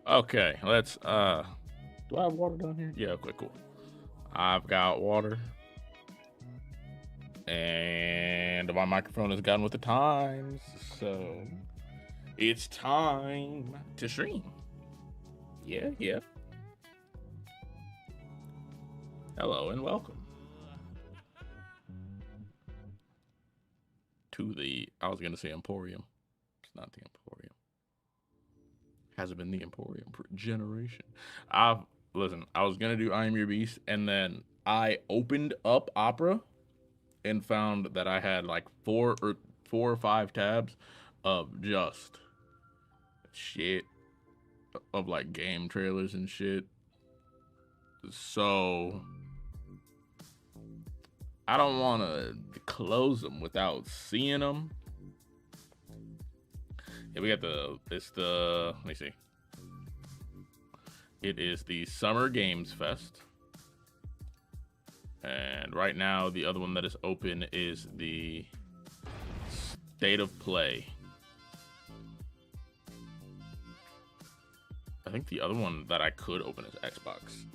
Okay, let's do I have water down here? Yeah, okay, cool. I've got water. And my microphone has gotten with the times, so it's time to stream. Yeah. Hello and welcome to the, I was gonna say Emporium. It's not the Emporium. Hasn't been the Emporium for a generation. Listen, I was gonna do I Am Your Beast, and then I opened up Opera and found that I had like four or five tabs of just shit, of like game trailers and shit. So I don't want to close them without seeing them. Yeah, we got let me see. It is the Summer Games Fest. And right now, the other one that is open is the State of Play. I think the other one that I could open is Xbox.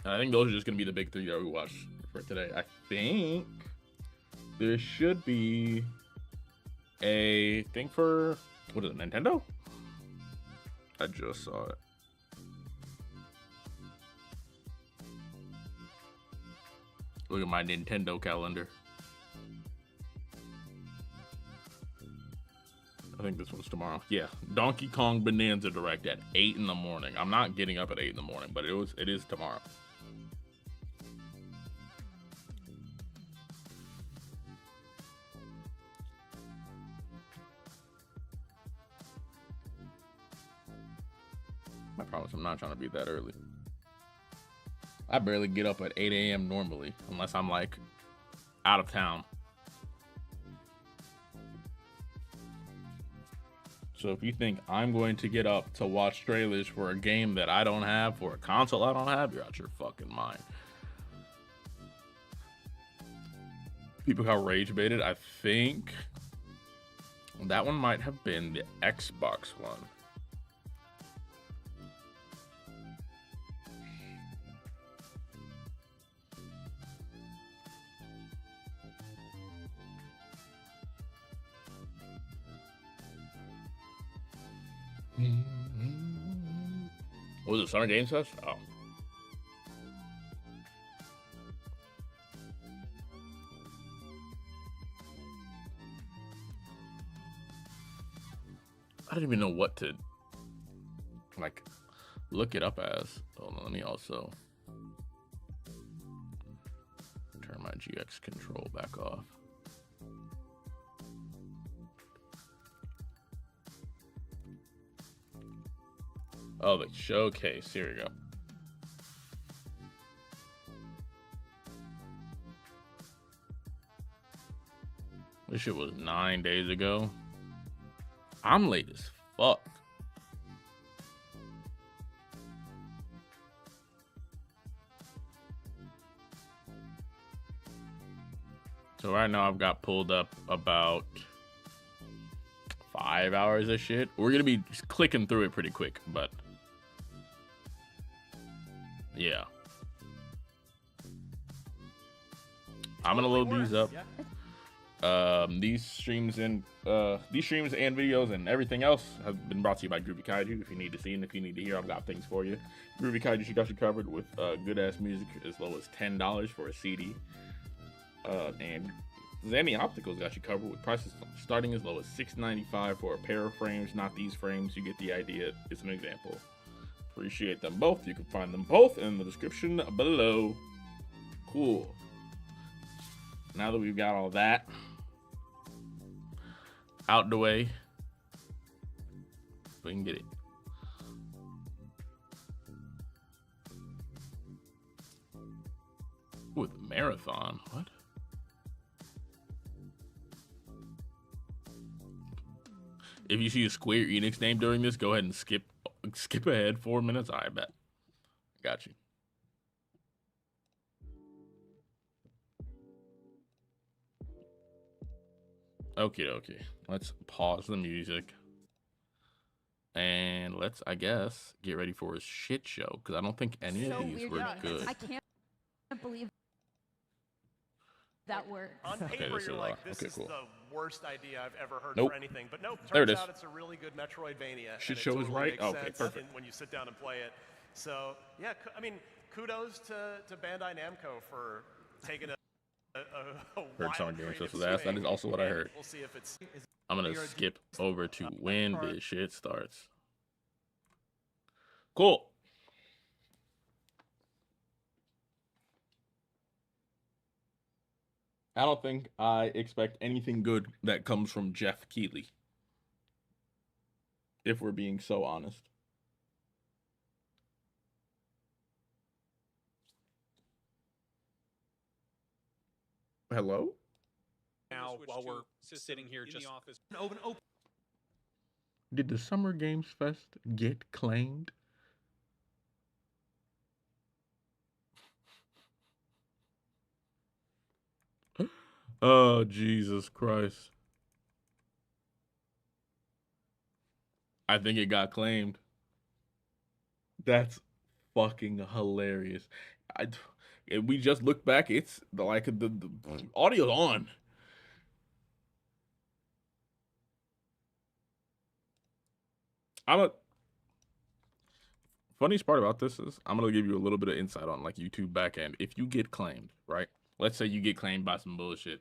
And I think those are just going to be the big three that we watch for today. I think there should be a thing for, what is it, Nintendo? I just saw it. Look at my Nintendo calendar. I think this one's tomorrow. Yeah, Donkey Kong Bonanza Direct at 8 in the morning. I'm not getting up at 8 in the morning, but it is tomorrow. I promise I'm not trying to be that early. I barely get up at 8 a.m. normally, unless I'm like out of town. So if you think I'm going to get up to watch trailers for a game that I don't have, for a console I don't have, you're out your fucking mind. People got rage baited. I think that one might have been the Xbox one. Was it Summer Games Fest? Oh. I don't even know what to like look it up as. Hold on, let me also turn my GX control back off. Oh, the showcase. Here we go. This shit was 9 days ago. I'm late as fuck. So right now I've got pulled up about 5 hours of shit. We're gonna be just clicking through it pretty quick, but yeah. I'm gonna load these up. These streams and videos and everything else have been brought to you by Groovy Kaiju. If you need to see and if you need to hear, I've got things for you. Groovy Kaiju, she got you covered with good ass music as low as $10 for a CD. And Zenni Optical's got you covered with prices starting as low as $6.95 for a pair of frames. Not these frames, you get the idea. It's an example. Appreciate them both. You can find them both in the description below. Cool. Now that we've got all that out the way, we can get it. With Marathon, what? If you see a Square Enix name during this, go ahead and skip ahead 4 minutes. I bet. Got you. Okie dokie. Let's pause the music And let's, I guess, get ready for a shit show, because I don't think any of these were good. I can't believe that works. On paper, you're like, this is the worst idea I've ever heard for anything. But nope, turns out it's a really good Metroidvania. Shit show is right? Okay, perfect. When you sit down and play it. So, yeah, I mean, kudos to Bandai Namco for taking a heard Summer Game Festival's ass. That is also what I heard. We'll see if it's... I'm going to skip over to when this shit starts. Cool. I don't think I expect anything good that comes from Jeff Keighley, if we're being so honest. Hello? Now, while we're sitting here just open. Did the Summer Games Fest get claimed? Oh, Jesus Christ. I think it got claimed. That's fucking hilarious. If we just look back, it's like the audio's on. Funniest part about this is I'm gonna give you a little bit of insight on like YouTube backend. If you get claimed, right? Let's say you get claimed by some bullshit,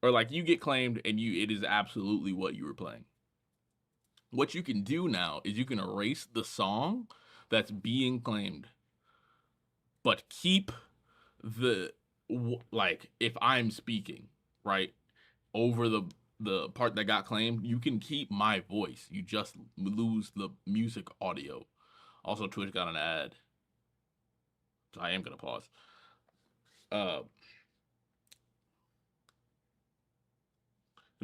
or like you get claimed and it is absolutely what you were playing. What you can do now is you can erase the song that's being claimed, but keep the, like, if I'm speaking, right, over the part that got claimed, you can keep my voice. You just lose the music audio. Also, Twitch got an ad. So I am going to pause. An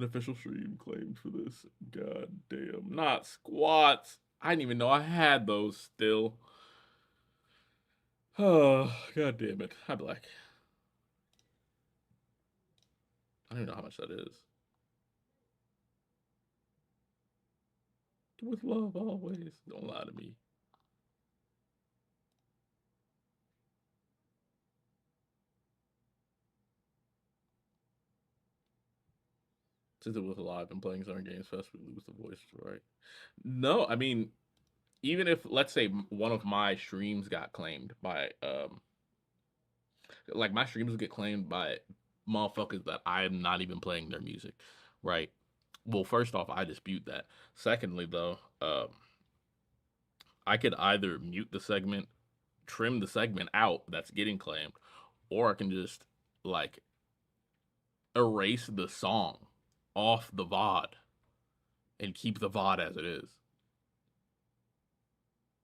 official stream claimed for this. God damn. Not squats. I didn't even know I had those still. Oh, God damn it. Hi, Black. I don't even know how much that is. With love always. Don't lie to me. Since it was live and playing Summer Games Fest, we lose the voice, right? No, I mean, even if, let's say, one of my streams got claimed by, like, my streams would get claimed by motherfuckers that I'm not even playing their music, right? Well, first off, I dispute that. Secondly, though, I could either mute the segment, trim the segment out that's getting claimed, or I can just, like, erase the song off the VOD and keep the VOD as it is.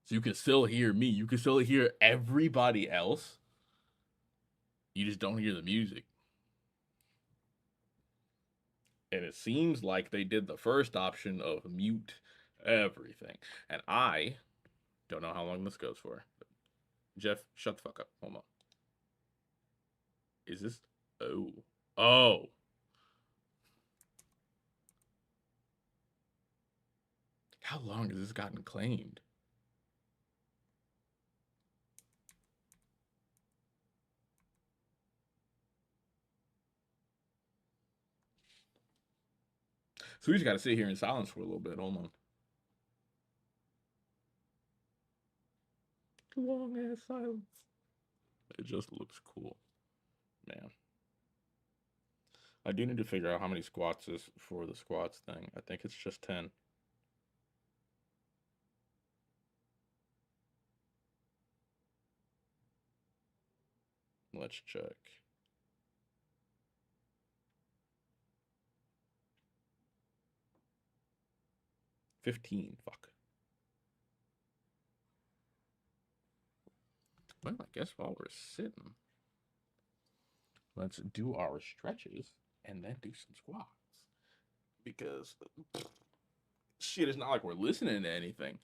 So you can still hear me. You can still hear everybody else. You just don't hear the music. And it seems like they did the first option of mute everything. And I don't know how long this goes for. Jeff, shut the fuck up. Hold on. Is this? Oh. How long has this gotten claimed? So we just got to sit here in silence for a little bit. Hold on. Long ass silence. It just looks cool. Man. I do need to figure out how many squats is for the squats thing. I think it's just 10. Let's check. 15. Fuck. Well, I guess while we're sitting, let's do our stretches and then do some squats. Because shit, it's not like we're listening to anything.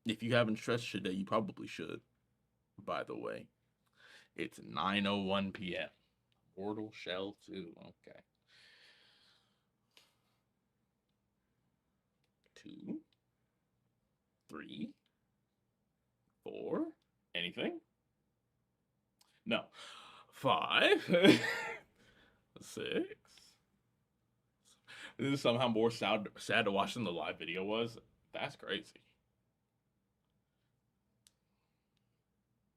If you haven't stretched today, you probably should. By the way, it's 9:01 p.m. Mortal Shell 2. Okay. 2, 3, 4. Anything? No. 5, 6. This is somehow more sad to watch than the live video was. That's crazy.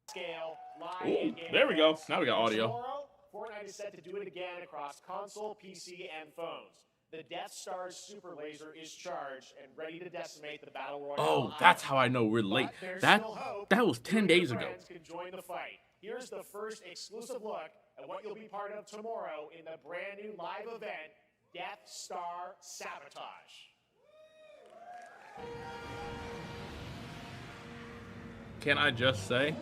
Scale, live Ooh, in-game there we go. events. Now we got audio. Tomorrow, Fortnite is set to do it again across console, PC, and phones. The Death Star's super laser is charged and ready to decimate the Battle Royale. Oh, that's how I know we're late. That was 10 days ago. Can join the fight. Here's the first exclusive look at what you'll be part of tomorrow in the brand new live event, Death Star Sabotage. Can I just say,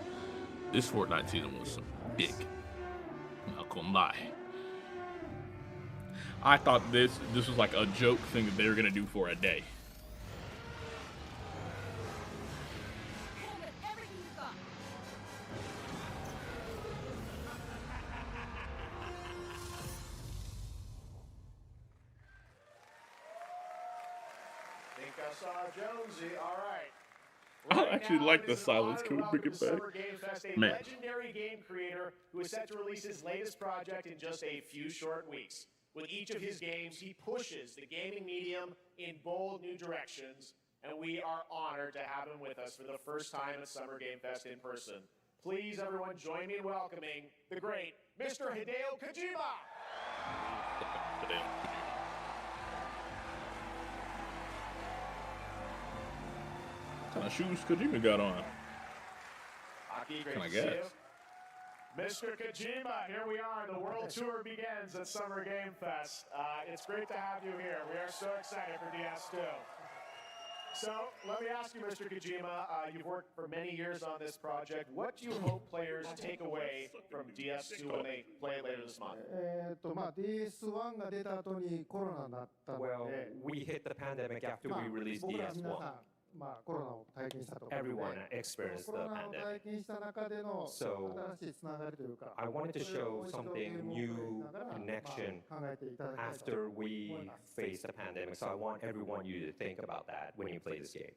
this Fortnite season was big. I'm not gonna lie. I thought this was like a joke thing that they were gonna do for a day. Think I saw Jonesy. All right. I actually like the silence. Can we bring it back? Man. Legendary game creator who is set to release his latest project in just a few short weeks. With each of his games, he pushes the gaming medium in bold new directions, and we are honored to have him with us for the first time at Summer Game Fest in person. Please, everyone, join me in welcoming the great Mr. Hideo Kojima. What kind of shoes Kojima got on? Aki, great Can I to see guess? you. Mr. Kojima, here we are. The world tour begins at Summer Game Fest. It's great to have you here. We are so excited for DS2. So, let me ask you, Mr. Kojima, you've worked for many years on this project. What do you hope players take away from DS2 when they play it later this month? DS1 が出た後にコロナになったので、 Well, we hit the pandemic after we released 僕ら皆 DS1. さん、コロナを体験したと思うので、 Everyone experienced コ the ロナを pandemic. 体験した中での So, 新しいつながりというか、 I wanted to それを show もう一度 something ゲームをプレイし new ながら、 connection 考えていただきたいと after 思 we います。 faced the pandemic. So I want everyone you to think about that when you play this game.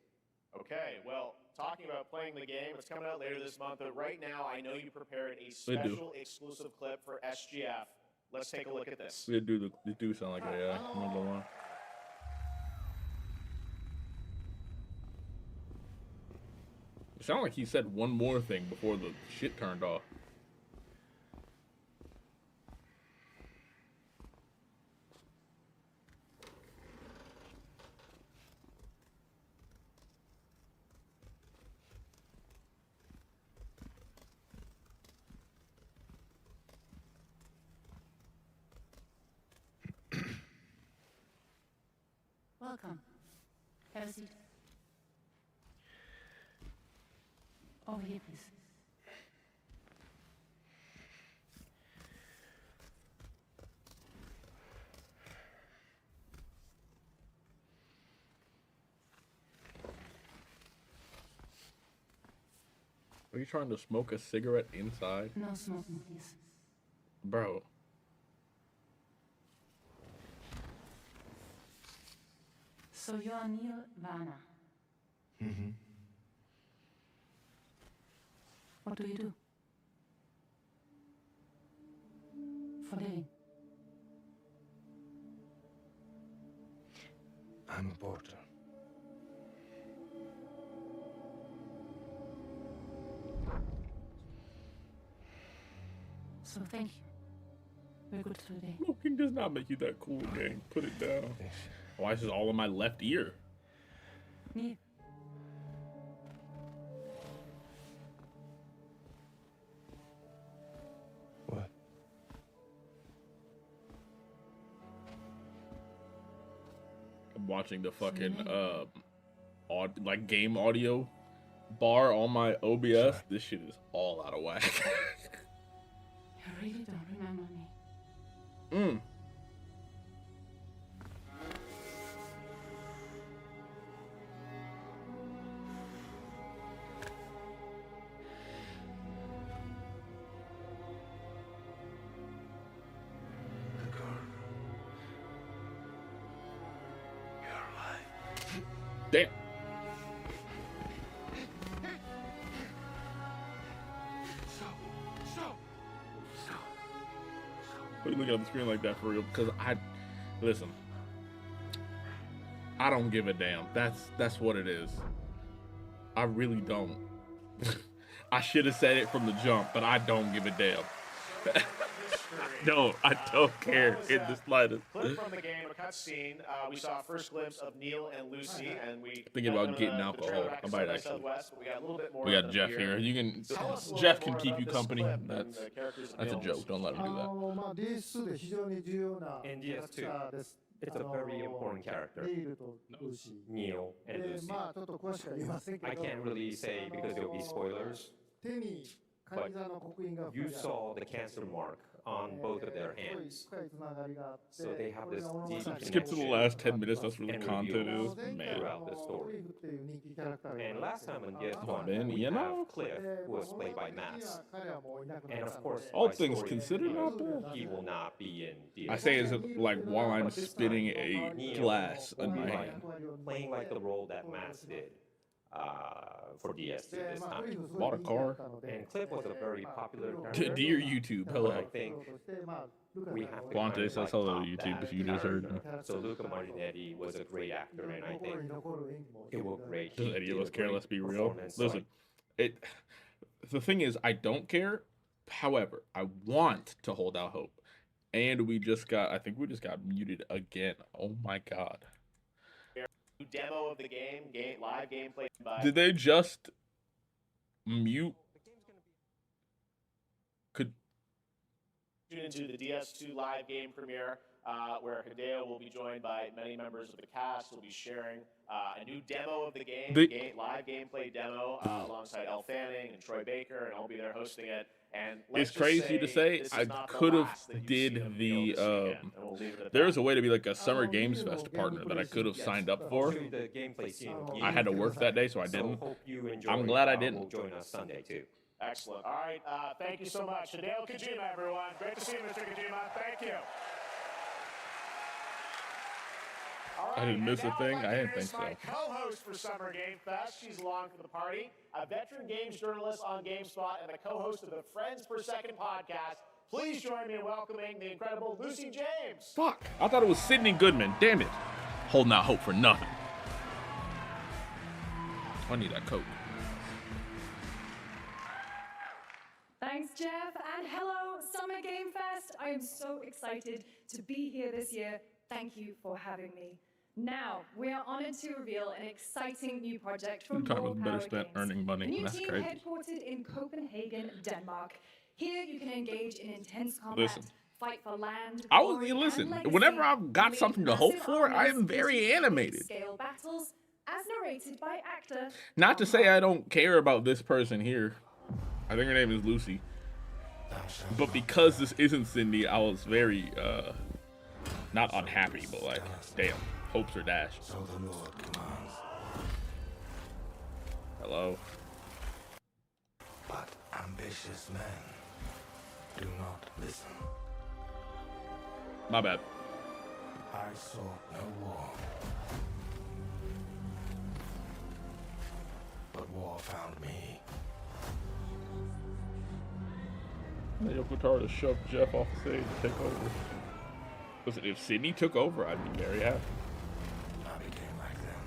Okay, well, talking about playing the game, it's coming out later this month, but right now I know you prepared a special exclusive clip for SGF. Let's take a look at this. They do sound like a I'm not gonna lie. It sounded like he said one more thing before the shit turned off. Welcome. Have a seat. Over here, please. Are you trying to smoke a cigarette inside? No smoking, please. Bro. So you are Neil Varner. Mm-hmm. What do you do? For living. I'm a porter. So thank you. Very good today. Smoking does not make you that cool, gang. Put it down. Why is this all in my left ear? Neil. What? I'm watching the fucking like game audio bar on my OBS. This shit is all out of whack. You really don't remember me. The girl. You're alive. Damn. What are you looking at the screen like that for real? Because listen, I don't give a damn. That's what it is. I really don't. I should have said it from the jump, but I don't give a damn. No, I don't care in the slightest. Clip from the game, a cutscene. We saw a first glimpse of Neil and Lucy, and we Thinking about getting alcohol. I might actually. We got Jeff here. You can. Jeff can keep you company. That's a joke. Don't let him do that. まあ DS2 で非常に重要な In キャラクタ DS2, ーです。 it's a very important character, ネイルとルーシー。 Neil and で、 Lucy. まあちょっと詳しくは言いませんけど、 I can't really say because there will be spoilers. 手にカニ座の刻印が You saw the cancer mark on both of their hands. 深いつながりがあって、 So they have this deep Skip to the connection last 10 minutes. That's where the content is. 前回 Man. throughout the story. っていう人気キャラクターがい And ま last す。 time on DS1, Man, we you know? have Cliff, who was played by Max. 彼はもういなくな And っ of たの course, で、 All by things story, considered, not bad. he will not be in I DS2. say it like while I'm spinning a glass in my hand. Playing like the role that Max did for DS2 this time. Bought a car. And Cliff was a very popular character. Dear YouTube, But I hello. think we have to Quante kind of says like hello top to YouTube that if you just heard me. So Luca Martinetti was a great actor, and I think it will great. Does He any of did us a care? great Let's be real. performance, so Listen, the thing is, I don't care. However, I want to hold out hope. And I think we just got muted again. Oh my God. Demo of the game, live gameplay by. Did they just mute? Could Tune into the DS2 live game premiere, where Hideo will be joined by many members of the cast. We'll be sharing a new demo of the game, live gameplay demo, alongside Elle Fanning and Troy Baker, and I'll be there hosting it. And it's crazy to say I could have did the there's a way to be like a Summer Games Fest partner that I could have signed up for. Through the gameplay scene of I had to work that day, so I So didn't. hope you enjoy. I'm glad I didn't. Will join us Sunday too. Excellent. All right. Thank you so much. Hideo Kojima, everyone. Great to see you, Mr. Kojima. Thank you. All right, I didn't miss and a now thing? I'd like I to didn't think introduce so. My co-host for Summer Game Fest. She's along for the party. A veteran games journalist on GameSpot and the co-host of the Friends Per Second podcast. Please join me in welcoming the incredible Lucy James. Fuck. I thought it was Sydney Goodman. Damn it. Holding out hope for nothing. I need that Coke. Thanks, Jeff, and hello, Summer Game Fest. I am so excited to be here this year. Thank you for having me. Now, we are honored to reveal an exciting new project from Your time was Raw better Power spent Games. earning money. A new That's team crazy. headquartered in Copenhagen, Denmark. Here, you can engage in intense combat, Listen. fight for land. I was glory, and listen. legacy, Whenever I've got lead something to hope massive for, I armies am very into animated. scale battles, as narrated by actor. Not to say I don't care about this person here. I think her name is Lucy. But because this isn't Cindy, I was very not unhappy, but like, damn, hopes are dashed. So the Lord commands. Hello. But ambitious men do not listen. My bad. I sought no war. But war found me. Yo, Qatar to shove Jeff off the stage and take over. Listen, if Sydney took over, I'd be very happy. I became like them.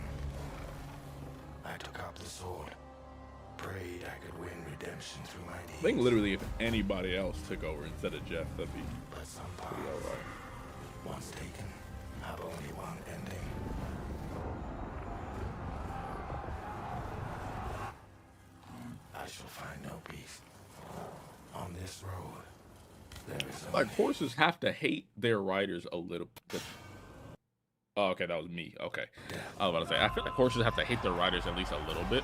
I took up the sword. Prayed I could win redemption through my deeds. I think literally if anybody else took over instead of Jeff, that'd be But some pretty paths, alright. once taken, have only one ending. I shall find no peace. On this road, there is Like, only horses have to hate their riders a little bit. Oh, okay, that was me. Okay. I was about to say, I feel like horses have to hate their riders at least a little bit.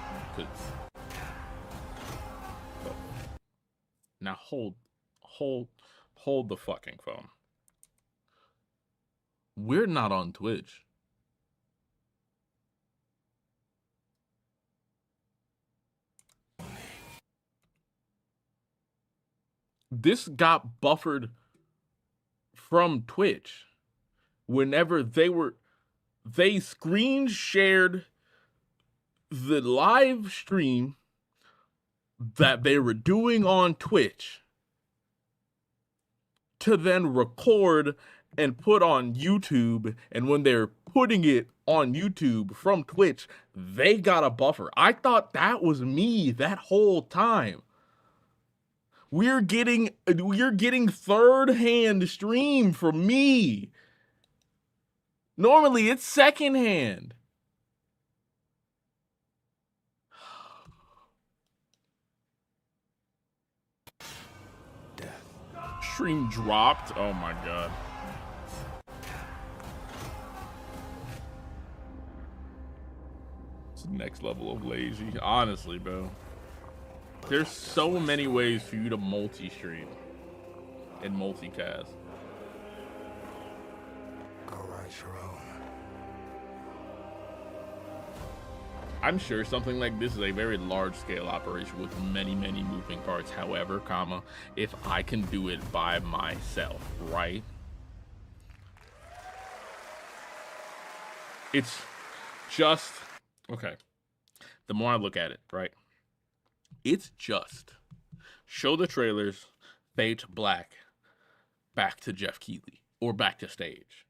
Now hold the fucking phone. We're not on Twitch. This got buffered from Twitch whenever they screen shared the live stream that they were doing on Twitch to then record and put on YouTube, and when they're putting it on YouTube from Twitch, they got a buffer. I thought that was me that whole time. You're getting third-hand stream from me. Normally it's second-hand. Stream dropped. Oh my god. It's the next level of lazy. Honestly, bro. There's so many ways for you to multi-stream and multicast. Go right your own. I'm sure something like this is a very large-scale operation with many, many moving parts. However, comma, if I can do it by myself, right? It's just, okay. The more I look at it, right? It's just show the trailers, fade to black, back to Jeff Keighley, or back to stage.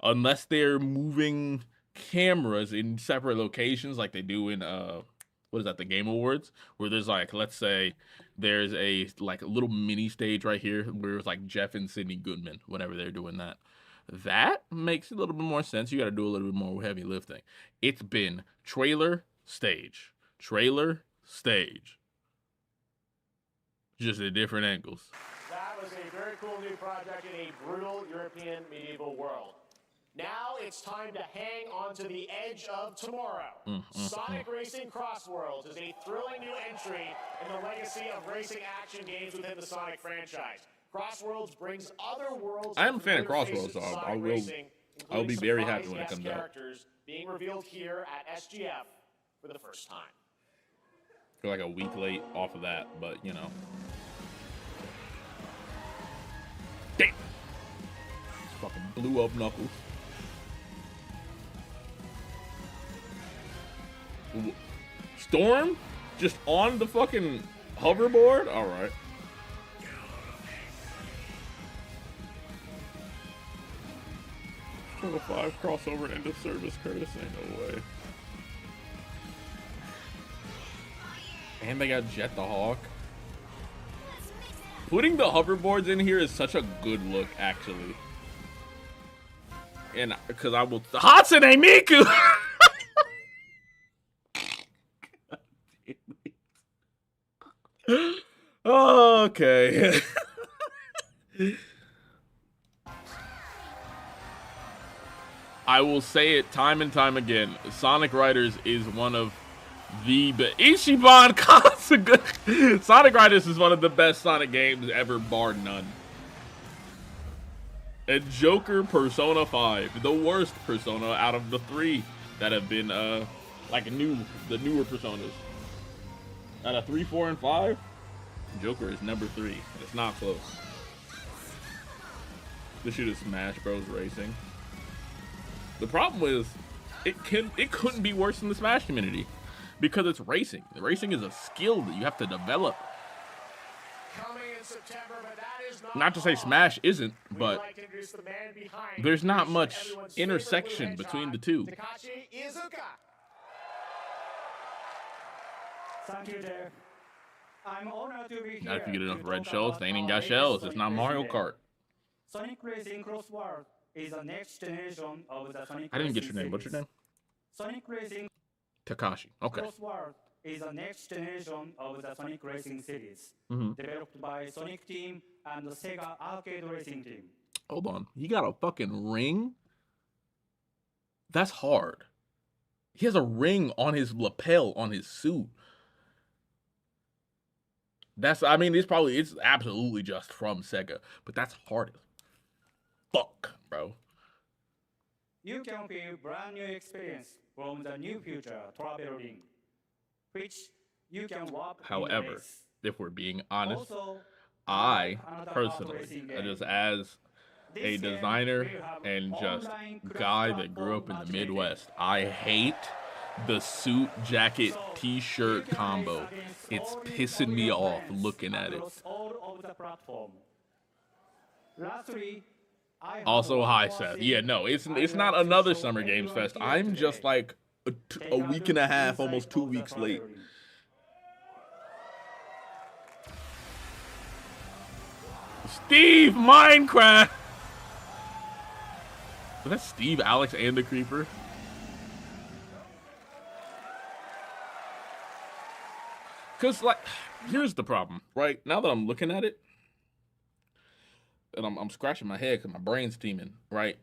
Unless they're moving cameras in separate locations like they do in what is that, the Game Awards, where there's like, let's say there's a like a little mini stage right here where it's like Jeff and Sidney Goodman whenever they're doing that. That makes a little bit more sense. You got to do a little bit more heavy lifting. It's been trailer, stage, trailer, stage, just at different angles. That was a very cool new project in a brutal European medieval world. Now it's time to hang on to the edge of tomorrow. Sonic Racing Cross Worlds is a thrilling new entry in the legacy of racing action games within the Sonic franchise. Cross Worlds brings other worlds. I am a fan of Cross Worlds, so I'll be very happy when it comes out. Being revealed here at SGF for the first time. Feel like a week late off of that, but you know. Damn! Fucking blew up Knuckles. Storm? Just on the fucking hoverboard? Alright. Channel 5 crossover into service, Curtis. Ain't no way. And they got Jet the Hawk. Putting the hoverboards in here is such a good look, actually. And because I will Hatsune Miku. Okay. I will say it time and time again. Sonic Riders is one of the Ichiban Kasuga. Sonic Riders is one of the best Sonic games ever, bar none. And Joker Persona 5, the worst Persona out of the three that have been like the newer Personas. Out of 3, 4, and 5, Joker is number 3. It's not close. This shit is Smash Bros. Racing. The problem is, it couldn't be worse than the Smash community. Because it's racing. The racing is a skill that you have to develop. Coming in September, but that is Not to say Smash isn't, but there's not much intersection between the two. Thank you, Jeff. I'm honored to be here. Not if you get enough red shells, they ain't even got shells. It's not Mario Kart. Sonic Racing Cross World is the next generation of the Sonic I didn't get your Racing name. What's your name? Sonic Racing Takashi. Okay. Cross World is the next generation of the Sonic Racing series, developed by Sonic Team and the Sega Arcade Racing Team. Hold on. He got a fucking ring? That's hard. He has a ring on his lapel on his suit. I mean, it's absolutely just from Sega, but that's hard as fuck, bro. You can feel brand new experience from the new future travel ring, which you can walk. However, if we're being honest, Also, I personally, just as a designer and just guy that grew up in the Midwest, I hate the suit jacket t-shirt combo. It's pissing me off looking at it. Also, hi Seth. Yeah, no, it's not another Summer Games Fest. I'm just like a week and a half, almost 2 weeks late. Steve Minecraft. Was that Steve, Alex, and the Creeper? Because, like, here's the problem, right? Now that I'm looking at it, and I'm scratching my head because my brain's teeming, right?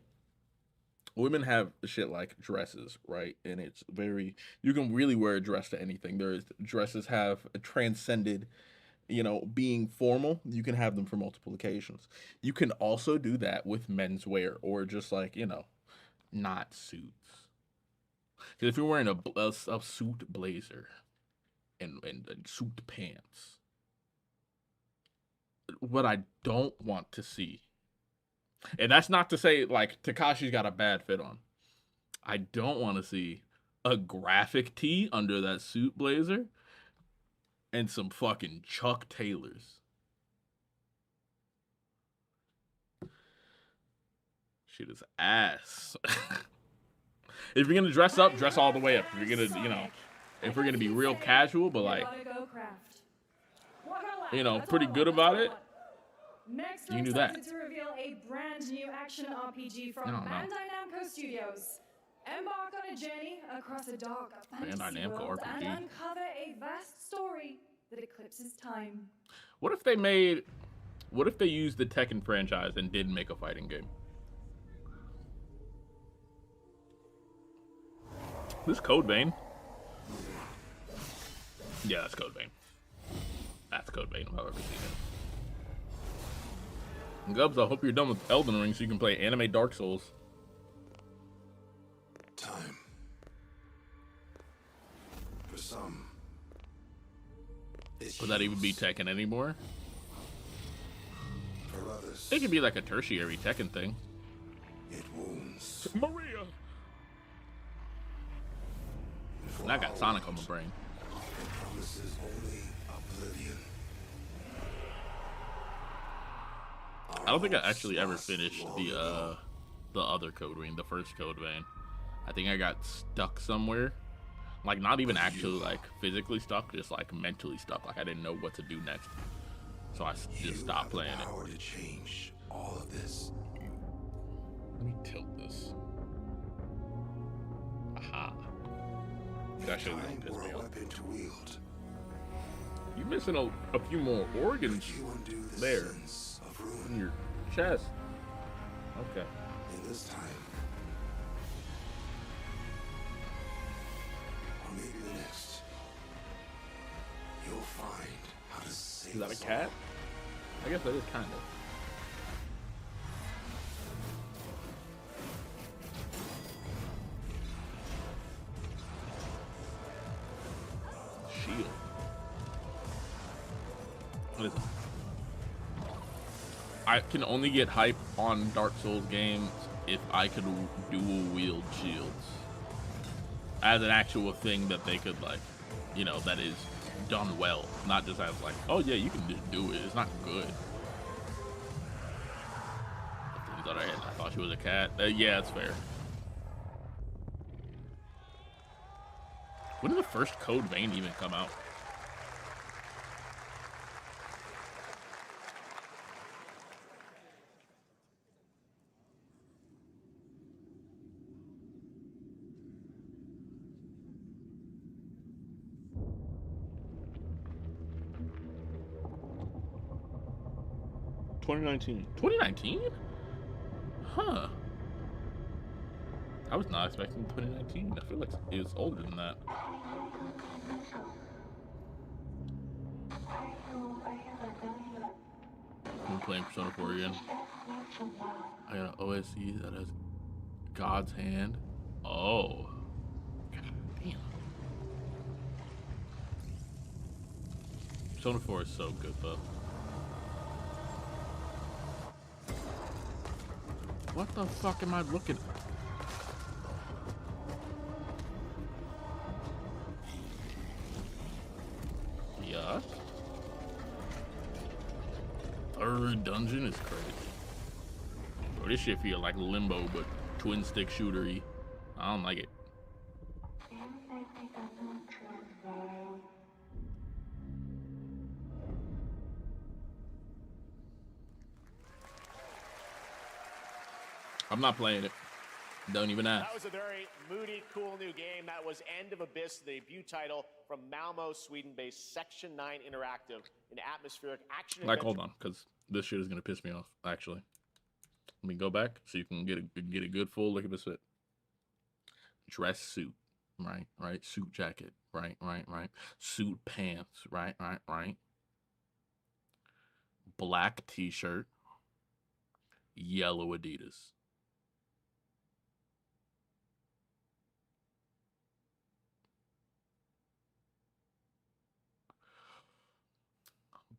Women have shit like dresses, right? And it's very, you can really wear a dress to anything. Dresses have transcended, you know, being formal. You can have them for multiple occasions. You can also do that with menswear or just like, you know, not suits. Because if you're wearing a suit blazer and suit pants, what I don't want to see, and that's not to say like Takashi's got a bad fit on, I don't want to see a graphic tee under that suit blazer and some fucking Chuck Taylors. Shit is ass. If you're gonna dress up, dress all the way up. If you're gonna, you know, if we're gonna be real casual, but like, you know, pretty good about it, Next, you we're can do that. excited to reveal a brand new action RPG from Bandai Namco Studios. Embark on a journey across a dark fantasy world and uncover a vast story that eclipses time. What if they used the Tekken franchise and did make a fighting game? This Code Vein. Yeah, that's Code Vein. That's Code Vein, if I've ever seen it. Gubs, I hope you're done with Elden Ring so you can play anime Dark Souls. Time. For some. Would that even be Tekken anymore? For others. It could be like a tertiary Tekken thing. It wounds. Maria! And I got Sonic on my brain. It promises only oblivion. I don't think I actually ever finished the other Code Vein, the first Code Vein. I think I got stuck somewhere. Like, not even actually, like, physically stuck, just, like, mentally stuck. Like, I didn't know what to do next. So I just stopped playing it. Power to change all of this. Let me tilt this. Aha. That should have pissed me off. You're missing a few more organs there in your chest. Okay. In this time, or maybe the next, you'll find how to save. Is that a cat? I guess that is kind of. Shield. Listen, I can only get hype on Dark Souls games if I could dual wield shields as an actual thing that they could, like, you know, that is done well, not just as like, oh yeah, you can just do it. It's not good. I thought she was a cat. Yeah, it's fair. When did the first Code Vein even come out? '19. 2019? Huh. I was not expecting 2019. I feel like it was older than that. I'm playing Persona 4 again. I got an OSC that has God's hand. Oh. God damn. Persona 4 is so good though. What the fuck am I looking at? third dungeon is crazy. Bro, this shit feel like Limbo, but twin stick shootery. I don't like it. I'm not playing it. Don't even ask. That was a very moody, cool new game. That was End of Abyss, the debut title from Malmo, Sweden-based Section 9 Interactive, an atmospheric action. Like, hold on, because this shit is gonna piss me off. Actually, let me go back so you can get a good full look at this. Dress suit, right. Suit jacket, right. Suit pants, right. Black T-shirt, yellow Adidas.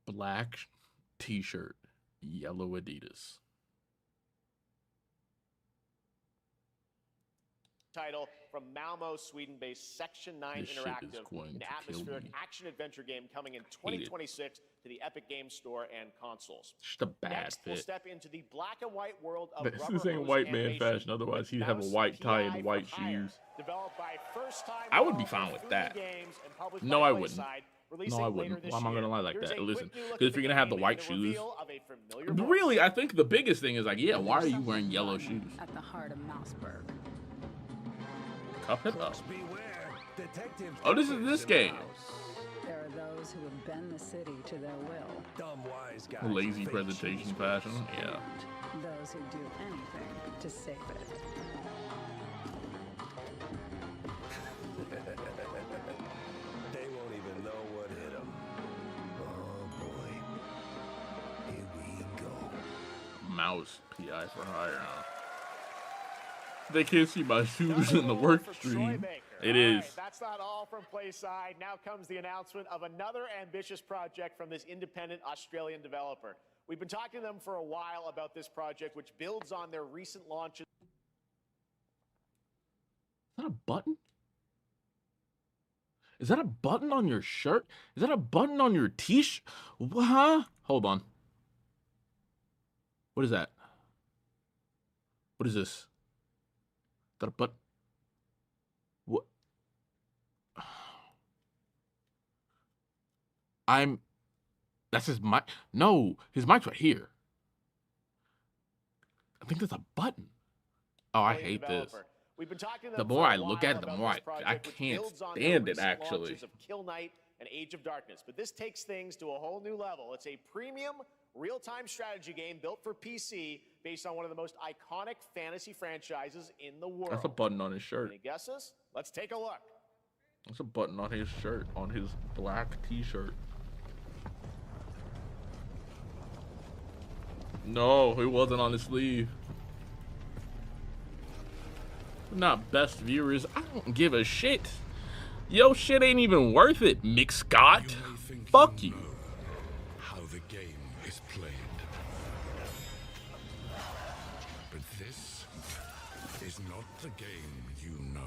Black T-shirt, yellow Adidas. Title from Malmo, Sweden-based Section 9 This shit Interactive, is going an to atmospheric kill me. action-adventure game coming in 2026 to the Epic Games Store and consoles. Just a bad Next, we'll fit. step into the black and white world of This rubber ain't hose white man animation fashion. Otherwise, with he'd have a Mouse white tie PI and white for Hire, shoes. developed by first-time I would be developer fine with Fuji that. Games and published No, by I wouldn't. Playside, No, releasing I later wouldn't. this Why am I year. gonna lie like Here's that? a Listen, quick new look because at if you're the gonna have the game white and a shoes, reveal of a familiar but voice. really, I think the biggest thing is like, yeah, why are you wearing yellow shoes? At the heart of Mouseburg. Cup it up. Beware, detectives. Oh, this is this game. There are those who would bend the city to their will. Dumb wise guys. Lazy Fake presentation cheese fashion. whiz. Yeah. And those who do anything to save it. They won't even know what hit them. Oh boy. Here we go. Mouse PI for hire. Huh? They can't see my shoes in the work stream. It is. Right, that's not all from Playside. Now comes the announcement of another ambitious project from this independent Australian developer. We've been talking to them for a while about this project, which builds on their recent launches. Is that a button? Is that a button on your shirt? Is that a button on your t-shirt? Huh? Hold on. What is that? What is this? Is that a button? What? That's his mic. No, his mic's right here. I think that's a button. Oh, I hate this. We've been talking to The them more for a I look while at it, the about more this I project, which can't builds on their stand it, recent actually. launches of Kill Knight and Age of Darkness. But this takes things to a whole new level. It's a premium, real-time strategy game built for PC based on one of the most iconic fantasy franchises in the world. That's a button on his shirt. Any guesses? Let's take a look. That's a button on his shirt, on his black t-shirt. No, it wasn't on his sleeve. Not best viewers. I don't give a shit. Yo, shit ain't even worth it, Mick Scott. Fuck you. How the game is played. But this is not the game you know.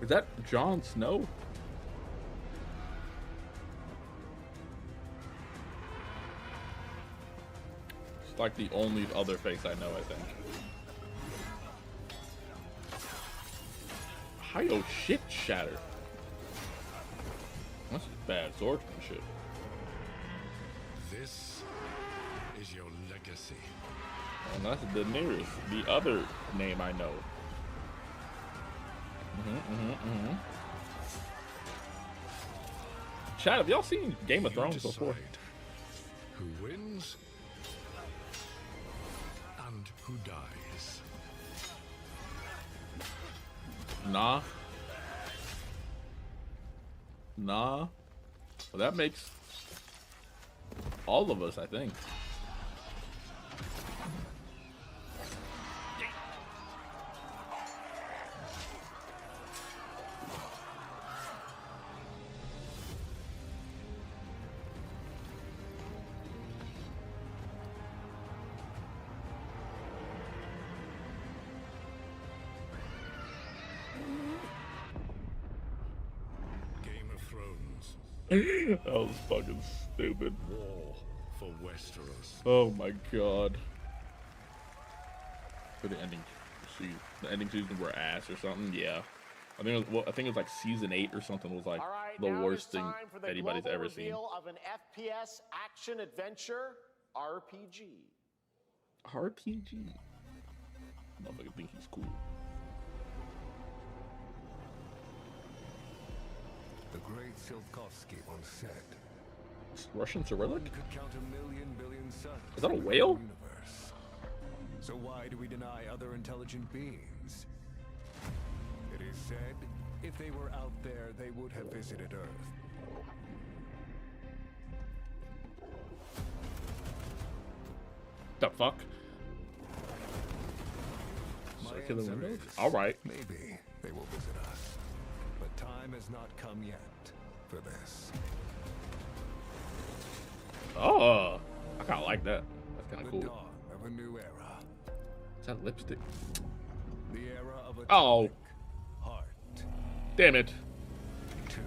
Is that Jon Snow? It's like the only other face I know, I think. How your shit shattered? That's bad swordsmanship. This is your legacy. And that's the nearest, the other name I know. Chat, have y'all seen Game of Thrones before? Who wins and who dies. Nah. Well, that makes all of us, I think. That was fucking stupid. War for Westeros. Oh my god. For the ending season, were ass or something. Yeah, I think it was like season 8 or something was like the worst thing anybody's ever seen. Of an FPS action adventure RPG. RPG. Motherfucker think he's cool. The great Silkovsky once said, Russian Cyrillic? "One could count 1,000,000,000 billion suns." Is that a whale? in the universe. So why do we deny other intelligent beings? It is said, if they were out there, they would have visited Earth. The fuck? My Circular answer windows? is, Alright. maybe they will visit us. But time has not come yet for this. Oh, I kind of like that. That's kind The of cool. dawn of a new era. Is that lipstick? The era of atomic Oh, heart. damn it. 2.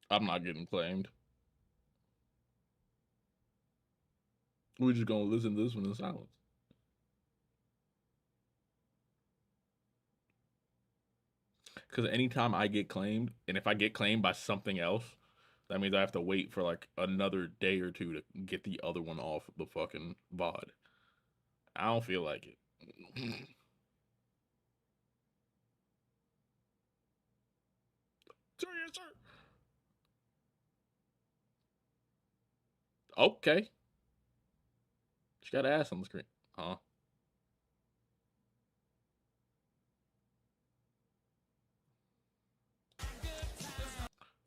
I'm not getting claimed. We're just gonna listen to this one in silence. Because anytime I get claimed, and if I get claimed by something else, that means I have to wait for like another day or two to get the other one off the fucking VOD. I don't feel like it. Sir, yes, sir. Okay. She got ass on the screen. Huh?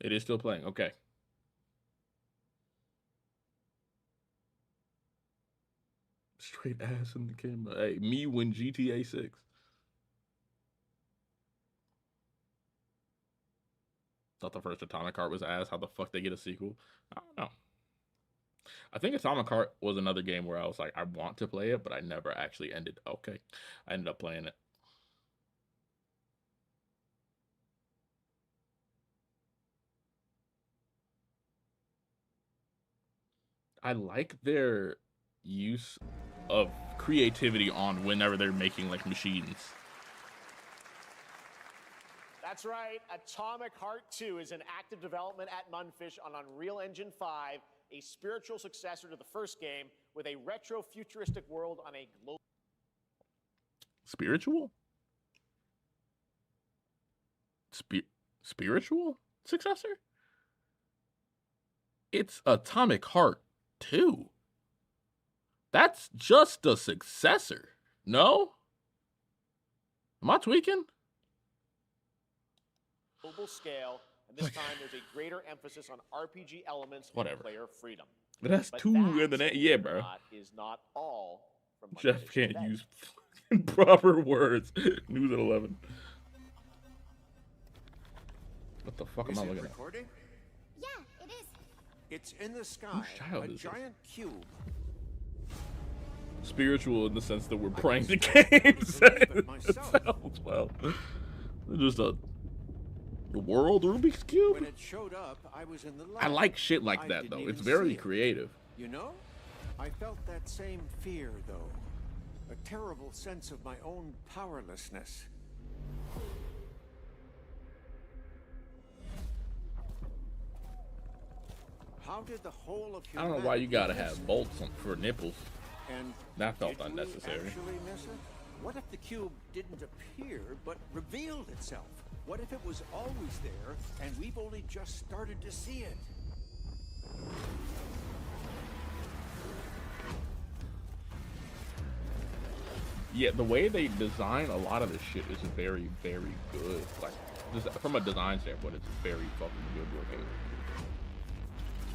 It is still playing. Okay. Straight ass in the camera. Hey, me win GTA 6. Thought the first Atomic Heart was ass. How the fuck they get a sequel? I don't know. I think Atomic Heart was another game where I was like, I want to play it, but I never actually ended. Okay. I ended up playing it. I like their use of creativity on whenever they're making like machines. That's right. Atomic Heart 2 is in active development at Munfish on Unreal Engine 5, a spiritual successor to the first game with a retro-futuristic world on a global... Spiritual? Spiritual successor? It's Atomic Heart 2. That's just a successor. No? Am I tweaking? global scale, and this time there's a greater emphasis on RPG elements and player freedom. But that's two in the net. Yeah, bro. Is not all from Jeff can't use proper words. News at 11. What the fuck am I looking at? Recording? Yeah, it is. It's in the sky. Whose child a is giant cube. Spiritual in the sense that we're praying the games themselves. Well, just a world Rubik's Cube. When it showed up, I was in the lab. I like shit like that though. It's very creative. You know, I felt that same fear though. A terrible sense of my own powerlessness. How did the whole of I don't know why you gotta have bolts for nipples. And that felt did unnecessary. We actually miss it? What if the cube didn't appear but revealed itself? What if it was always there and we've only just started to see it? Yeah, the way they design a lot of this shit is very, very good. Like, just from a design standpoint, it's very fucking good looking.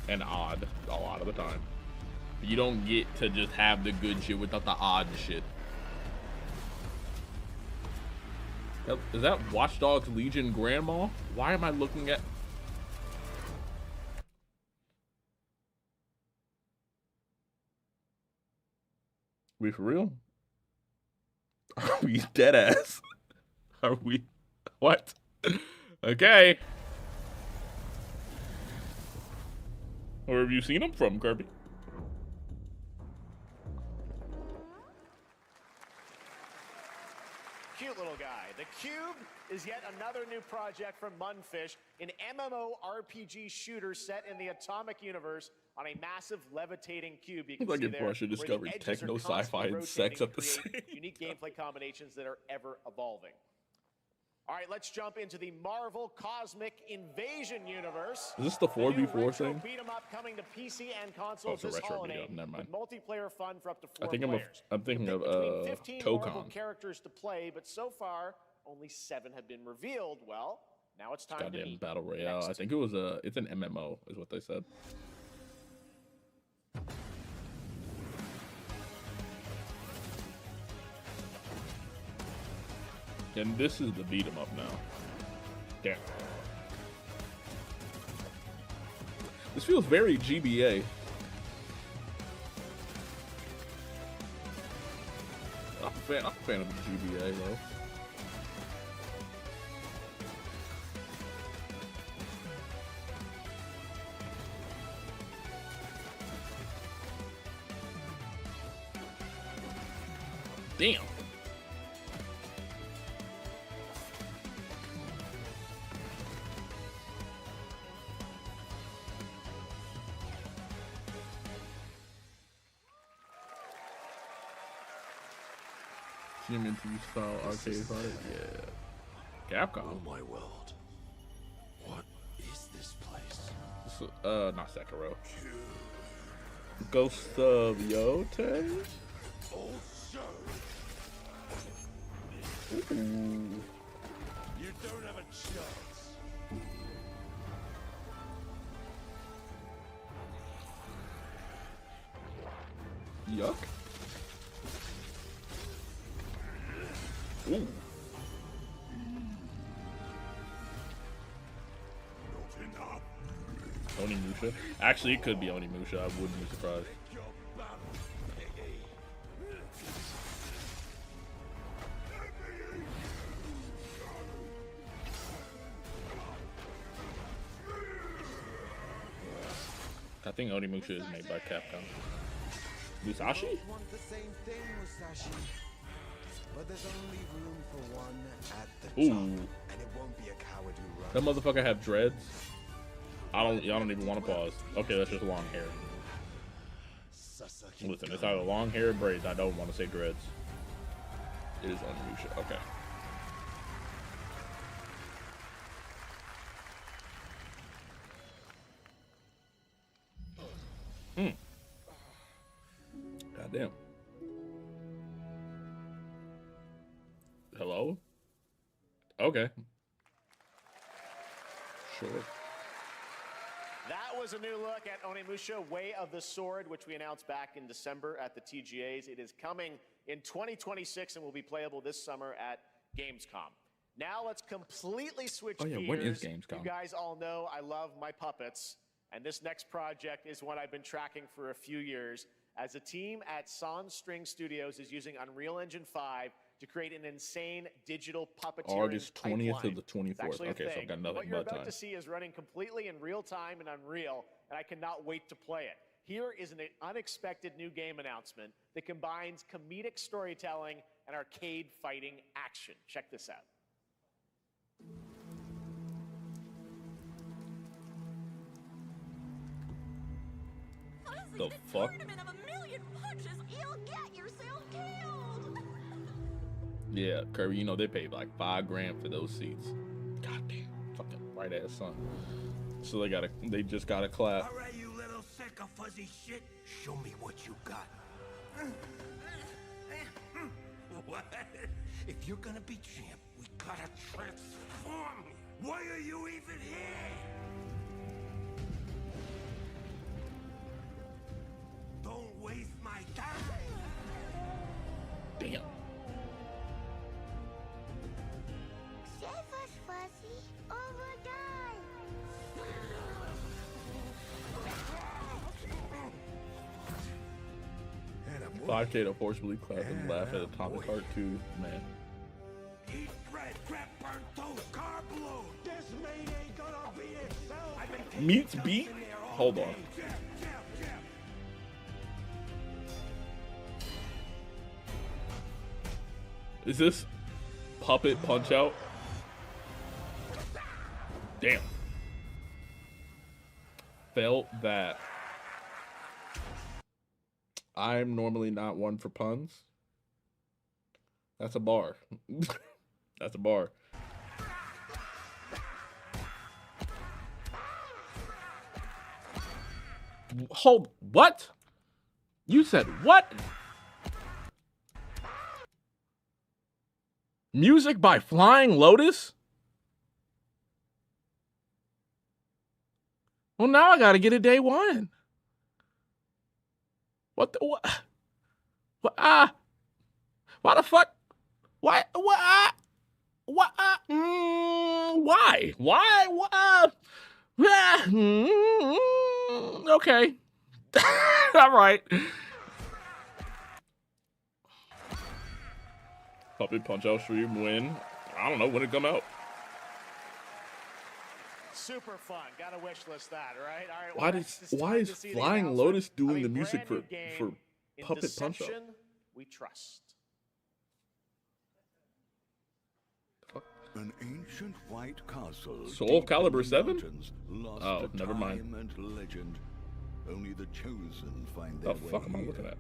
And odd a lot of the time. You don't get to just have the good shit without the odd shit. Is that Watch Dogs Legion Grandma? Why am I looking at... we for real? Are we dead ass? Are we? What? Okay. Where have you seen him from, Kirby? Cute little guy. The Cube is yet another new project from Munfish, an MMORPG shooter set in the Atomic Universe on a massive levitating cube. You can Like see if there Russia where the discovered edges are techno, sci-fi, constantly and sex rotating at the to same create unique gameplay combinations that are ever evolving. All right, let's jump into the Marvel Cosmic Invasion universe. Is this the 4v4 thing? Beat 'em up coming to PC and consoles Oh, it's a this retro holiday. video. Never mind. With multiplayer fun for up to 4 I'm thinking of between 15 Marvel Tocon. characters to play, but so far only 7 have been revealed. Well, now it's time to Goddamn meet. battle royale. Next. I think it was it's an MMO, is what they said. And this is the beat 'em up now. Damn. This feels very GBA. I'm a fan of the GBA though. Damn. GMT style arcade fight, yeah. Capcom. Oh my world. What is this place? This, not Sekiro. Ghost of Yote? Also, Ooh. you don't have a chance. Yuck. Ooh. Onimusha. Actually, it could be Onimusha. I wouldn't be surprised. I think Onimusha is made by Capcom. Musashi? Want the same thing, Musashi. But there's only room for one at the Ooh. top, and it won't be a coward who runs. That motherfucker have dreads? Y'all don't even want to pause. Okay, that's just long hair. Listen, it's either long hair or braids. I don't want to say dreads. It is Onimusha. Okay. Goddamn. Hello? Okay. Sure. That was a new look at Onimusha Way of the Sword, which we announced back in December at the TGAs. It is coming in 2026 and will be playable this summer at Gamescom. Now let's completely switch gears. When is Gamescom? You guys all know I love my puppets, and this next project is one I've been tracking for a few years, as a team at Sans String Studios is using Unreal Engine 5 to create an insane digital puppeteering August 20th to pipeline. the It's 24th. actually a Okay, so thing. I've got nothing What you're but about time. to see is running completely in real time in Unreal, and I cannot wait to play it. Here is an unexpected new game announcement that combines comedic storytelling and arcade fighting action. Check this out. The fuck? Yeah, Kirby, you know they paid like $5 grand for those seats. Goddamn, fucking right ass son. So they just gotta clap. All right, you little sick of fuzzy shit. Show me what you got. What? If you're gonna be champ, we gotta transform you. Why are you even here? Don't waste my time. Damn. Save us, Fuzzy, or we'll die. 5K to forcibly clap and laugh at Atomic Heart 2, man. Eat bread, crap, burnt toast, carb load. This mate ain't gonna be itself. I've been Meets beat? Hold on. Is this puppet punch out? Damn. Felt that. I'm normally not one for puns. That's a bar. That's a bar. Hold, what? You said what? Music by Flying Lotus? Well, now I gotta get it day one. What the, what? Why the fuck? Why? Why? Okay. All right. Puppet Punch Out stream when? I don't know when it come out. Super fun. Gotta wish list that, right? All right. Why Well, why is Flying Lotus doing the music for Puppet Punch Out? We trust. An ancient white castle. Soul Calibur 7? Lost Oh, to never mind. time and legend. Only the chosen find their The way fuck am I here. looking at?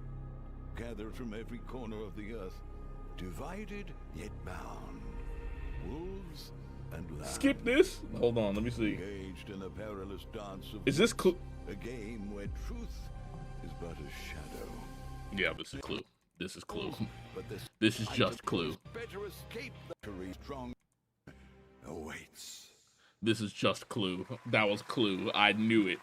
Gathered from every corner of the earth, divided yet bound. Wolves and lambs. Skip this? Hold on, let me see. Engaged in a perilous dance of Is this Clue? a game where truth is but a shadow. Yeah, this is Clue. This is Clue. But This is just Clue. better escape the very strong awaits. This is just Clue. That was Clue. I knew it.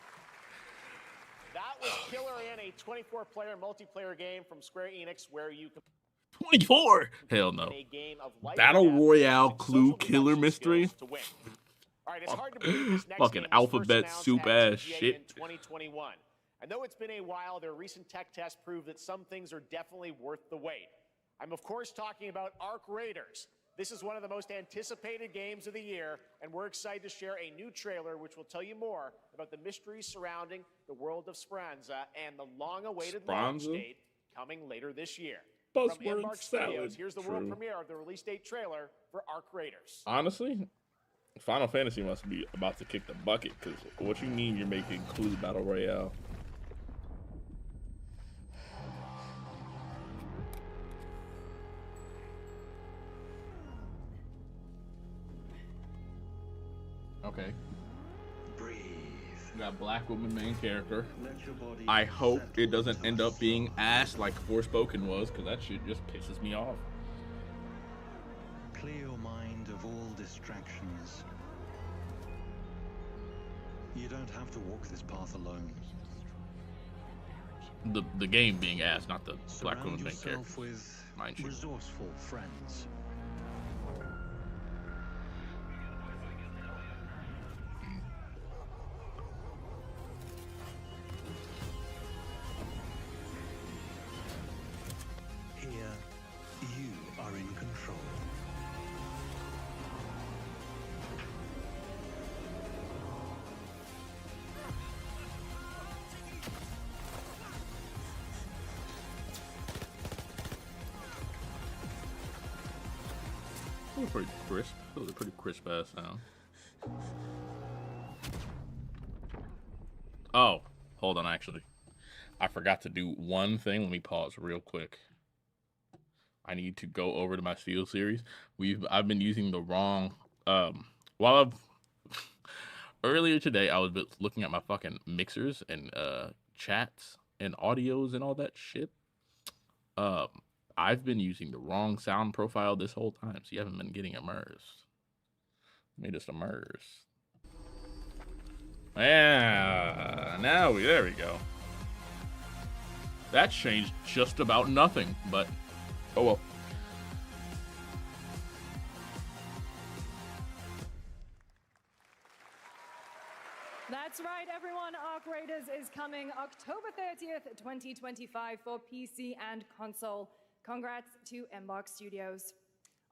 That was Killer in a 24-player multiplayer game from Square Enix where you can 24? Hell no. a game of life Battle and death Royale using Clue social Killer deduction Mystery? skills to win. All right, it's hard to believe this next Fucking game was first alphabet announced soup at ass TGA shit. in 2021. And though it's been a while, their recent tech tests prove that some things are definitely worth the wait. I'm of course talking about Arc Raiders. This is one of the most anticipated games of the year, and we're excited to share a new trailer which will tell you more about the mysteries surrounding the world of Speranza and the long-awaited launch Speranza? date coming later this year. Buzzword From Embark salad. Studios, here's the world True. premiere of the release date trailer for Arc Raiders. Honestly, Final Fantasy must be about to kick the bucket, because what you mean you're making Clue Battle Royale? Okay. Breathe. We got black woman main character. Let your body I hope it settle doesn't into end a up being ass like Forspoken was, because that shit just pisses me off. Clear your mind of all distractions. You don't have to walk this path alone. The game being ass, not the black Surround woman main character. yourself with Mind you. resourceful friends. Here, you are in control. That was pretty crisp. That was a pretty crisp ass sound. Oh, hold on, actually. I forgot to do one thing. Let me pause real quick. I need to go over to my Steel series. I've been using the wrong earlier today I was looking at my fucking mixers and chats and audios and all that shit. I've been using the wrong sound profile this whole time, so you haven't been getting immersed. Made us immersed. Yeah, there we go. That changed just about nothing, but oh well. That's right, everyone, Arc Raiders is coming October 30th, 2025 for PC and console. Congrats to Embark Studios.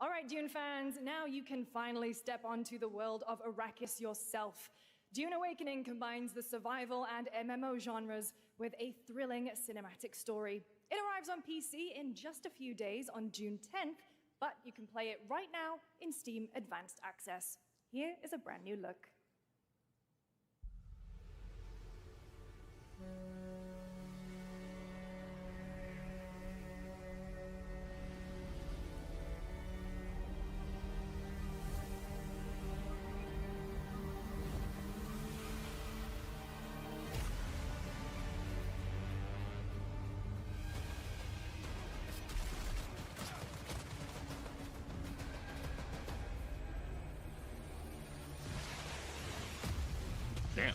All right, Dune fans, now you can finally step onto the world of Arrakis yourself. Dune Awakening combines the survival and MMO genres with a thrilling cinematic story. It arrives on PC in just a few days on June 10th, but you can play it right now in Steam Advanced Access. Here is a brand new look. Damn.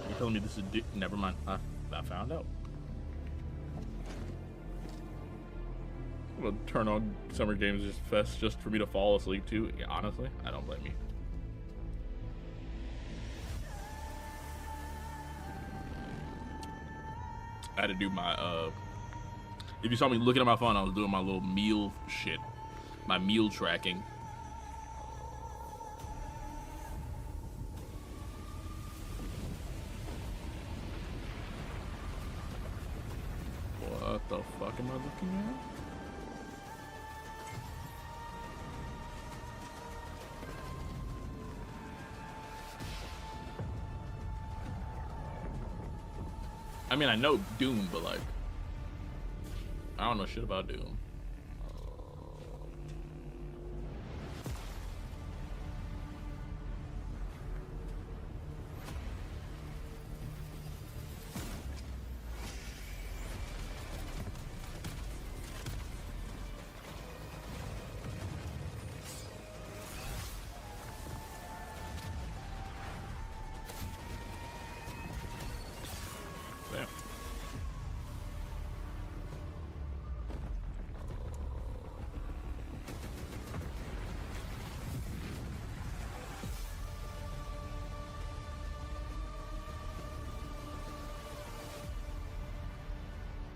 You're telling me this is never mind. I found out. I'm gonna turn on Summer Games Fest just for me to fall asleep too. Yeah, honestly, I don't blame you. I had to do my if you saw me looking at my phone, I was doing my little meal shit, my meal tracking. What the fuck am I looking at? I mean, I know Doom, but like, I don't know shit about Doom.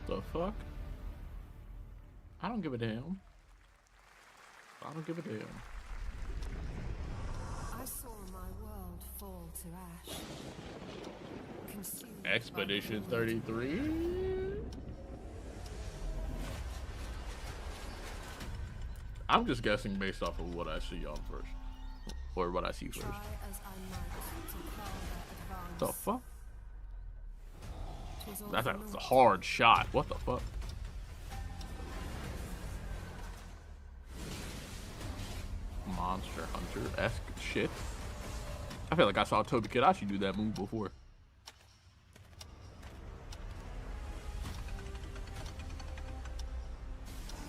The fuck? I don't give a damn. I don't give a damn. I saw my world fall to ash. Consumed Expedition 33? I'm just guessing based off of what I see on first. Or what I see first. The fuck? That's a hard shot. What the fuck? Monster Hunter-esque shit. I feel like I saw Tobi Kadashi do that move before.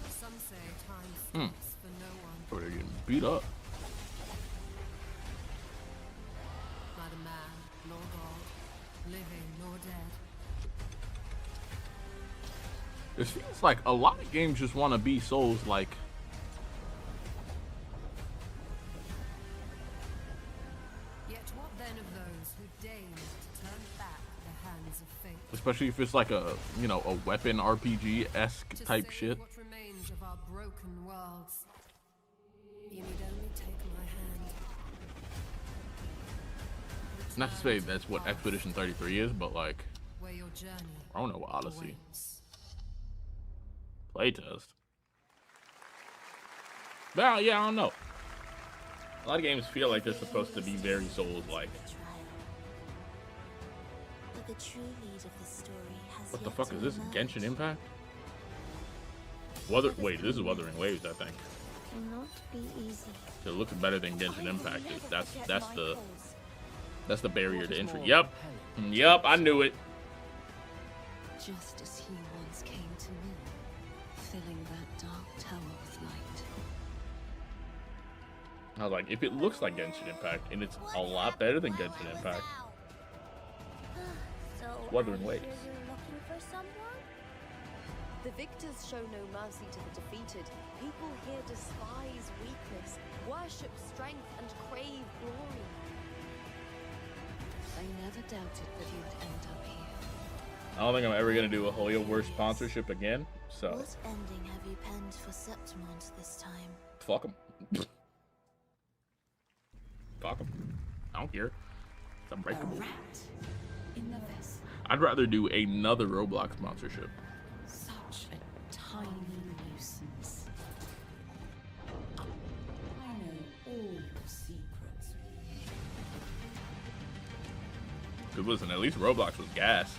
Some say time speaks for no one. Or they're getting beat up. Neither man nor God, living nor dead. It feels like a lot of games just want to be Souls-like. Yet what then of those who deigned to turn back the hands of fate? Especially if it's like a, you know, a weapon RPG-esque type shit. What remains of our broken worlds? You need only take my hand. Not to say that's what Expedition 33 is, but like, Where your journey I don't know, Odyssey. awaits. Playtest. Well, yeah, I don't know. A lot of games feel like they're supposed to be very Souls-like. But the true lead of the story has What the yet fuck to is this? emerge. Genshin Impact? Wait, this is Wuthering Waves, I think. Not be easy. To look better than Genshin Impact is that's the barrier to entry. Yep, I knew it. Just as he once came to me, filling that dark tower with light. I was like, if it looks like Genshin Impact, and it's a lot better than Genshin Impact, Wuthering Waves. Looking for someone? The victors show no mercy to the defeated. People here despise weakness, worship strength, and crave glory. I never doubted that you would end up here. I don't think I'm ever gonna do a Hoyo War sponsorship again. So What ending have you penned for Septimont this time? fuck them. Fuck them. I don't care. It's unbreakable. In the vessel. I'd rather do another Roblox sponsorship. Such a tiny nuisance. I know all your secrets. Cause listen, at least Roblox was gas.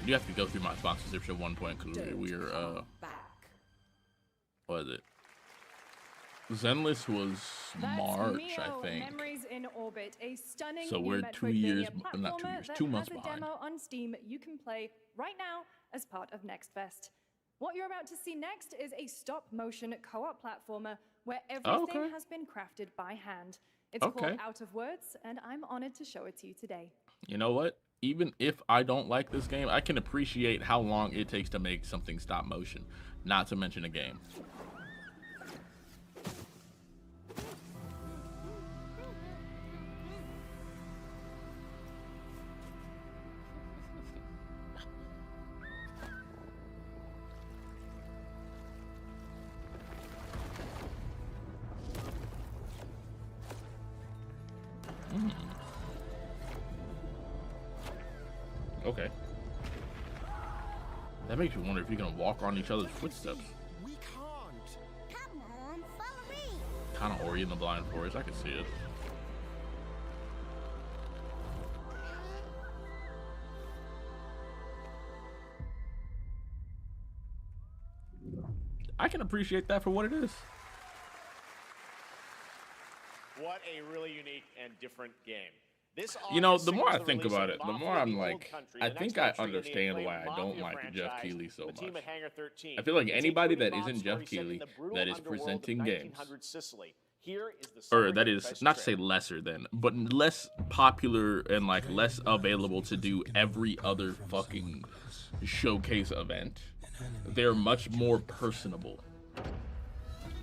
You have to go through my sponsorships at one point because we're what is it? Zenless was March, I think. Memories in Orbit, a stunning So we're new 2 years, Metroidvania not 2 years, platformer 2 that months has a behind. demo on Steam you can play right now as part of Next Fest. What you're about to see next is a stop-motion co-op platformer where everything has been crafted by hand. It's called Out of Words, and I'm honored to show it to you today. You know what? Even if I don't like this game, I can appreciate how long it takes to make something stop motion, not to mention a game. Okay. That makes me wonder if you're gonna walk on each other's footsteps. We can't. Come on, follow me. Kind of Ori in the Blind Forest. I can see it. I can appreciate that for what it is. What a really unique and different game. This You know, August the more I signals the think release about of it, the Mafia: more I'm The like, Old Country, I the think next I entry in the understand acclaimed why I don't Mafia like Jeff franchise. Keighley so The team much. at Hangar 13. I feel like It's a anybody that gritty isn't mob Jeff story set in Keighley the brutal that is underworld of presenting games, 1900 Sicily. Here is the or summary that of is Price not to Check. say lesser than, but less popular and like less available to do every other fucking showcase event. They're much more personable.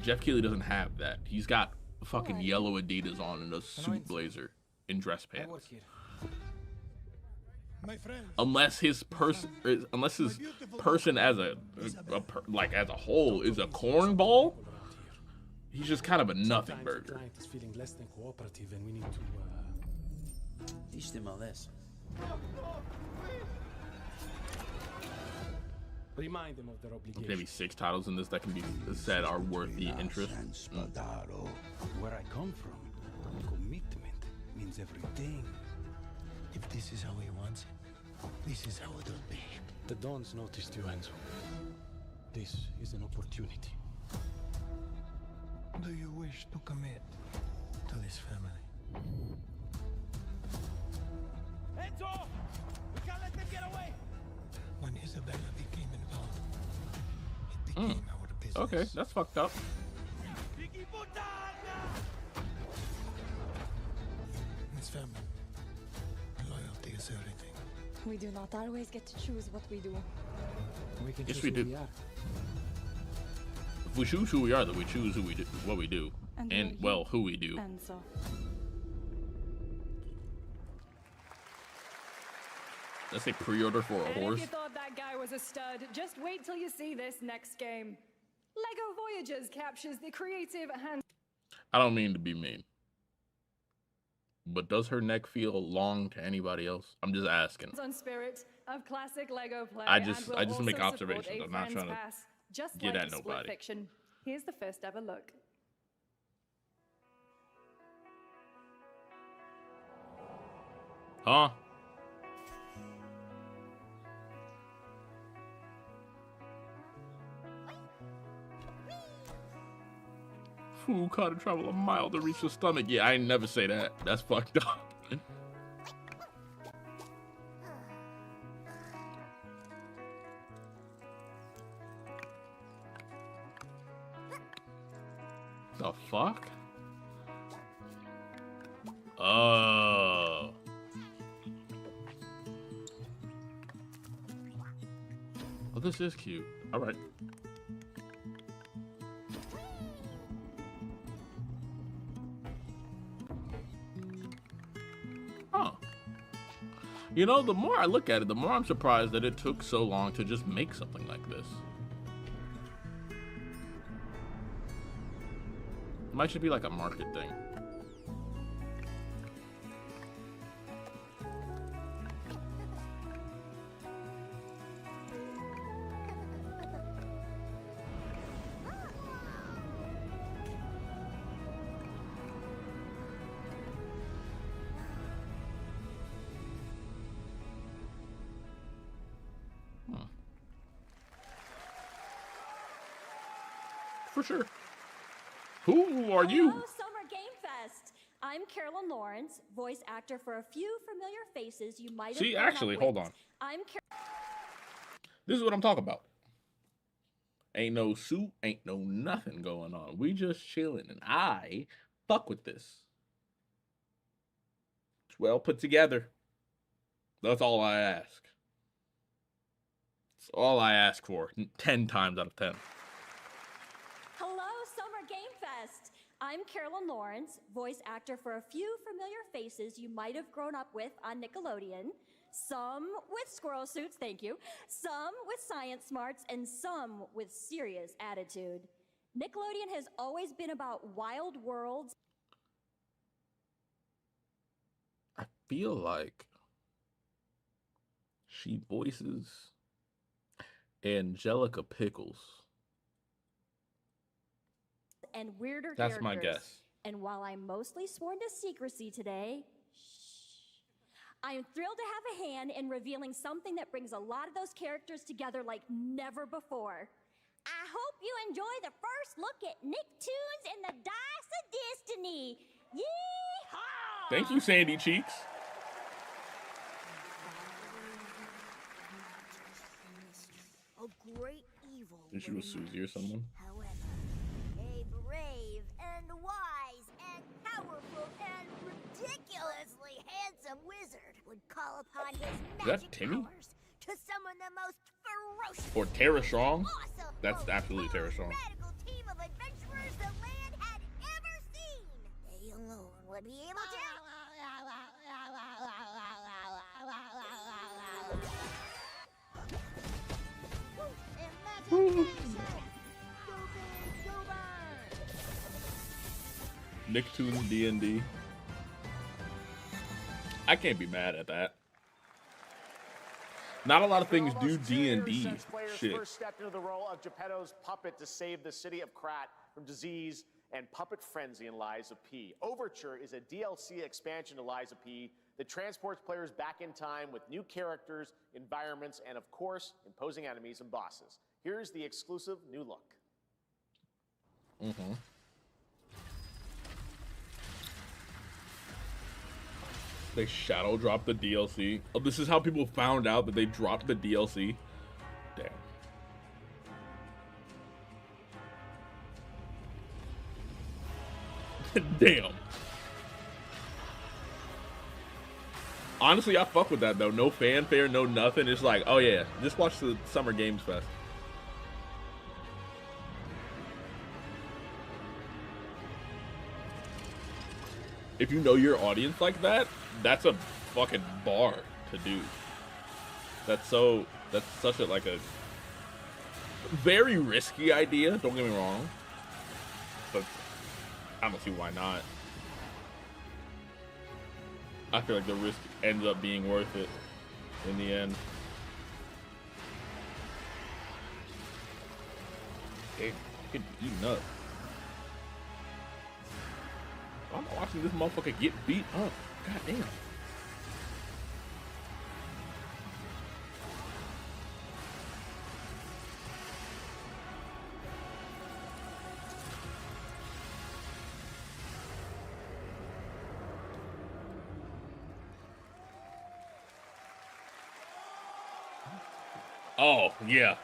Jeff Keighley doesn't have that. He's got fucking yellow Adidas on and a suit blazer and dress pants. Unless his person as as a whole is a cornball, he's just kind of a nothing burger. Is feeling less than cooperative, and we need to teach them a lesson. Remind them of their obligation. Maybe 6 titles in this that can be said are worth the interest. Where I come from, commitment means everything. If this is how he wants it, this is how it'll be. The Dons noticed you, Enzo. This is an opportunity. Do you wish to commit to this family? Enzo! We can't let them get away! When Isabella became involved, it became our business. Okay, that's fucked up. This family, loyalty is everything. We do not always get to choose what we do. We can Yes, choose we who do. we are. If we choose who we are, then we choose who we do, what we do, and well, who we do. And so. Let's say pre-order for a And horse. if you thought that guy was a stud, just wait till you see this next game. LEGO Voyagers captures the creative hands. I don't mean to be mean, but does her neck feel long to anybody else? I'm just asking. On spirit of classic LEGO play. I just and will make also support observations. a I'm not friend's trying to pass, just get like at Split nobody. Fiction. Here's the first ever look. Huh? food car to travel a mile to reach your stomach. Yeah, I ain't never say that. That's fucked up. The fuck? Oh. Oh, this is cute. All right. Huh. You know, the more I look at it, the more I'm surprised that it took so long to just make something like this. It might just be like a market thing. For sure. Who are you? Hello, Summer Game Fest. I'm Carolyn Lawrence, voice actor for a few familiar faces you might have See, grown actually, up hold with. on. I'm This is what I'm talking about. Ain't no suit, ain't no nothing going on. We just chilling, and I fuck with this. It's well put together. That's all I ask. It's all I ask for. 10 times out of 10. Hello, Summer Game Fest. I'm Carolyn Lawrence, voice actor for a few familiar faces you might have grown up with on Nickelodeon. Some with squirrel suits, thank you. Some with science smarts, and some with serious attitude. Nickelodeon has always been about wild worlds. I feel like she voices Angelica Pickles. And weirder That's characters. my guess. And while I'm mostly sworn to secrecy today, I am thrilled to have a hand in revealing something that brings a lot of those characters together like never before. I hope you enjoy the first look at Nicktoons and the Dice of Destiny. Yeehaw! Thank you, Sandy Cheeks. A great evil. Think she was Susie or someone? However, a brave and wise and powerful and ridiculously handsome wizard would call upon his Is that magic Timmy? powers to summon the most ferocious Or Tara Strong? awesome, That's absolutely Tara Strong. radical team of adventurers the land had ever seen. They alone would be able to. Nicktoons D&D. I can't be mad at that. Not a lot of things do D&D Since players shit. first stepped into the role of Geppetto's puppet to save the city of Krat from disease and puppet frenzy in Liza P. Overture is a DLC expansion to Liza P that transports players back in time with new characters, environments, and of course, imposing enemies and bosses. Here's the exclusive new look. Mm-hmm. They shadow dropped the DLC. Oh, this is how people found out that they dropped the DLC. Damn. Damn. Honestly, I fuck with that though. No fanfare, no nothing. It's like, oh yeah, just watch the Summer Games Fest. If you know your audience like that, that's a fucking bar to do. That's such a like a very risky idea, don't get me wrong. But I don't see why not. I feel like the risk ends up being worth it in the end. Damn, getting eaten up. I'm watching this motherfucker get beat up. God damn. Oh, yeah.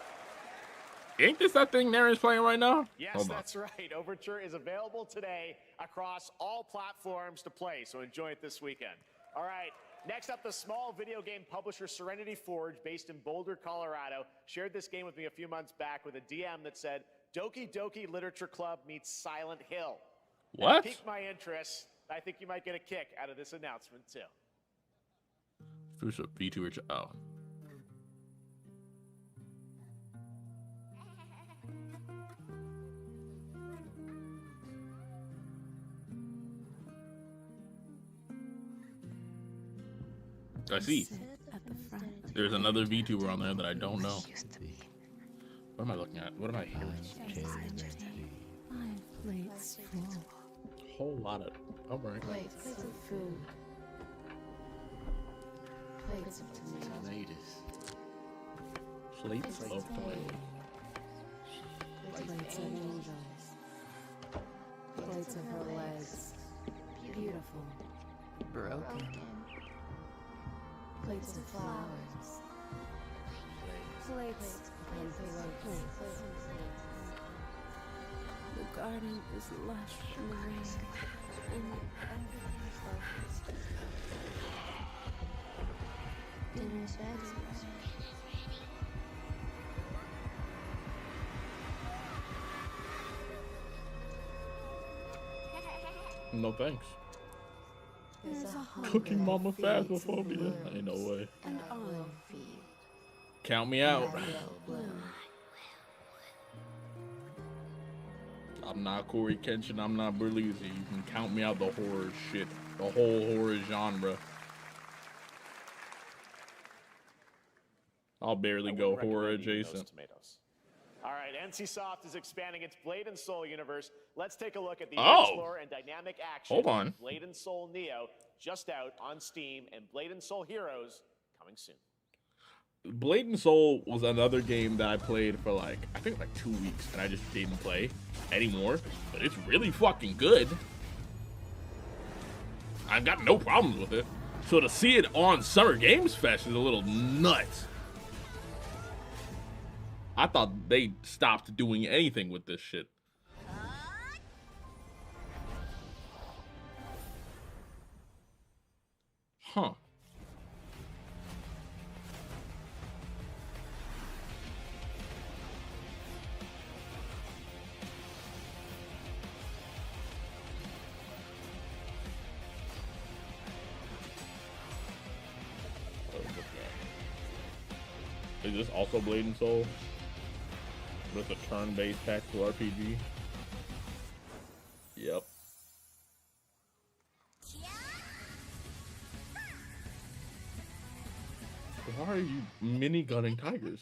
Ain't this that thing Naren's playing right now? Yes, that's right. Overture is available today across all platforms to play, so enjoy it this weekend. All right, next up, the small video game publisher Serenity Forge, based in Boulder, Colorado, shared this game with me a few months back with a DM that said, Doki Doki Literature Club meets Silent Hill. What? It piqued my interest. I think you might get a kick out of this announcement, too. Who's a VTuber? Oh. I see. There's another VTuber on there that I don't know. What am I looking at? What am I hearing? Plates full. Whole lot of. Oh, right. Plates of food. Plates of tomatoes. Plates of tomatoes. Plates of angels. Plates of her legs. Beautiful. Broken. Plates of flowers. Plates of plates. The garden is lush in the rain, and everything's focused. Dinner's ready. No thanks. There's a Cooking Mama Phasmophobia. Ain't no way. And I will feed. Count me out. I'm not Corey Kenshin. I'm not Berlizzi. You can count me out the horror shit. The whole horror genre. I'll barely go horror adjacent. All right, NCSoft is expanding its Blade and Soul universe. Let's take a look at the Oh. explore and dynamic action Hold on. of Blade and Soul Neo, just out on Steam, and Blade and Soul Heroes coming soon. Blade and Soul was another game that I played for like, I think like 2 weeks, and I just didn't play anymore. But it's really fucking good. I've got no problems with it. So to see it on Summer Games Fest is a little nuts. I thought they stopped doing anything with this shit. Huh. Is this also Blade and Soul? With a turn-based tactical RPG? Yep. Why are you mini-gunning tigers?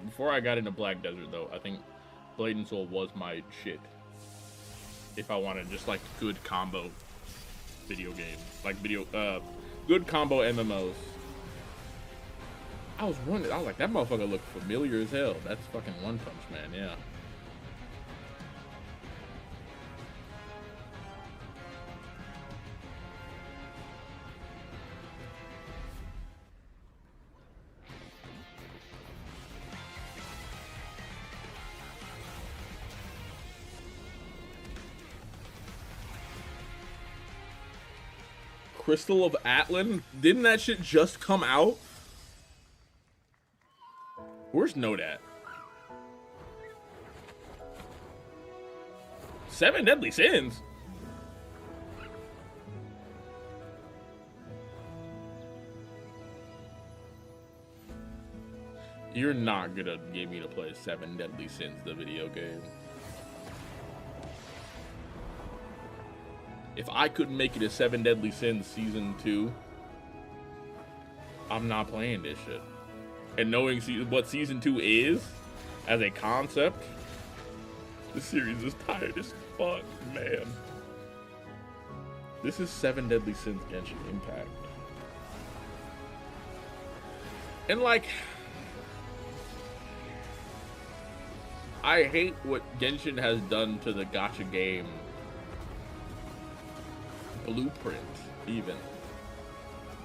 Before I got into Black Desert, though, I think Blade and Soul was my shit. If I wanted just like good combo video games, like good combo MMOs. I was wondering, I was like, that motherfucker looked familiar as hell. That's fucking One Punch Man, yeah. Crystal of Atlan? Didn't that shit just come out? Where's Note at? 7 Deadly Sins? You're not gonna get me to play 7 Deadly Sins, the video game. If I couldn't make it to 7 Deadly Sins Season 2, I'm not playing this shit. And knowing what Season 2 is, as a concept, this series is tired as fuck, man. This is 7 Deadly Sins Genshin Impact. And like, I hate what Genshin has done to the gacha game blueprint, even.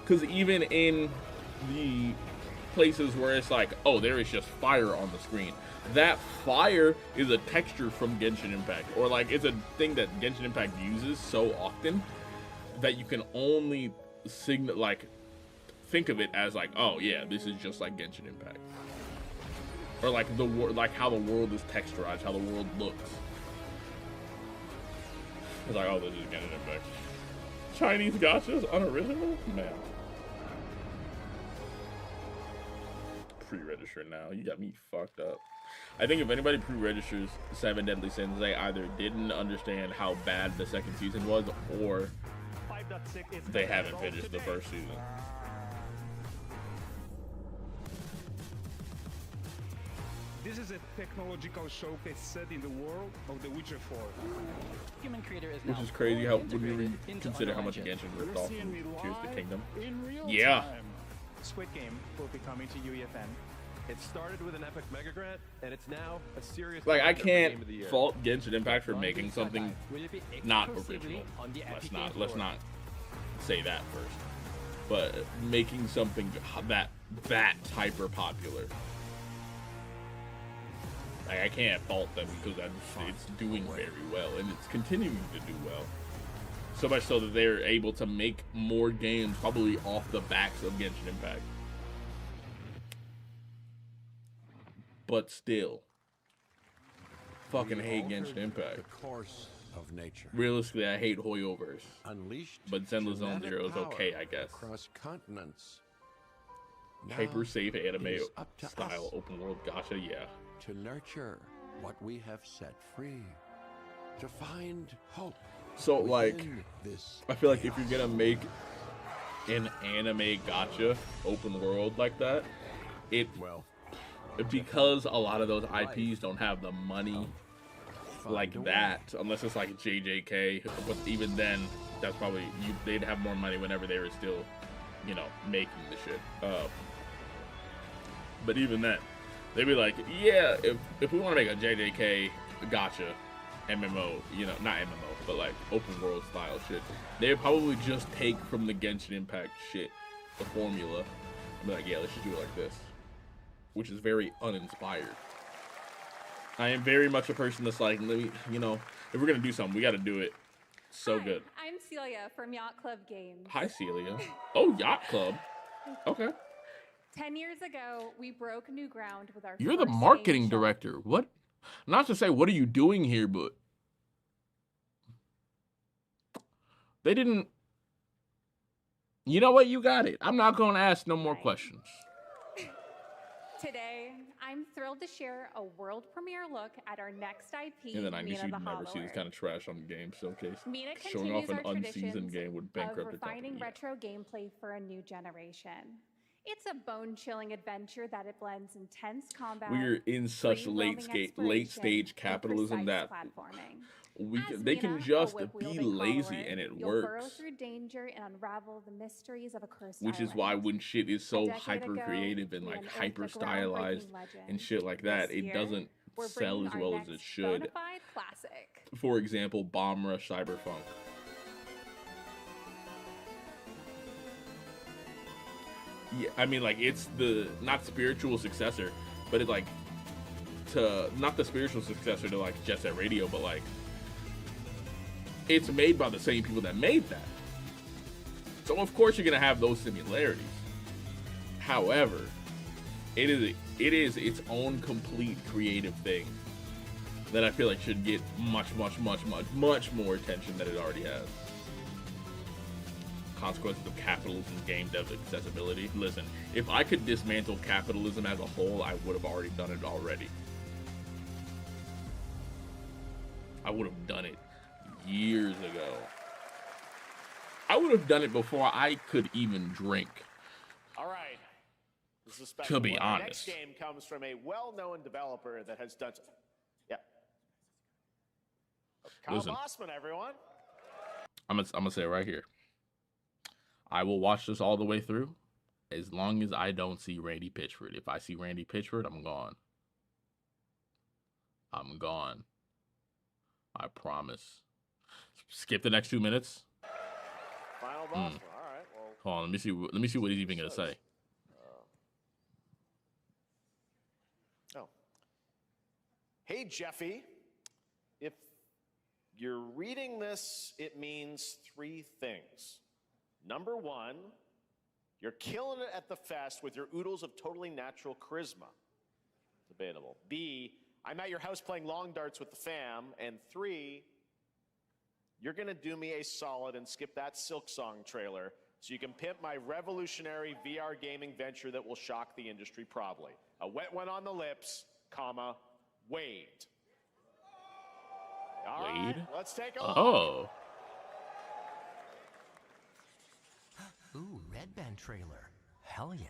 Because even in the places where it's like, oh, there is just fire on the screen, that fire is a texture from Genshin Impact, or like it's a thing that Genshin Impact uses so often that you can only think of it as like, oh yeah, this is just like Genshin Impact, or like how the world is texturized, how the world looks. It's like, oh, this is Genshin Impact. Chinese gachas, unoriginal, man. Pre-register now. You got me fucked up. I think if anybody pre-registers Seven Deadly Sins, they either didn't understand how bad the second season was, or they haven't finished the first season. This is a technological showcase set in the world of The Witcher 4. Human creator is Which is crazy how when you consider how much Genshin ripped off from Tears of the Kingdom. Yeah. Squid Game will be coming to UEFN. It started with an epic mega grant, and it's now a serious. Like, I can't fault Genshin Impact for making something not original. Let's not say that first. But making something that hyper popular. Like, I can't fault them because it's doing very well, and it's continuing to do well. So much so that they're able to make more games probably off the backs of Genshin Impact. But still, fucking hate Genshin Impact. The course of nature. Realistically, I hate Hoyoverse. Unleashed. But Zenless Zone Zero is okay, I guess. Across continents. Hyper safe anime it is up to style us open world gacha, yeah. To nurture what we have set free. To find hope. So like, within this I feel like if you're gonna make an anime gacha open world like that, because a lot of those IPs don't have the money like that, unless it's like JJK, but even then, that's probably, they'd have more money whenever they were still, you know, making the shit. But even then, they'd be like, yeah, if we want to make a JJK gacha MMO, you know, not MMO, but like open world style shit, they'd probably just take from the Genshin Impact shit, the formula, and be like, yeah, let's just do it like this. Which is very uninspired. I am very much a person that's like, let me, you know, if we're gonna do something, we gotta do it so good. I'm Celia from Yacht Club Games. Hi, Celia. Oh, Yacht Club. Okay. 10 years ago, we broke new ground with our You're the first marketing game show. director. What? Not to say, what are you doing here, but they didn't. You know what? You got it. I'm not going to ask no more questions. Today, I'm thrilled to share a world premiere look at our next IP, In the 90s, Mina you'd the never see this Hollower. kind of trash on the game showcase. Mina Showing off continues an our unseasoned traditions game would of bankrupt the refining company. retro gameplay for a new generation. It's a bone-chilling adventure that it blends intense combat. We're in such free-roaming late stage exploration, capitalism and that precise platforming. they can Mina, just a be whip-wielding lazy follower, and it you'll burrow works. through danger and unravel the mysteries of a cursed Which is island. why when shit is so decade hyper ago, creative and we like unearthed hyper a stylized groundbreaking legend. and shit like that, This it year, doesn't we're sell bringing as our well as it next should. bona fide classic. For example, Bomb Rush Cyberpunk. Yeah, I mean, like, it's the not spiritual successor, but it like not the spiritual successor to like Jet Set Radio, but like it's made by the same people that made that. So of course you're gonna have those similarities. However, it is its own complete creative thing that I feel like should get much more attention than it already has. Consequences of capitalism, game dev accessibility. Listen, if I could dismantle capitalism as a whole, I would have already done it already. I would have done it years ago. I would have done it before I could even drink. All right. This is a special To be one. The honest. next game comes from a well-known developer that has done. Yeah. Kyle Listen. Bossman, everyone. I'm gonna say it right here. I will watch this all the way through as long as I don't see Randy Pitchford. If I see Randy Pitchford, I'm gone. I'm gone. I promise. Skip the next 2 minutes. Final boss. All right. Well, hold on. Let me see what he's even gonna say. Oh. Hey, Jeffy. If you're reading this, it means 3 things. Number 1, you're killing it at the fest with your oodles of totally natural charisma. Debatable. B, I'm at your house playing long darts with the fam. And 3, you're gonna do me a solid and skip that Silk Song trailer so you can pimp my revolutionary VR gaming venture that will shock the industry probably. A wet one on the lips, comma, Wade. All right, let's take a look. Oh. Ooh, Red Band trailer. Hell yeah.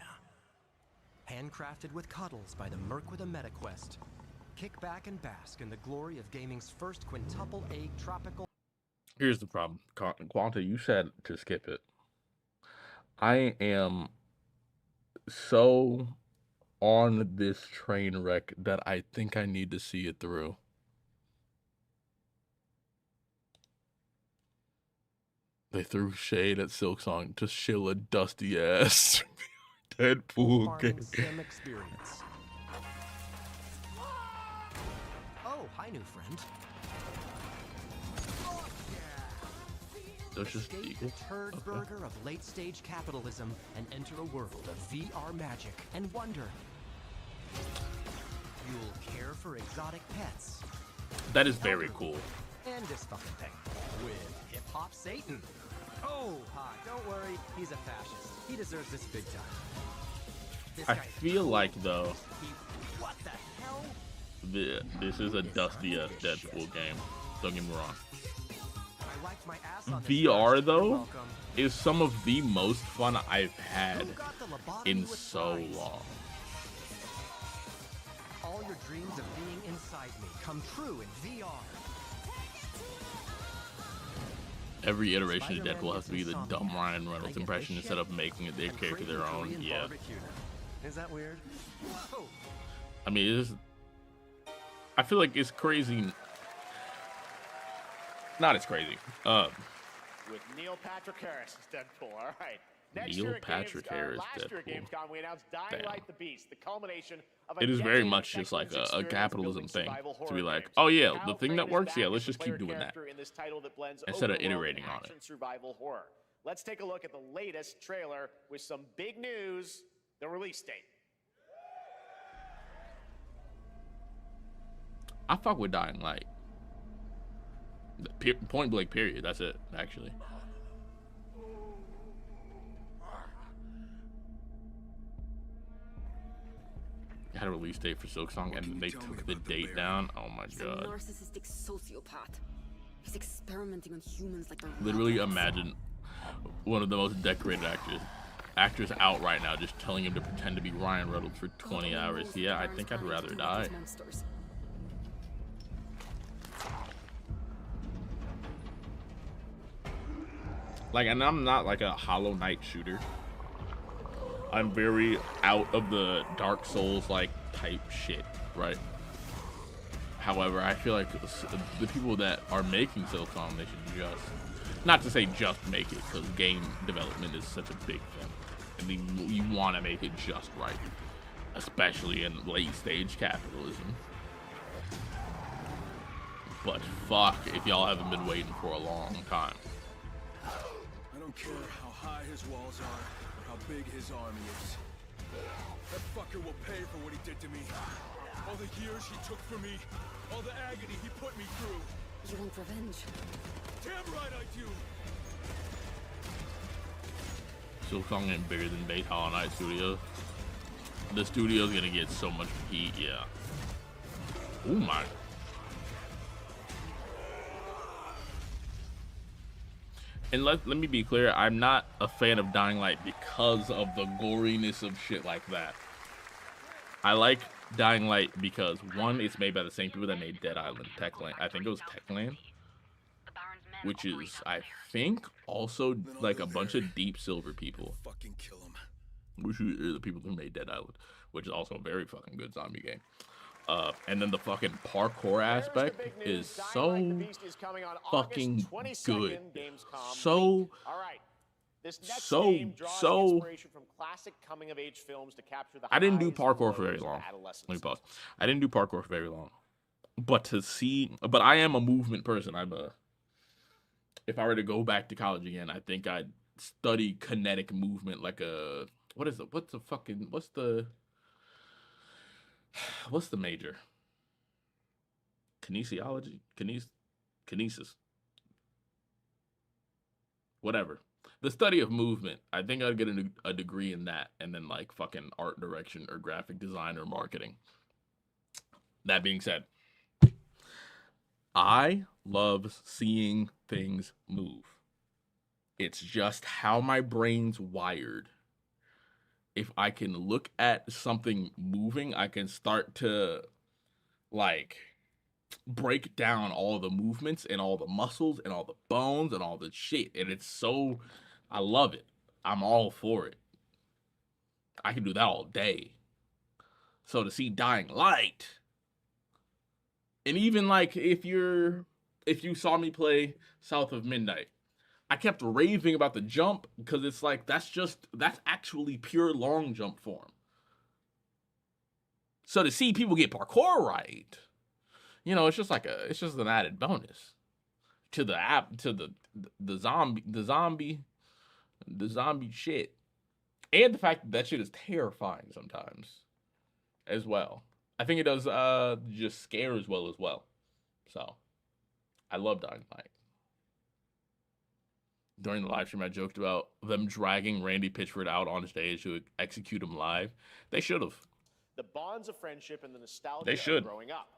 Handcrafted with cuddles by the Merc with a MetaQuest. Kick back and bask in the glory of gaming's first quintuple A tropical. Here's the problem. Quanta, you said to skip it. I am so on this train wreck that I think I need to see it through. They threw shade at Silksong to shill a dusty ass Deadpool game. Sim experience. Oh, hi, new friend. That's just Escape the turd burger of late-stage capitalism and enter a world of VR magic and wonder. You'll care for exotic pets. That is very cool. And this fucking thing with hip-hop Satan. Oh, don't worry, he's a fascist. He deserves this big time. This I guy's feel like though, what the hell? this is a dusty ass Deadpool game. Don't get me wrong. I wiped my ass on this VR first. though You're welcome. is some of the most fun I've had in so long. All your dreams of being inside me come true in VR. Every iteration of Deadpool has to be the dumb Ryan Reynolds impression instead of making it their character their own. Yeah. Is that weird? Whoa. I mean, it's, I feel like it's crazy. Not as crazy. With Neil Patrick Harris as Deadpool. All right. Next Neil year at Patrick Harris last year at Deadpool. Gamescom, we announced Dying Light the Beast, the culmination of a It is very decade much of just like Techland's a experience capitalism building thing survival to be horror like, games. oh yeah, Kyle the thing Frame that is works, back yeah, as let's the just keep player doing that character in this title that blends instead of open world iterating on action it. survival horror. Let's take a look at the latest trailer with some big news, the release date. I fuck with Dying Light. Point blank period. That's it, actually. Had a release date for Silksong and they took the date down. Oh my He's a god. narcissistic sociopath. He's experimenting on humans like they're Literally imagine one of the most decorated actors out right now just telling him to pretend to be Ryan Reynolds for 20 hours. Yeah, I think I'd rather die. Like, and I'm not like a Hollow Knight shooter. I'm very out of the Dark Souls like type shit, right? However, I feel like the people that are making Silksong, they should just, not to say just make it, because game development is such a big thing. I mean, you want to make it just right, especially in late stage capitalism. But fuck if y'all haven't been waiting for a long time. I don't care how high his walls are or how big his army is. That fucker will pay for what he did to me. All the years he took from me. All the agony he put me through. You want revenge? Damn right I do! Silksong getting bigger than Base Hollow Knight Studios. The studio's gonna get so much heat, yeah. Oh my. And let me be clear, I'm not a fan of Dying Light because of the goriness of shit like that. I like Dying Light because, one, it's made by the same people that made Dead Island, Techland. I think it was Techland. Which is, I think, also like a bunch of Deep Silver people. Fucking kill him. Which are the people who made Dead Island, which is also a very fucking good zombie game. And then the fucking parkour aspect is so fucking good. So, from classic coming-of-age films to capture the I didn't do highs and parkour for very lows of long. adolescence. Let me pause. I didn't do parkour for very long. But I am a movement person. If I were to go back to college again, I think I'd study kinetic movement like what's the major? Kinesiology? Kinesis. Whatever. The study of movement. I think I'd get a degree in that, and then like fucking art direction or graphic design or marketing. That being said, I love seeing things move. It's just how my brain's wired. If I can look at something moving, I can start to like break down all the movements and all the muscles and all the bones and all the shit. And I love it. I'm all for it. I can do that all day. So to see Dying Light, and even like if you saw me play South of Midnight, I kept raving about the jump because it's like that's actually pure long jump form. So to see people get parkour right, it's just an added bonus to the zombie shit, and the fact that shit is terrifying sometimes as well. I think it does just scare as well. So I love Dying Light. During the live stream, I joked about them dragging Randy Pitchford out on stage to execute him live. They should have. The bonds of friendship and the nostalgia They should. of growing up.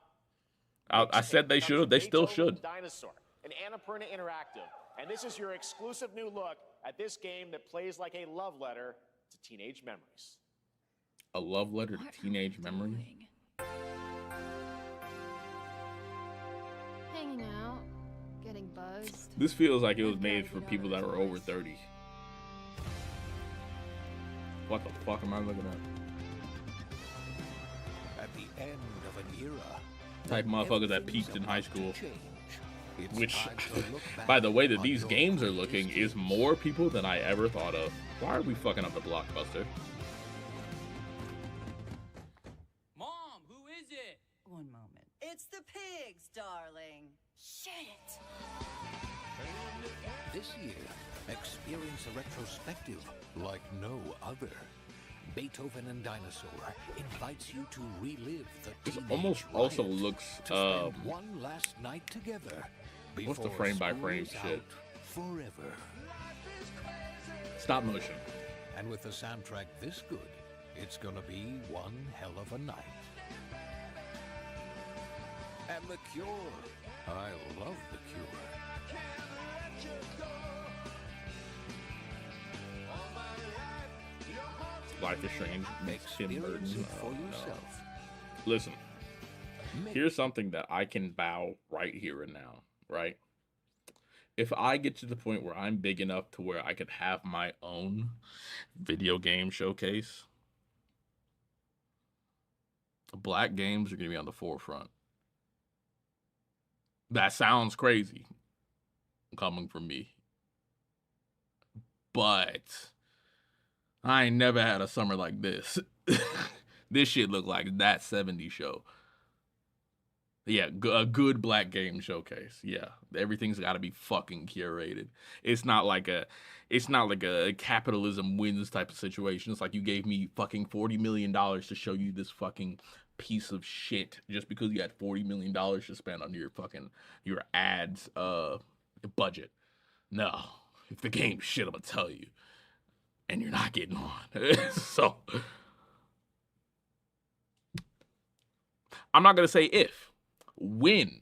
I said they should have. They still should. Dinosaur, an Annapurna Interactive. And this is your exclusive new look at this game that plays like a love letter to teenage memories. A love letter to teenage memories? Hanging out, getting buzzed. This feels like it was made for people that were over 30. What the fuck am I looking at? At the end of an era, Type motherfuckers that peaked in high school. Which, by the way that these games are looking, is more people than I ever thought of. Why are we fucking up the Blockbuster? Mom, who is it? One moment. It's the pigs, darling. Shit! This year, experience a retrospective like no other. Beethoven and Dinosaur invites you to relive the This teenage almost also riot, looks to spend one last night together. What's the before frame by frame school's shit? out forever. Stop motion. And with a soundtrack this good, it's gonna be one hell of a night. And The Cure. I love The Cure. Life is Strange makes Tim Burton. For yourself. Listen, here's something that I can vow right here and now, right? If I get to the point where I'm big enough to where I could have my own video game showcase, black games are going to be on the forefront. That sounds crazy coming from me. But I ain't never had a summer like this. This shit look like that 70s show. Yeah, a good black game showcase. Yeah, everything's got to be fucking curated. It's not like a capitalism wins type of situation. It's like you gave me fucking $40 million to show you this fucking piece of shit just because you had $40 million to spend on your ads budget. No, if the game's shit, I'm gonna tell you, and you're not getting on. So I'm not gonna say if. When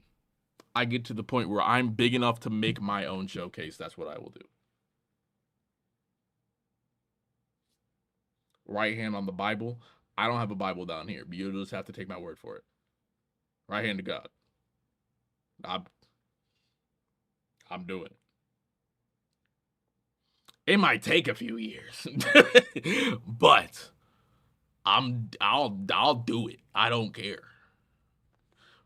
I get to the point where I'm big enough to make my own showcase, that's what I will do. Right hand on the Bible. I don't have a Bible down here, but you'll just have to take my word for it. Right hand to God. I'm doing it. It might take a few years, but I'll do it. I don't care.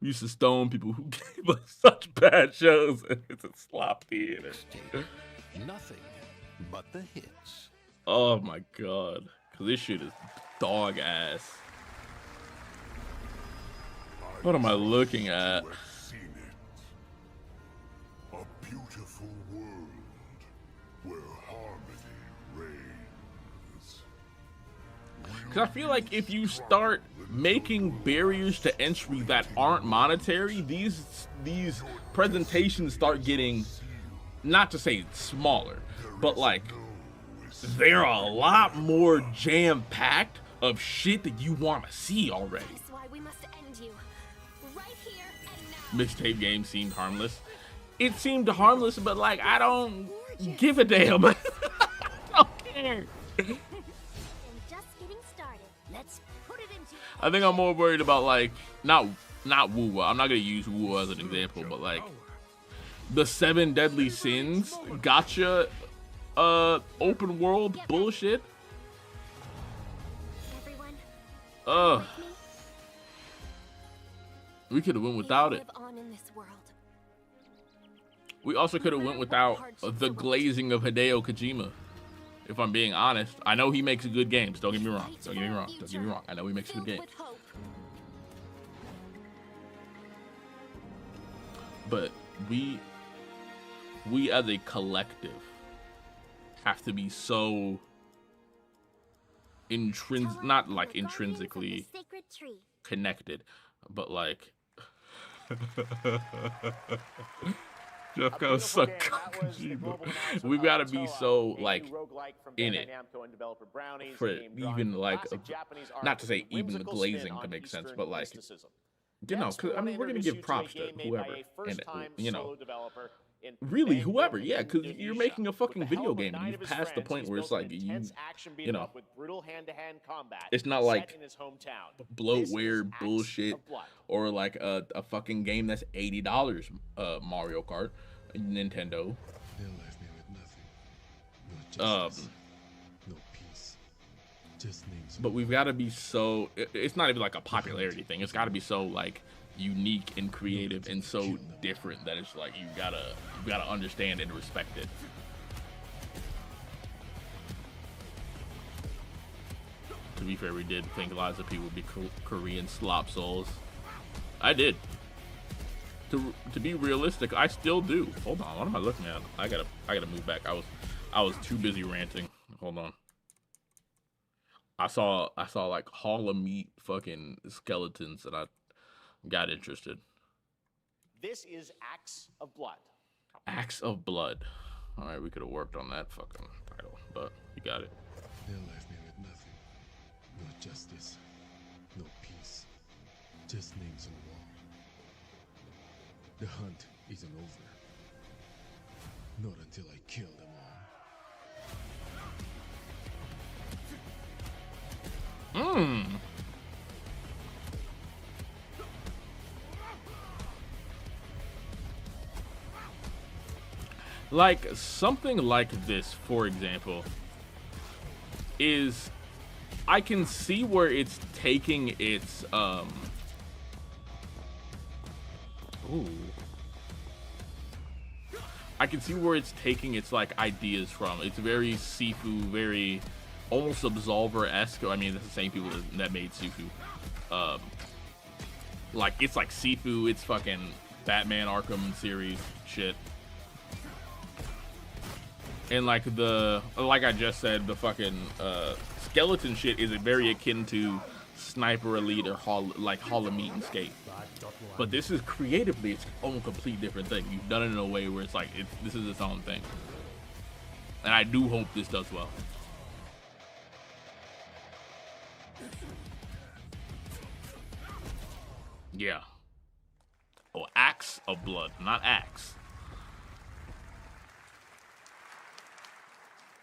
We used to stone people who gave us such bad shows. It's a slop theater. Nothing but the hits. Oh my god. Cause this shit is dog ass. What am I looking at? A beautiful world where harmony reigns. Cause I feel like if you start making barriers to entry that aren't monetary, these presentations start getting, not to say smaller, but like they're a lot more jam-packed of shit that you want to see already. That's why we must end you. Right here and now. Mixtape game seemed harmless. It seemed harmless, but like I don't give a damn. I don't care. And just getting started. Let's put it into I think I'm more worried about like not Wu. I'm not gonna use Wu as an example, but like the 7 Deadly Sins gotcha open world bullshit. everyone. We could have went without it. Live on in this world. We also could have went without the glazing of Hideo Kojima. If I'm being honest, I know he makes good games. Don't get me wrong. Don't get me wrong. Don't get me wrong. I know he makes good games. But we as a collective have to be so not like intrinsically connected, but like Jeff goes suck Kojima. We've got to be so like in it for even like not to say even the glazing to make sense, but like you know, cause I mean we're gonna give props to whoever and you know really whoever, yeah, because you're making a fucking video game and you've passed the point where it's like you know it's not like bloatware bullshit or like a fucking game that's $80 Mario Kart Nintendo. They'll leave me with nothing. No justice, no peace. Just names. But we've got to be so it's not even like a popularity thing. It's got to be so like unique and creative and so different that it's like you gotta understand and respect it. To be fair, we did think lots of people would be Korean slop souls. I did. To be realistic, I still do. Hold on, what am I looking at? I gotta move back. I was too busy ranting. Hold on. I saw like Hall of Meat fucking skeletons and I got interested. This is Acts of Blood. Acts of Blood. All right, we could have worked on that fucking title, but you got it. They'll leave me with nothing. No justice, no peace. Just names on the wall. The hunt isn't over. Not until I kill them all. Like something like this, for example, is I can see where it's taking its I can see where it's taking its like ideas from. It's very Sifu, very almost Absolver-esque. I mean, it's the same people that made Sifu. Like it's like Sifu, it's fucking Batman Arkham series shit. And like I just said, the fucking skeleton shit is very akin to Sniper Elite or Hall of Meat and Skate. But this is creatively its own complete different thing. You've done it in a way where it's like this is its own thing. And I do hope this does well. Yeah. Oh, Acts of Blood, not Axe.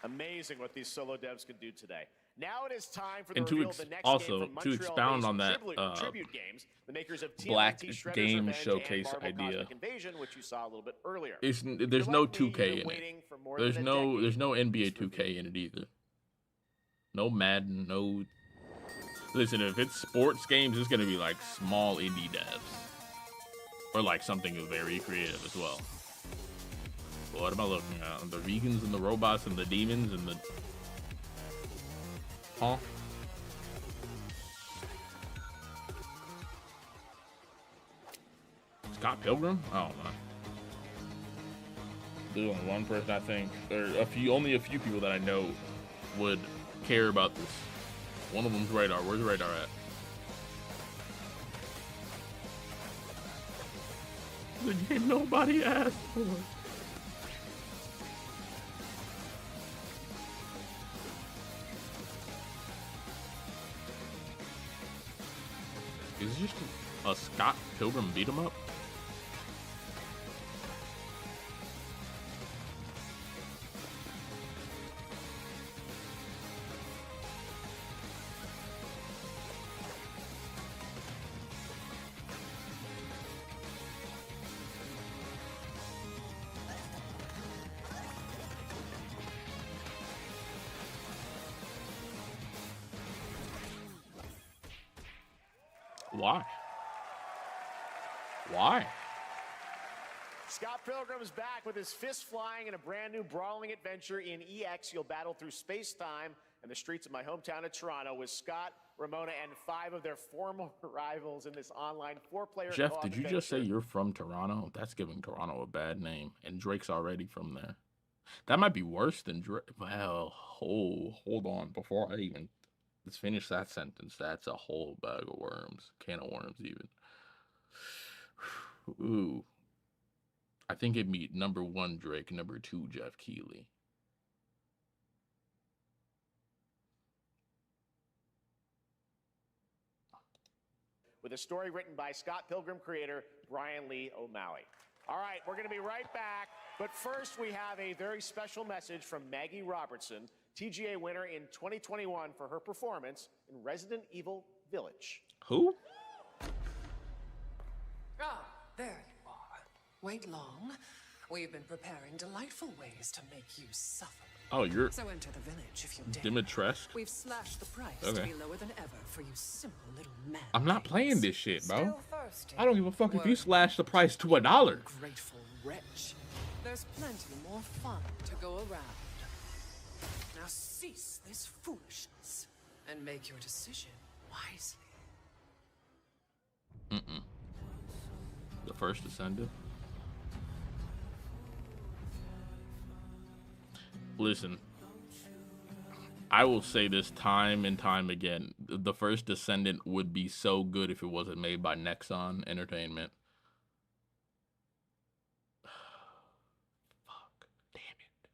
Amazing what these solo devs can do today. Now it is time for the And reveal of the next also game from to expound on that Tribute Games, the makers of Black TMNT, Shredder's Game Revenge, Showcase and Marvel idea. Cosmic Invasion, which you saw a little bit earlier. There's no 2K in it. There's no NBA 2K in it either. No Madden, no. Listen, if it's sports games, it's gonna be like small indie devs. Or like something very creative as well. What am I looking at? The vegans and the robots and the demons and the... Huh? Scott Pilgrim? I don't know. There's only one person I think, or only a few people that I know would care about this. One of them's Radar. Where's Radar at? The game nobody asked for. Is this just a Scott Pilgrim beat 'em up? Why? Why? Scott Pilgrim's back with his fist flying in a brand new brawling adventure in EX. You'll battle through space-time and the streets of my hometown of Toronto with Scott, Ramona, and 5 of their former rivals in this online 4-player Jeff, co-op did you adventure. just say you're from Toronto? That's giving Toronto a bad name. And Drake's already from there. That might be worse than Drake. Well, hold on. Before I even finish that sentence, that's a whole bag of worms. Can of worms, even. Ooh. I think it'd be number 1 Drake, number 2 Jeff Keighley. With a story written by Scott Pilgrim creator Brian Lee O'Malley. All right, we're going to be right back. But first, we have a very special message from Maggie Robertson, TGA winner in 2021 for her performance in Resident Evil Village. Who? Ah, there you are. Wait long. We've been preparing delightful ways to make you suffer. Oh, you're... So enter the village if you dare. Dimitrescu? We've slashed the price Okay. to be lower than ever for you simple little men. I'm not playing this shit, bro. Still thirsty? I don't give a fuck if you slash the price to $1. Grateful wretch. There's plenty more fun to go around. Now cease this foolishness and make your decision wisely. The first Descendant. Listen, I will say this time and time again. The first Descendant would be so good if it wasn't made by Nexon Entertainment. Fuck. Damn it.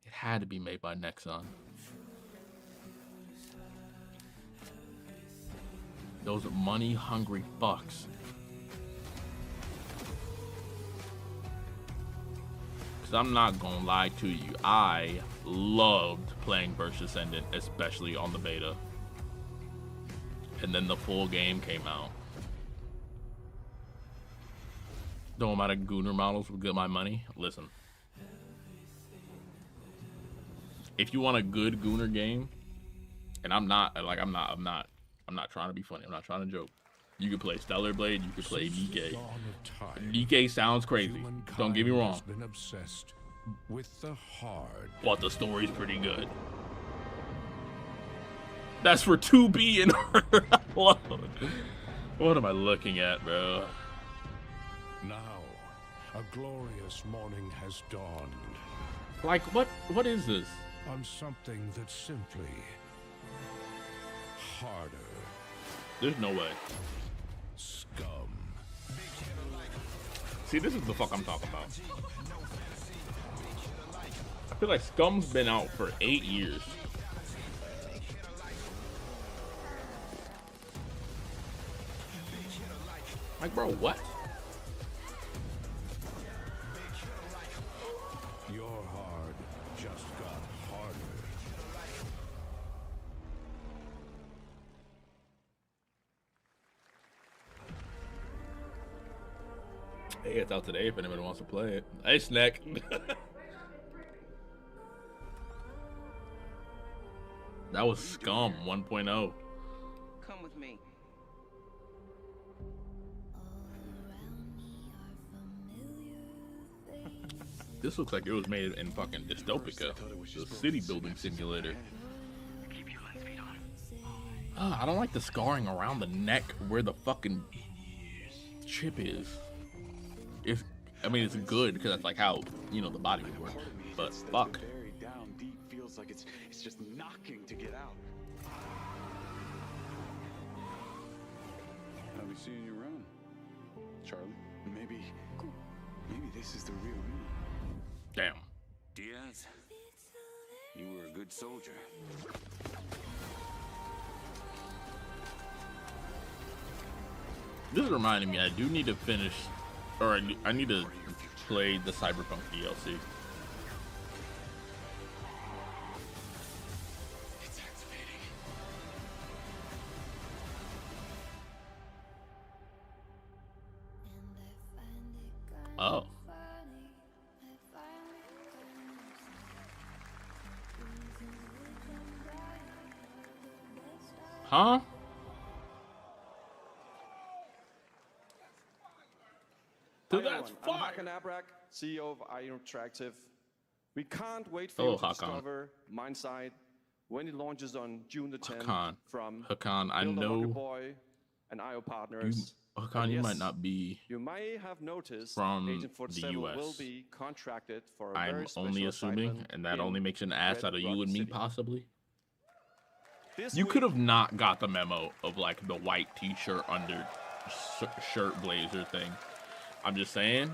It had to be made by Nexon. Those money-hungry fucks. Because I'm not going to lie to you. I loved playing First Descendant, especially on the beta. And then the full game came out. Don't amount of Gooner models will get my money. Listen. If you want a good Gooner game, and I'm not trying to be funny. I'm not trying to joke. You can play Stellar Blade. You can play DK. DK sounds crazy. Don't get me wrong. Been obsessed with the hard. But the story's pretty good. That's for 2B and her alone. What am I looking at, bro? Now, a glorious morning has dawned. Like, what is this? On something that's simply harder. There's no way. Scum. See, this is the fuck I'm talking about. I feel like Scum's been out for 8 years. Like, bro, what? Your hard just got harder. Hey, it's out today if anybody wants to play it. Hey, Snack. That was Scum 1.0. Come with me. This looks like it was made in fucking Dystopica, the city building simulator. I don't like the scarring around the neck where the fucking chip is. I mean, it's good because that's like how, you know, the body would work. But fuck. Buried down deep feels like it's just knocking to get out. I'll be seeing you around, Charlie. Maybe this is the real me. Damn. Diaz, you were a good soldier. This is reminding me, I do need to finish, or I need to play the Cyberpunk DLC. It's activating. Oh. Huh? Dude, that's I'm Hakan Abrak, CEO of IO Interactive. We can't wait for Oh, you to Hakan. discover Mindside when it launches on June the 10th from Hakan, I Build a know Rocket Boy and IO partners. Hakan, And you yes, might not be You may have noticed from Agent the 47 US. will be contracted for a I'm very special only assuming, assignment and that in only makes an ass Red out of you Rock and me, City. possibly. This You week- could have not got the memo of like the white t-shirt under shirt blazer thing. I'm just saying.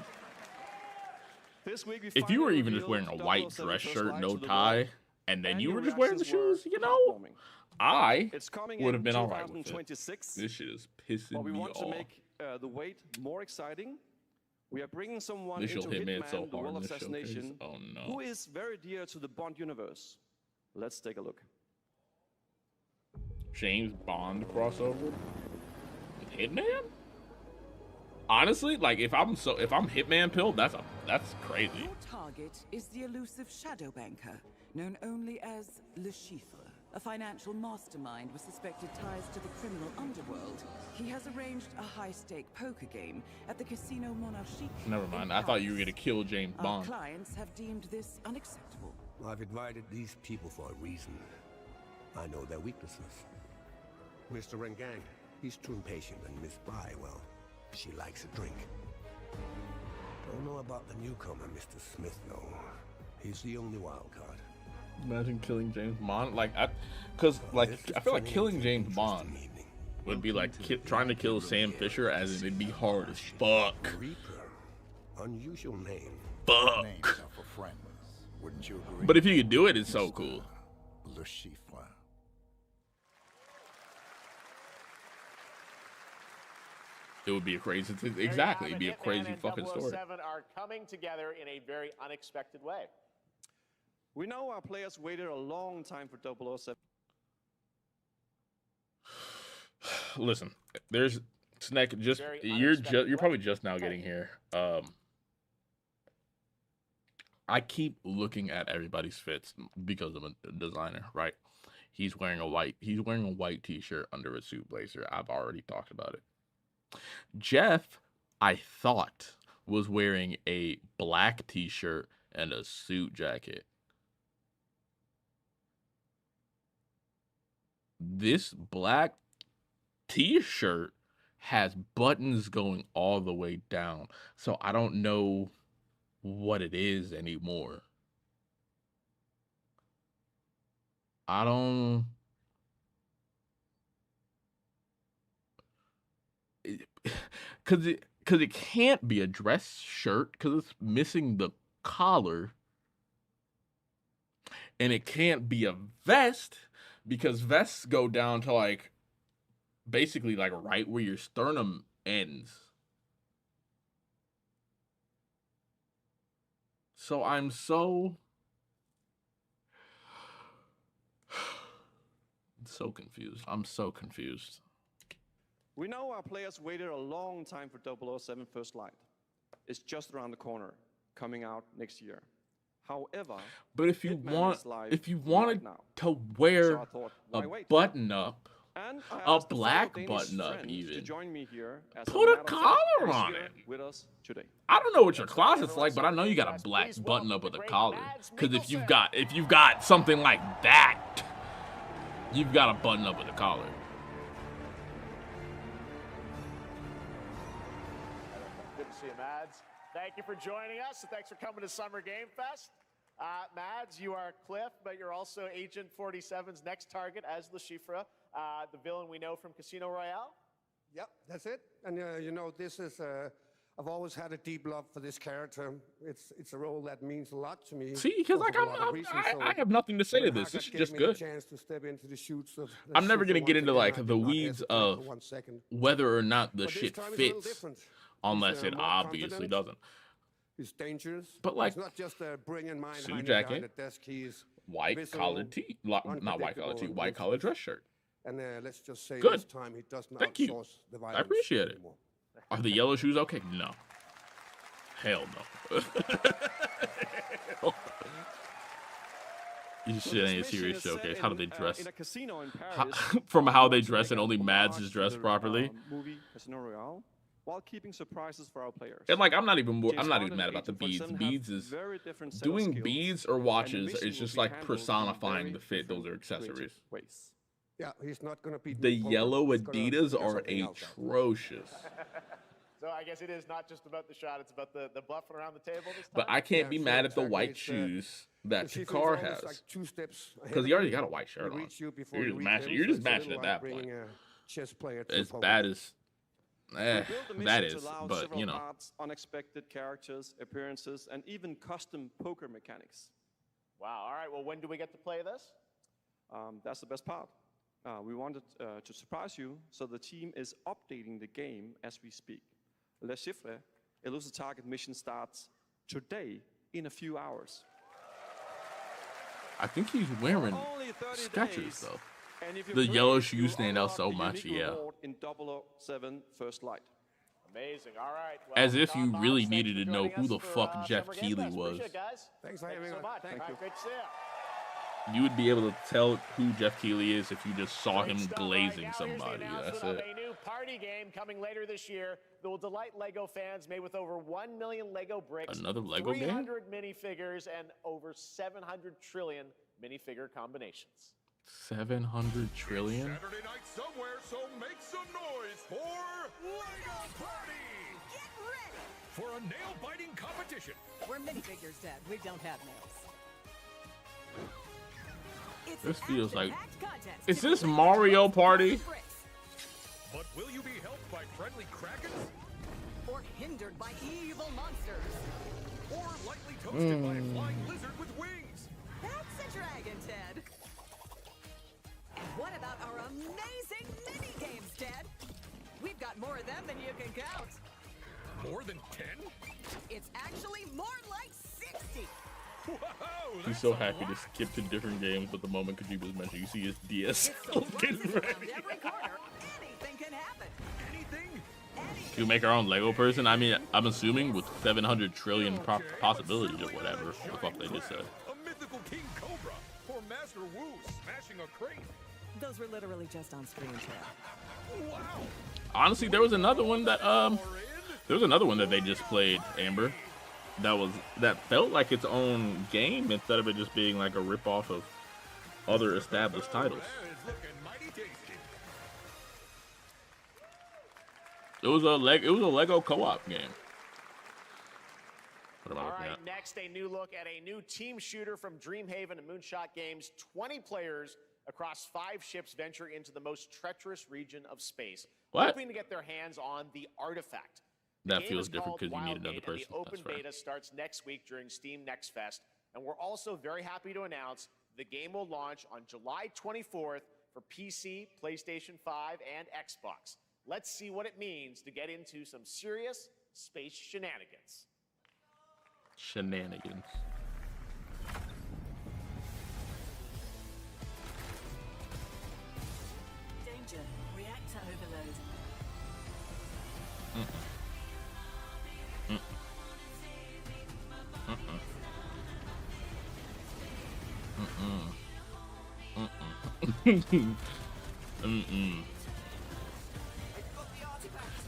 This week we If you were finally even just wearing a revealed white 007 dress first shirt, light no to the tie, world, and then and you your were just wearing the reactions shoes, you were know, heartwarming. I It's coming would in have been all right with it. 2026. This shit is pissing But we me want to off. make the wait more exciting. We are bringing someone This into show'll hit me Hitman, so the hard World in this Assassination, showcase. Oh, no. who is very dear to the Bond universe. Let's take a look. James Bond crossover with Hitman? Honestly, like if I'm Hitman pilled, that's crazy. Your target is the elusive shadow banker, known only as Le Chiffre, a financial mastermind with suspected ties to the criminal underworld. He has arranged a high-stake poker game at the Casino Monarchique. Never mind. I thought you were gonna kill James Our Bond. clients have deemed this unacceptable. I've invited these people for a reason. I know their weaknesses. Mr. Rengang, he's too impatient, and Miss Bai, well, she likes a drink. Don't know about the newcomer, Mr. Smith, though. He's the only wild card. Imagine killing James Bond, I feel like killing James Bond would be like trying to kill Sam Fisher, as in it'd be hard as fuck. Unusual name. Fuck. Names are for friends. Wouldn't you agree? But if you could do it, it's so cool. Le Chiffre. It would be a crazy thing. There you Exactly, have it'd be a it. Hitman crazy and fucking story. 007 are coming together in a very unexpected way. We know our players waited a long time for 007. Listen, there's Snack. You're probably just now getting here. I keep looking at everybody's fits because of a designer, right? He's wearing a white t-shirt under a suit blazer. I've already talked about it. Jeff, I thought, was wearing a black t-shirt and a suit jacket. This black t-shirt has buttons going all the way down, so I don't know what it is anymore. I don't... Because it can't be a dress shirt because it's missing the collar. And it can't be a vest because vests go down to like basically like right where your sternum ends. So I'm so confused. I'm so confused. We know our players waited a long time for 007 First Light. It's just around the corner, coming out next year. However, but if you Hitman is live right wanted now. to wear So I thought, why a wait? button up And A black button-up, even. to join me here as Put a matter of collar fact, on here it. with us today. I don't know what your closet's like, but I know you got a black button-up with a collar. Because if you've got something like that, you've got a button-up with a collar. Good to see you, Mads. Thank you for joining us, and thanks for coming to Summer Game Fest. Mads, you are Cliff, but you're also Agent 47's next target as Le Chiffre, the villain we know from Casino Royale. Yep, that's it. And you know, this is I've always had a deep love for this character. It's a role that means a lot to me. See, because like I have nothing to say to this. This is just good. Chance to step into the shoots of I'm never gonna get into like the weeds of whether or not the shit fits, unless it obviously doesn't. He's dangerous. But like, it's not just a brilliant mind suit jacket, white collared tee, not white collared tee, white collared dress shirt. And let's just say good. This time he does not Thank you. source the violence I appreciate it. anymore. Are the yellow shoes okay? No. Hell no. You shit ain't a serious showcase. How do they dress? In a casino in Paris, from how they dress, and only Mads is dressed properly. Movie Casino Royale, while keeping surprises for our players. And like, I'm not even mad about the beads. Beads is doing beads or watches is just like personifying the fit. Those are accessories. Yeah, he's not gonna be. The yellow Adidas are atrocious. So I guess it is not just about the shot; it's about the bluffing around the table this time. But I can't be mad at the white shoes that Jakar has, because he already got a white shirt on. You're just matching. You're just matching at that point. As bad as that is, but you know. Parts, unexpected characters, appearances, and even custom poker mechanics. Wow! All right. Well, when do we get to play this? That's the best part. We wanted to surprise you, so the team is updating the game as we speak. Le Chiffre, Elusive Target mission starts today in a few hours. I think he's wearing Skechers though. The yellow shoes stand out so much, yeah. In 007 First Light. Amazing. All right. Well, as if you really needed to know who the fuck Jeff Keighley was. Thanks for having me so much. Thank you. Great to see you. You would be able to tell who Jeff Keighley is if you just saw him glazing somebody. That's it. A new party game coming later this year that will delight LEGO fans, made with over 1 million LEGO bricks, another LEGO 300 minifigures, and over 700 trillion minifigure combinations. 700 trillion? Saturday night somewhere, so make some noise for LEGO Party! Get ready for a nail-biting competition. We're minifigures, Dad. We don't have nails. This feels like... Is this Mario Party? But will you be helped by friendly krakens? Or hindered by evil monsters? Or lightly toasted by a flying lizard with wings? That's a dragon, Ted. And what about our amazing mini-games, Ted? We've got more of them than you can count. More than 10? It's actually more like 60. He's so happy to skip to different games, but the moment Kojima's mentioned, you see his DS getting ready. Anything can happen. Anything? Can we make our own Lego person? I mean, I'm assuming with 700 trillion possibilities or whatever the fuck they just said. A mythical King Cobra or Master Wu smashing a crate. Those were literally just on screen, Ted. Wow. Honestly, there was another one that they just played, Amber. That felt like its own game instead of it just being like a ripoff of other established titles. It was a Lego co-op game. What am I looking at? Next, a new look at a new team shooter from Dreamhaven and Moonshot Games. 20 players across 5 ships venture into the most treacherous region of space, hoping to get their hands on the artifact. That feels different because you need another person. The open beta starts next week during Steam Next Fest, and we're also very happy to announce the game will launch on July 24th for PC, PlayStation 5, and Xbox. Let's see what it means to get into some serious space shenanigans. Shenanigans. Danger. Reactor overload.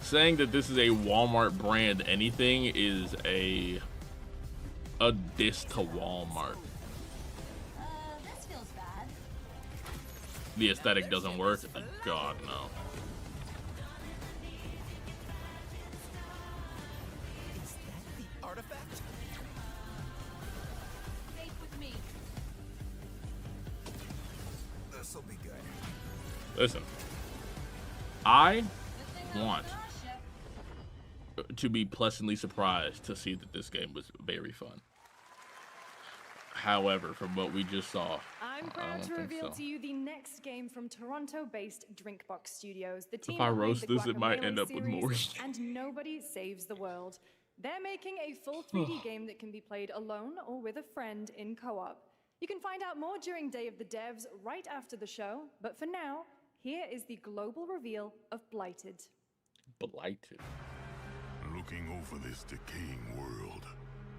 Saying that this is a Walmart brand anything is a diss to Walmart. This feels bad. The aesthetic doesn't work. God, no. Is that the artifact? Faith with me. This'll be good. Listen, I want to be pleasantly surprised to see that this game was very fun. However, from what we just saw, I'm I proud don't to think reveal so. to you the next game from Toronto-based Drinkbox Studios. The team If I behind roast the this, it might Guacamelee end up with series more. and Nobody Saves the World. They're making a full 3D game that can be played alone or with a friend in co-op. You can find out more during Day of the Devs right after the show, but for now, here is the global reveal of Blighted. Blighted. Looking over this decaying world,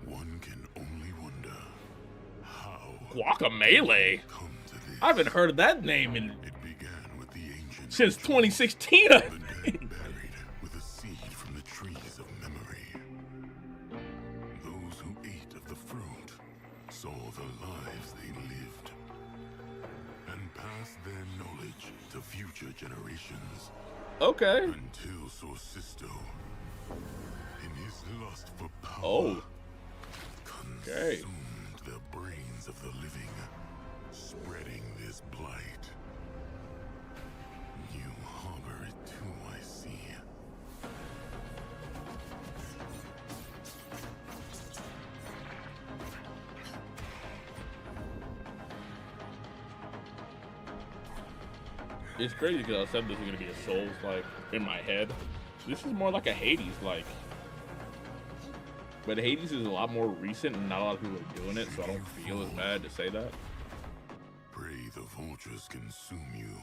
one can only wonder how Guacamelee? I haven't heard of that name in since 2016. buried with a seed from the trees of memory. Those who ate of the fruit saw the lives they lived and passed their knowledge to future generations. Okay. Until Sorcisto, in his lust for power, consumed the brains of the living, spreading this blight. You harbor it too, I see. It's crazy because I said this is gonna be a Souls like in my head. This is more like a Hades like. But Hades is a lot more recent and not a lot of people are doing it, so I don't feel as bad to say that. Pray the vultures consume you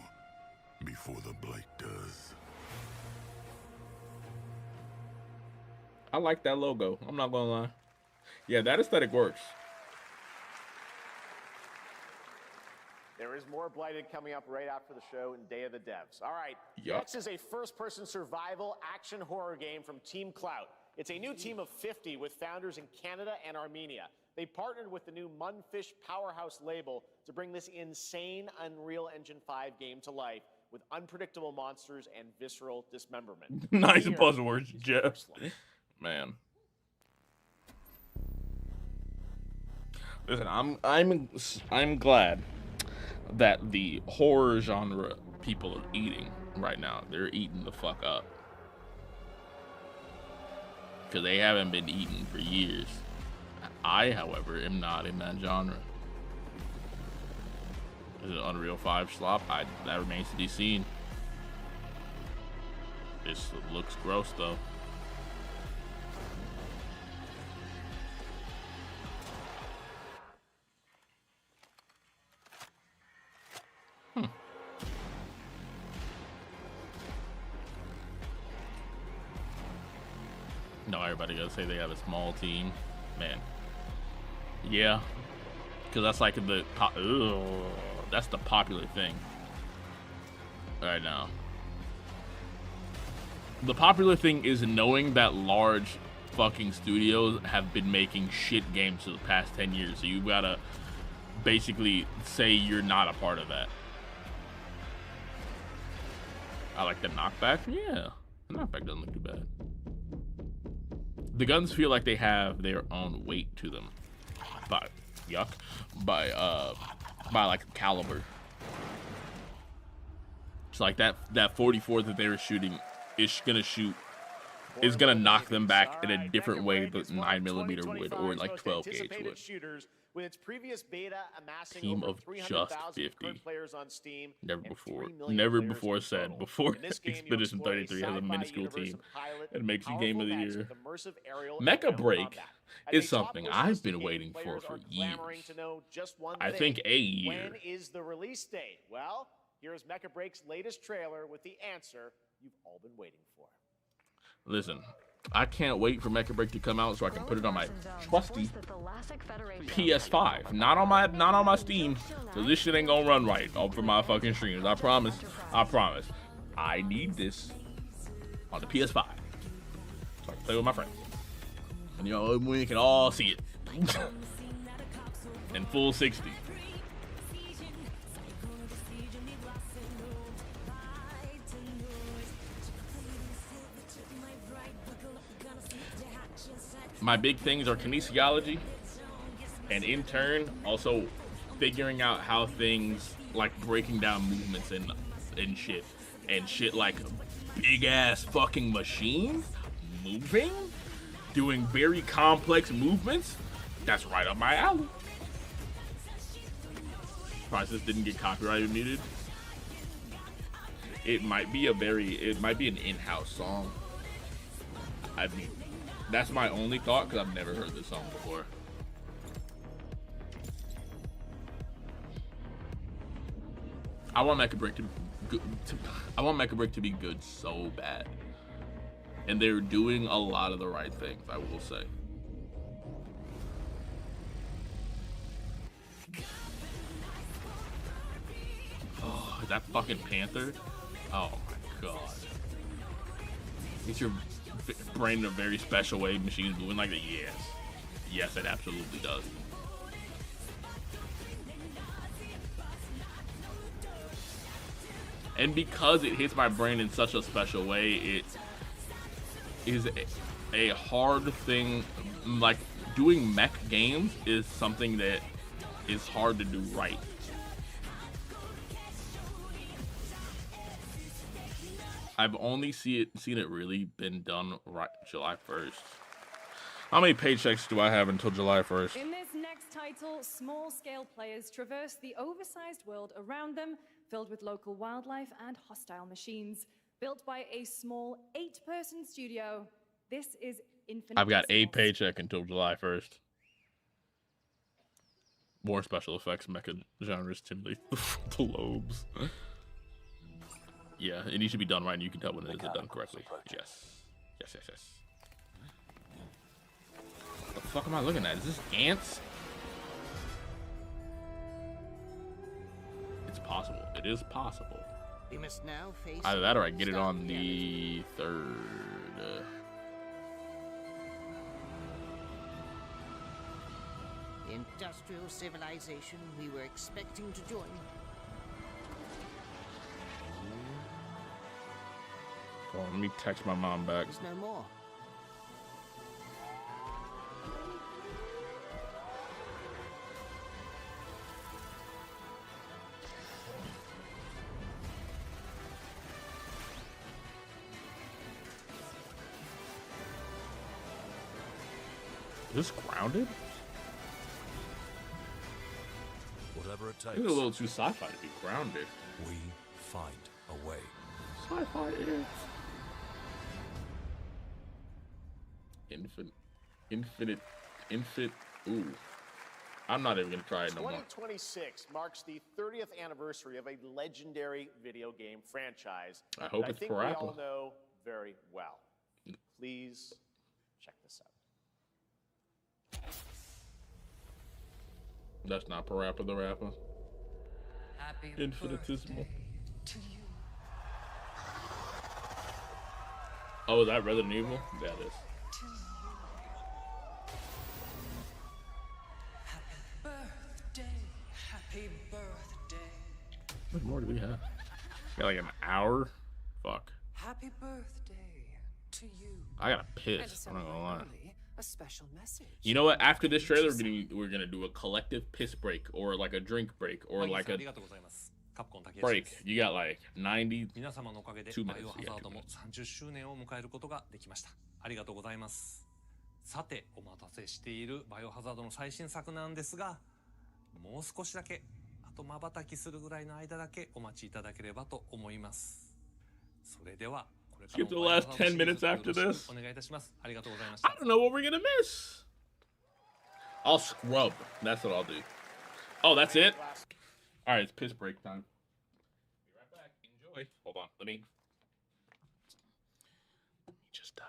before the blight does. I like that logo. I'm not gonna lie. Yeah, that aesthetic works. There is more Blighted coming up right after the show in Day of the Devs. All right, Yup. next is a first-person survival action horror game from Team Clout. It's a new team of 50 with founders in Canada and Armenia. They partnered with the new Munfish Powerhouse label to bring this insane Unreal Engine 5 game to life with unpredictable monsters and visceral dismemberment. Nice Here buzzwords, is Jeff. first look. Man. Listen, I'm glad that the horror genre people are eating right now. They're eating the fuck up. Because they haven't been eaten for years. I, however, am not in that genre. Is it Unreal 5 slop? That remains to be seen. This looks gross, though. No, everybody gotta say they have a small team. Man. Yeah. Because that's like that's the popular thing right now. The popular thing is knowing that large fucking studios have been making shit games for the past 10 years. So you gotta basically say you're not a part of that. I like the knockback. Yeah. The knockback doesn't look too bad. The guns feel like they have their own weight to them. By like caliber. It's like that 44 that they were shooting is gonna knock them back in a different way than 9mm would or like 12 gauge would. Shooters, with its previous beta amassing Team over of 300,000 just 50. current players on Steam. Never and before 3 million before players in said total. before In this game, you Expedition explore a 33 has a sci-fi minuscule universe team and pilot and makes you game of the powerful mechs year. with immersive aerial and Mecha ground Break combat. As is a top something push I've list been game, waiting for players are years. clamoring to know just one I thing. think a year. When is the release date? Well, here's Mecha Break's latest trailer with the answer you've all been waiting for. Listen, I can't wait for Mecha Break to come out so I can put it on my trusty PS5. Not on my Steam, because this shit ain't gonna run right for my fucking streams. I promise. I promise. I need this on the PS5 so I can play with my friends. And you know, we can all see it in full 60. My big things are kinesiology, and in turn, also figuring out how things like breaking down movements and shit like big ass fucking machines moving, doing very complex movements. That's right up my alley. Process didn't get copyrighted muted. It might be an in-house song. I mean, that's my only thought because I've never heard this song before. I want Mecha Break to be good so bad, and they're doing a lot of the right things, I will say. Oh, is that fucking Panther? Oh my god. It's your brain in a very special way, machines moving like that. Yes, it absolutely does. And because it hits my brain in such a special way, it is a hard thing. Like, doing mech games is something that is hard to do right. I've only seen it really been done right July 1st. How many paychecks do I have until July 1st? In this next title, small-scale players traverse the oversized world around them, filled with local wildlife and hostile machines. Built by a small 8-person studio, this is infinite. I've got a paycheck until July 1st. More special effects mecha genres stimulate the lobes. Yeah, it needs to be done right, and you can tell when it isn't done correctly. Yes. What the fuck am I looking at? Is this ants? It's possible. It is possible. We must now face Either that or I get it on the 3rd. The industrial civilization we were expecting to join. Hold on, let me text my mom back. There's no more. Is this grounded? Whatever it takes. It's a little too sci-fi to be grounded. We find a way. Sci-fi it is. Infinite. Ooh. I'm not even gonna try it no more. 2026 marks the 30th anniversary of a legendary video game franchise. I hope it's I think we Parappa. all know very well. Please check this out. That's not Parappa the Rapper. Happy Infinitesimal. to you. Oh, is that Resident Evil? Yeah, it is. Happy birthday. How much more do we have? Got like an hour? Fuck. Happy birthday to you. I gotta piss. I'm not gonna lie. A special message. You know what? After this trailer, we're gonna do a collective piss break, or like a drink break, or like a break. You got like 92 minutes. You got 30周年を迎えることができました。ありがとうございます。さて、お待たせしているバイオハザードの最新作なんですが、もう少しだけ、あと瞬きするぐらいの間だけお待ちいただければと思います。それでは。Skip the last 10 minutes after this. お願いいたします。ありがとうございました。I don't know what we're gonna miss. I'll scrub. That's what I'll do. Oh, that's it? Alright, it's piss break time. Be right back. Enjoy. Hold on. Let me just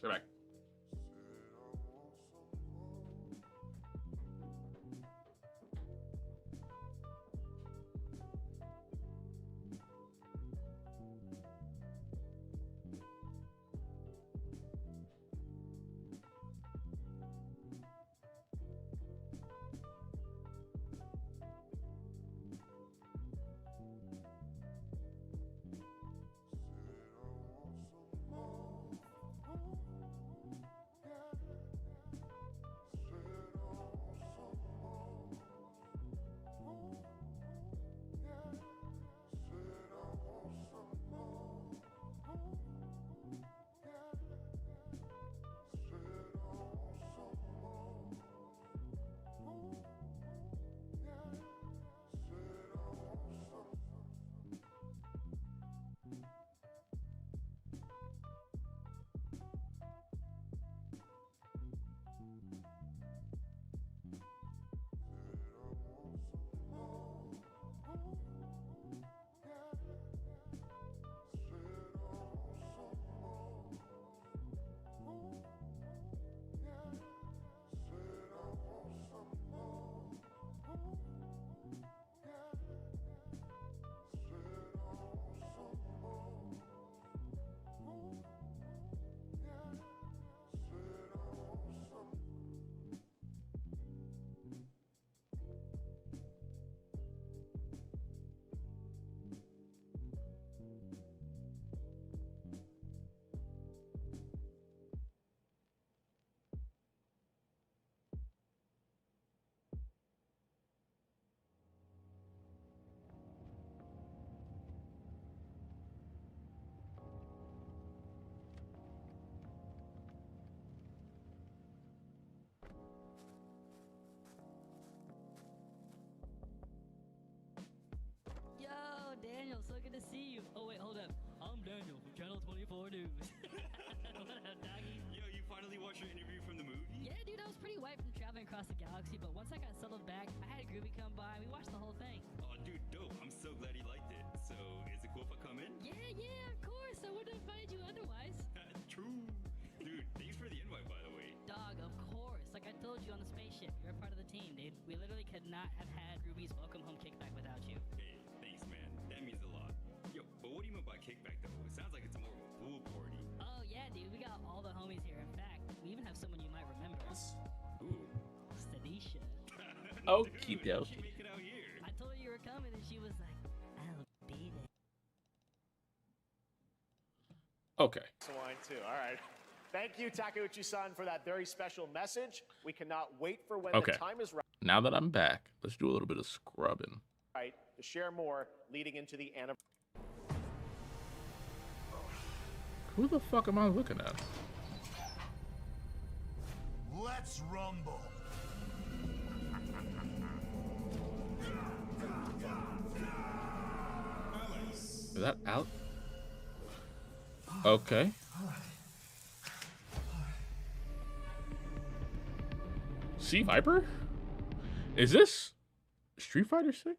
Go back. Yo, Daniel, so good to see you. Oh wait, hold up. I'm Daniel from Channel 24 News. What up, doggy? Yo, you finally watched your interview from the movie? Yeah, dude, I was pretty wiped from traveling across the galaxy, but once I got settled back, I had Groovy come by and we watched the whole thing. Oh, dude, dope. I'm so glad he liked it. So, is it cool if I come in? Yeah, of course. I wouldn't have invited you otherwise. True. Dude, thanks for the invite, by the way. Dog, of course. Like I told you on the spaceship, you're a part of the team, dude. We literally could not have had Ruby's welcome home kickback without you. Hey, thanks, man. That means a lot. Yo, but what do you mean by kickback, though? It sounds like it's more of a pool party. Oh, yeah, dude. We got all the homies here. In fact, we even have someone you might remember. Ooh. Stanisha. Okie dokie. Make it out here. I told her you were coming and she was like, I'll be there. Okay. Wine too. All right. Thank you, Takeuchi-san, for that very special message. We cannot wait for when Okay. the time is Now that I'm back, let's do a little bit of scrubbing. right to share more leading into the anniversary. Who the fuck am I looking at? Let's rumble. Is that out? Okay. Sea Viper? Is this Street Fighter 6?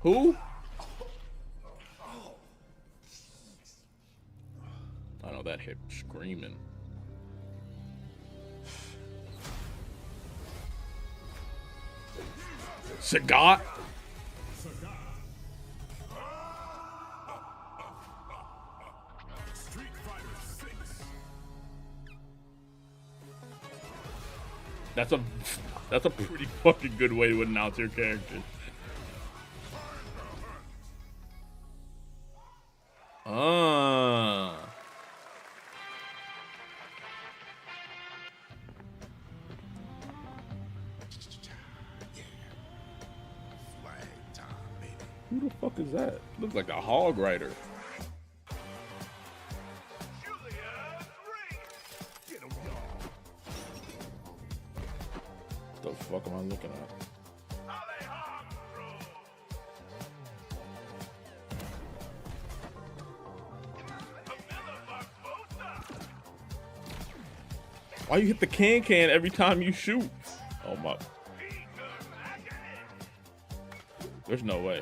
Who? I know that hit screaming. Sagat? Street Fighter 6. That's a pretty fucking good way to announce your character. Ah. Who the fuck is that? Looks like a hog rider. What the fuck am I looking at? Why you hit the can every time you shoot? Oh my. There's no way.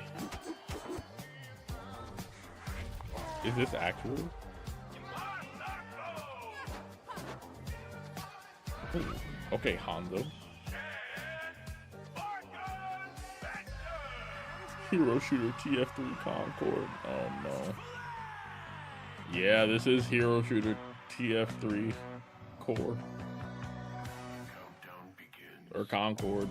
Is this actual? Ooh. Okay, Hanzo. Hero Shooter TF3 Concord. Oh no. Yeah, this is Hero Shooter TF3 Core. Or Concord.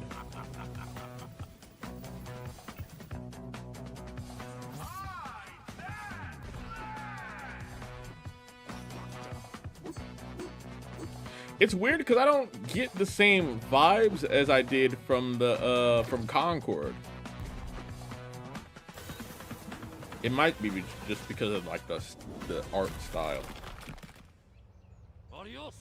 It's weird because I don't get the same vibes as I did from the from Concord. It might be just because of like the art style. Adios.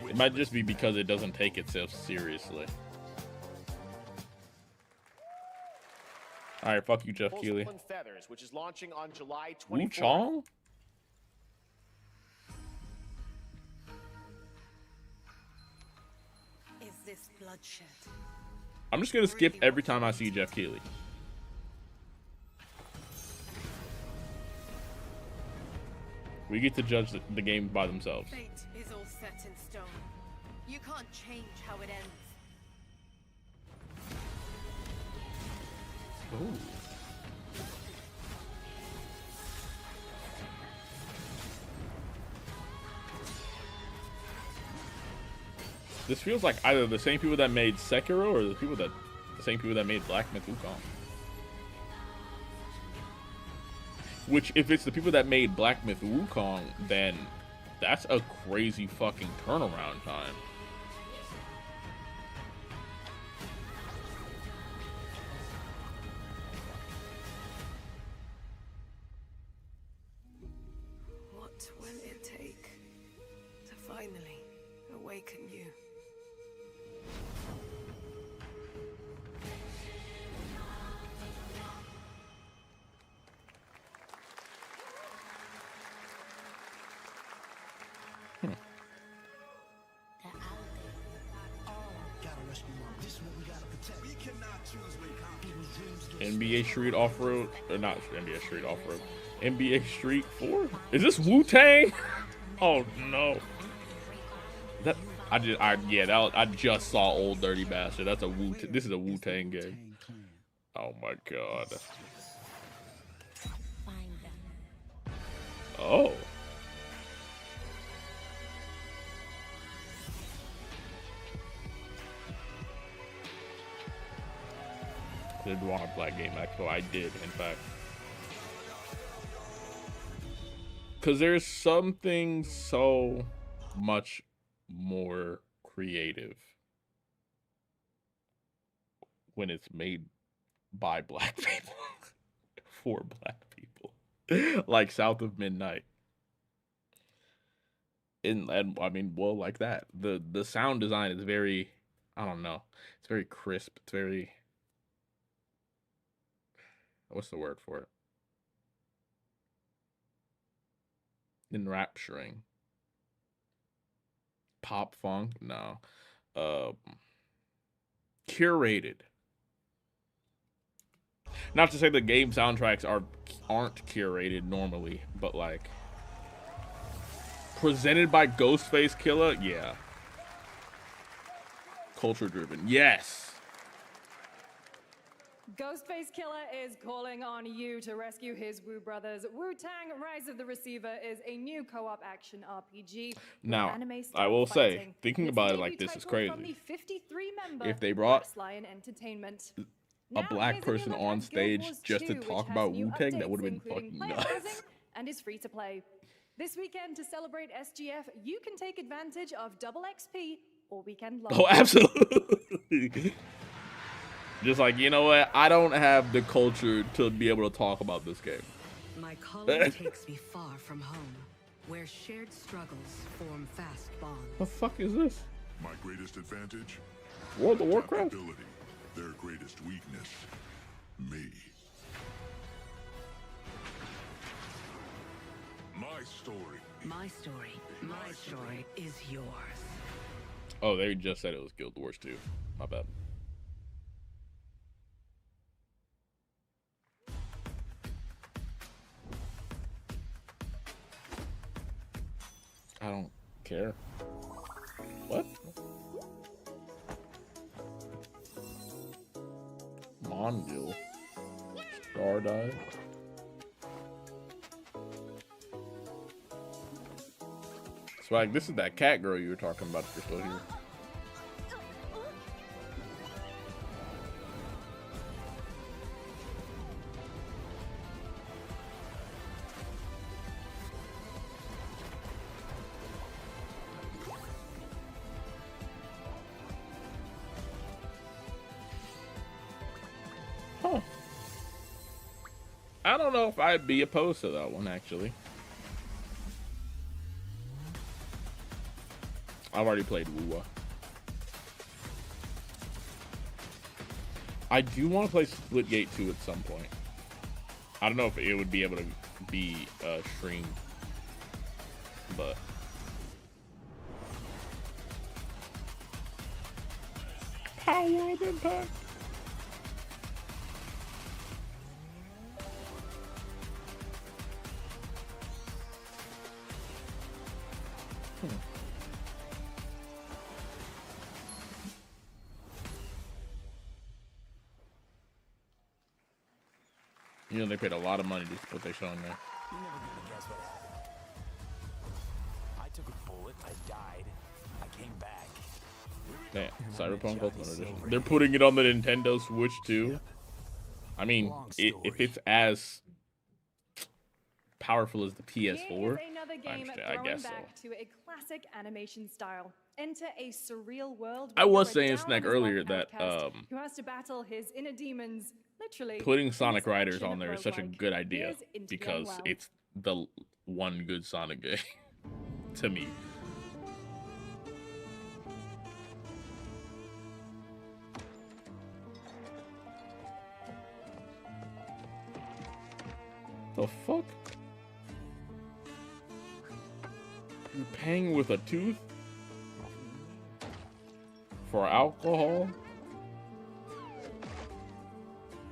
It might just be because it doesn't take itself seriously. All right, fuck you, Jeff Keighley. Feathers, which is launching on July 24th. Wu Chong? Is this bloodshed? I'm just gonna skip every time I see Jeff Keighley. We get to judge the game by themselves. Fate is all set in stone. You can't change how it ends. Ooh. This feels like either the same people that made Sekiro or the same people that made Black Myth Wukong. Which, if it's the people that made Black Myth Wukong, then that's a crazy fucking turnaround time. What will it take to finally awaken you? NBA Street Off-Road, or not NBA Street Off-Road, NBA Street 4? Is this Wu-Tang? Oh no. I just saw Old Dirty Bastard. That's a this is a Wu-Tang game. Oh my god. Oh. I did want a black game, actually. I did, in fact. Because there's something so much more creative when it's made by black people for black people, like South of Midnight. And I mean, well, like that. The sound design is very, I don't know, it's very crisp. It's very, what's the word for it? Enrapturing. Pop funk? No. Curated. Not to say the game soundtracks aren't curated normally, but like presented by Ghostface Killer, yeah. Culture driven, yes. Ghostface Killer is calling on you to rescue his Wu brothers. Wu-Tang Rise of the Receiver is a new co-op action RPG. Now, I will say, thinking about it like this is crazy. If they brought a black person on stage just to talk about Wu-Tang, that would have been fucking nuts. And is free to play. This weekend, to celebrate SGF, you can take advantage of double XP or weekend long. Oh, absolutely. Just like, you know what? I don't have the culture to be able to talk about this game. My calling takes me far from home. where shared struggles form fast bonds. The fuck is this? My greatest advantage? World of Warcraft? Adaptability. Their greatest weakness? Me. My story. My story is yours. Oh, they just said it was Guild Wars 2. My bad. I don't care. What? Mondil. Stardive. Swag, this is that cat girl you were talking about if you're still here. Huh. I don't know if I'd be opposed to that one, actually. I've already played Wuwa. I do want to play Splitgate 2 at some point. I don't know if it would be able to be streamed, but Power of Impact. You know, they paid a lot of money to put their show on there. You're never gonna guess what happened. I took a bullet, I died, I came back. Damn, Cyberpunk Ultimate Edition. They're putting it on the Nintendo Switch too. I mean, if it's as powerful as the PS4, Here is another game I guess so. back to a classic animation style. Enter a surreal world. I was where saying, you're a Snack, down-on-his-luck earlier that outcast who has to battle his inner demons. Literally, putting in Sonic this Riders action on there is such a roguelike. good idea Here's Into the because Unwell. it's the one good Sonic game to me. The fuck? You're paying with a tooth for alcohol?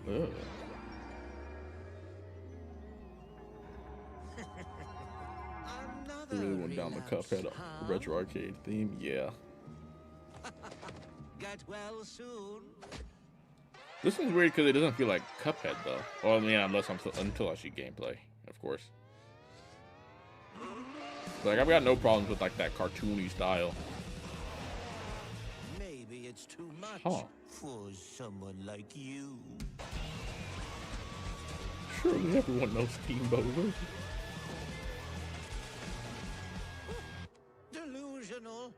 Ugh. Really went down the Cuphead retro arcade theme, yeah. Get well soon. This one's weird because it doesn't feel like Cuphead though. Well, I mean, until I see gameplay, of course. Like, I've got no problems with like that cartoony style. Maybe it's too much for someone like you. Surely everyone knows Steamboat. Delusional.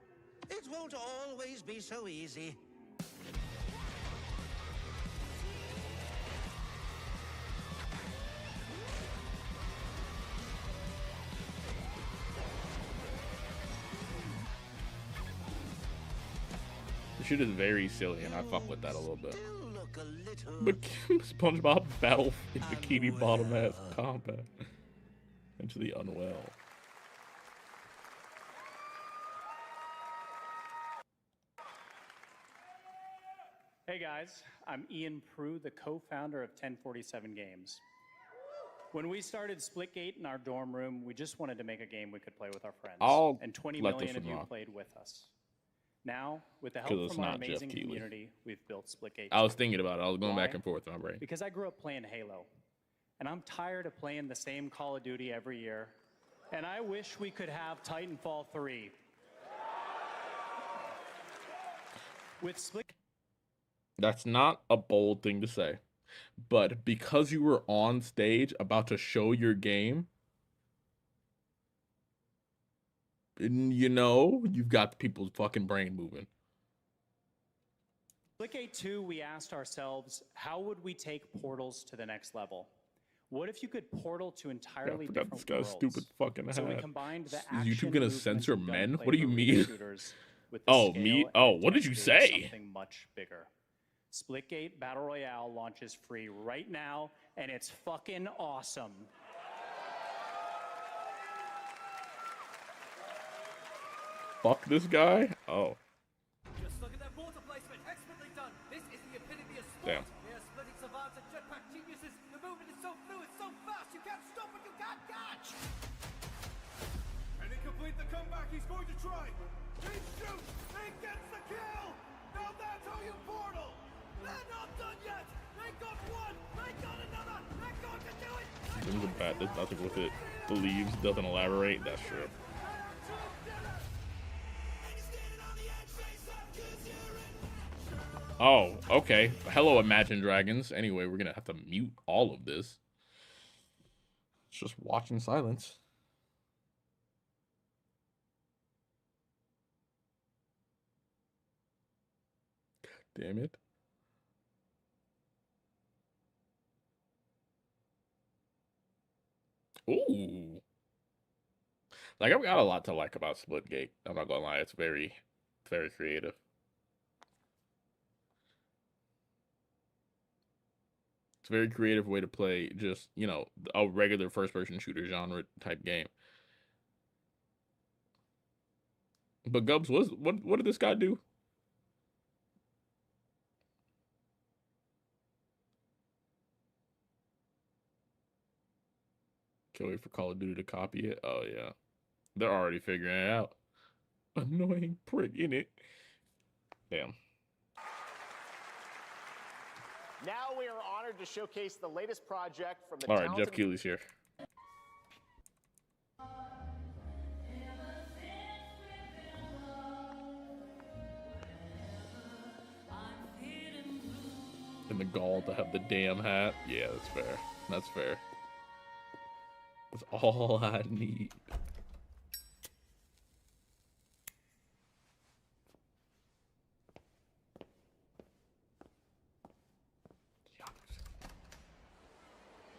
It won't always be so easy. The shit is very silly, and I fuck with that a little bit. But SpongeBob battle in Bikini Bottom ass combat into the unwell. Hey guys, I'm Ian Prue, the co-founder of 1047 Games. When we started Splitgate in our dorm room, we just wanted to make a game we could play with our friends. I'll and 20 let million this of one you rock. played with us. Now, with the 'Cause help it's from our not Jeff amazing Keighley. community, we've built Splitgate. I was 2. thinking about it. I was going back Why? and forth in my brain. Because I grew up playing Halo, and I'm tired of playing the same Call of Duty every year, and I wish we could have Titanfall 3. With Split. That's not a bold thing to say. But because you were on stage about to show your game, you know, you've got people's fucking brain moving. Splitgate 2, we asked ourselves, how would we take Portals to the next level? What if you could portal to entirely I forgot different this guy's worlds? stupid fucking So we hat. combined the Is action, YouTube gonna movement, censor and men? gunplay What do you from mean? real shooters with the Oh, scale me? and Oh, what did you intensity of say? Something much bigger. Splitgate Battle Royale launches free right now, and it's fucking awesome. Fuck this guy? Oh. Just look at that water placement. Expertly done. This is the epitome of sport. Damn. They are splitting savants and jetpack geniuses. The movement is so fluid, so fast, you can't stop it, you can't catch. And he complete the comeback he's going to try. He shoots. He gets the kill. Now that's how you portal. They're not done yet. They got one. They got another. They're going to do it. There's a bat. There's nothing with it. Believes, doesn't elaborate. That's true. Oh, okay. Hello, Imagine Dragons. Anyway, we're gonna have to mute all of this. It's just watch in silence. God damn it. Ooh. Like, I've got a lot to like about Splitgate. I'm not gonna lie. It's very creative. It's a very creative way to play just, you know, a regular first-person shooter genre type game. But Gubs, what did this guy do? Can't wait for Call of Duty to copy it. Oh, yeah. They're already figuring it out. Annoying prick, innit? Damn. Now we are honored to showcase the latest project from the All right, talented... Jeff Keighley's here. And the gall to have the damn hat. Yeah, that's fair. That's fair. That's all I need.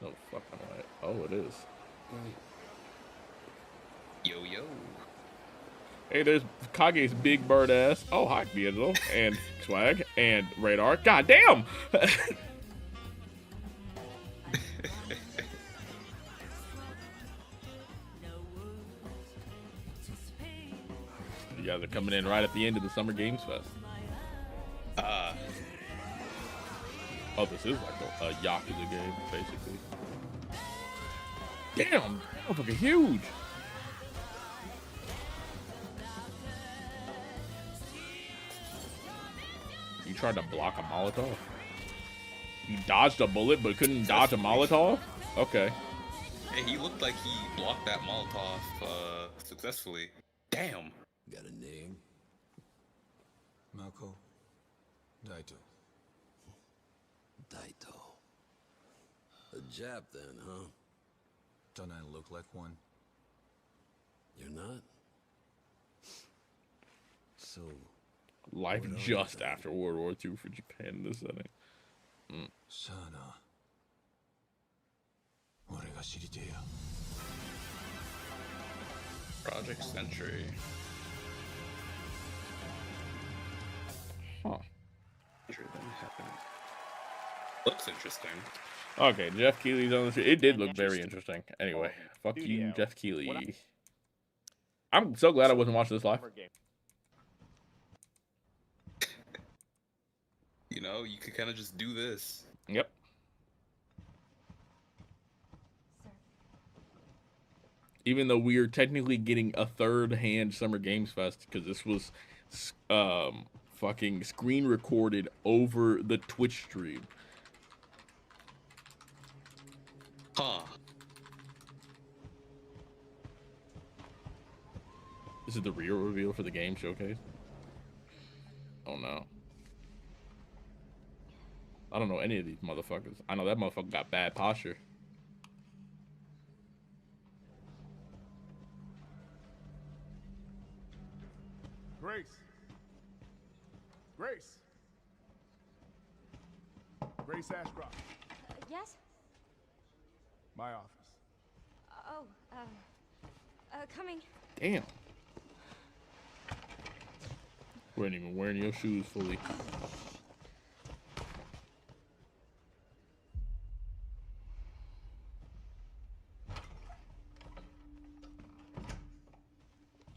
No fucking way. Oh, it is. Yo, yo. Hey, there's Kage's big bird ass. Oh, hi, Pietro. And Swag. And Radar. God damn! You guys are coming in right at the end of the Summer Games Fest. Oh, this is like a Yakuza game, basically. Damn! That motherfucker huge! You tried to block a Molotov? You dodged a bullet but couldn't dodge a Molotov? Okay. Hey, he looked like he blocked that Molotov successfully. Damn. Got a name? Mako. Daito. Daito. A Jap then, huh? Don't I look like one? You're not? So... Life just after World War II for Japan in this setting. Sana. 俺が知りてえや。 Project Century. Huh. Looks interesting. Okay, Jeff Keighley's on the street. It did look very interesting. Anyway, fuck you, Jeff Keighley. I'm so glad I wasn't watching this live. You know, you could kind of just do this. Yep. Even though we are technically getting a third-hand Summer Games Fest, because this was fucking screen recorded over the Twitch stream. Huh. This is the real reveal for the game showcase. Oh no. I don't know any of these motherfuckers. I know that motherfucker got bad posture. Grace. Grace. Grace Ashcroft. Yes? My office. Oh, coming. Damn. You weren't even wearing your shoes fully.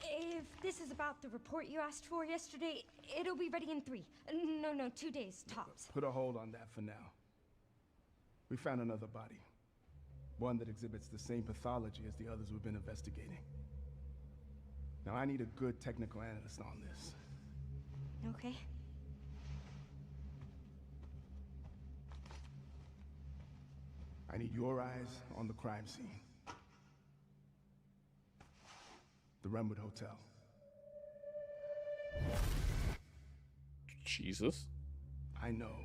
If this is about the report you asked for yesterday, it'll be ready in 3. No, 2 days tops. Put a hold on that for now. We found another body. One that exhibits the same pathology as the others we've been investigating. Now I need a good technical analyst on this. Okay. I need your eyes on the crime scene. The Renwood Hotel. Jesus. I know.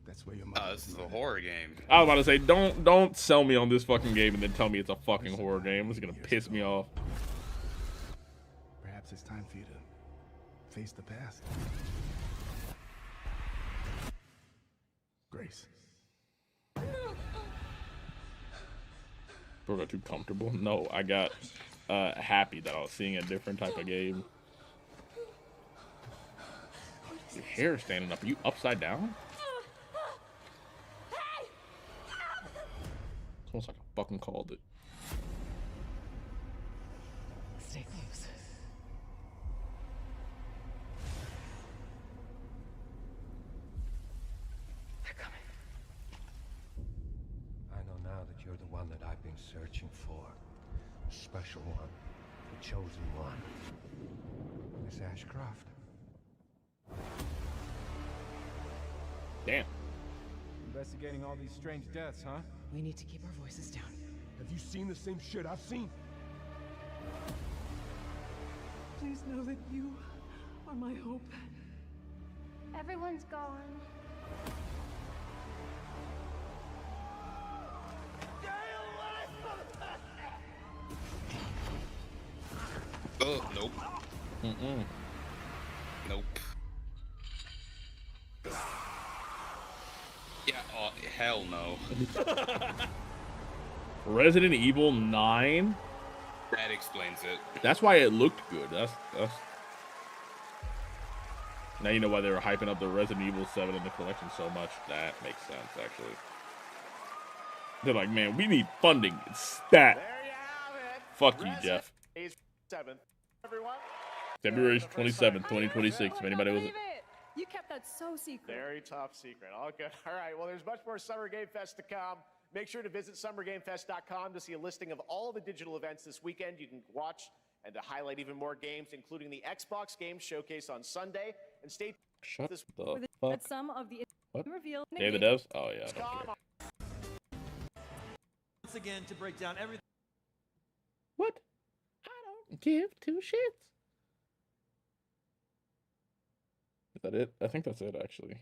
That's where your mother This is a horror game. I was about to say, don't sell me on this fucking game and then tell me it's a fucking horror game. It's gonna piss me off. Perhaps it's time for you to face the past. Grace. Bro, got too comfortable. No, I got happy that I was seeing a different type of game. Your hair is standing up. Are you upside down? It's almost like I fucking called it. Stay close. They're coming. I know now that you're the one that I've been searching for. The special one. The chosen one. Miss Ashcroft. Damn. Investigating all these strange deaths, huh? We need to keep our voices down. Have you seen the same shit I've seen? Please know that you are my hope. Everyone's gone. Oh, nope. Nope. Yeah, oh, hell no. Resident Evil 9? That explains it. That's why it looked good. That's now you know why they were hyping up the Resident Evil 7 in the collection so much. That makes sense, actually. They're like, man, we need funding. It's that. There you have it. Fuck you, Jeff. 7th, everyone. February 27th, 2026. If anybody was... Believe it. You kept that so secret. Very top secret. All good. All right. Well, there's much more Summer Game Fest to come. Make sure to visit summergamefest.com to see a listing of all the digital events this weekend you can watch and to highlight even more games, including the Xbox Game Showcase on Sunday. And stay Shut this the fuck. Some of the What? revealed. Day of the Devs? Oh, yeah, I don't care. Once again, to break down everything. What? I don't give two shits. Is that it? I think that's it, actually.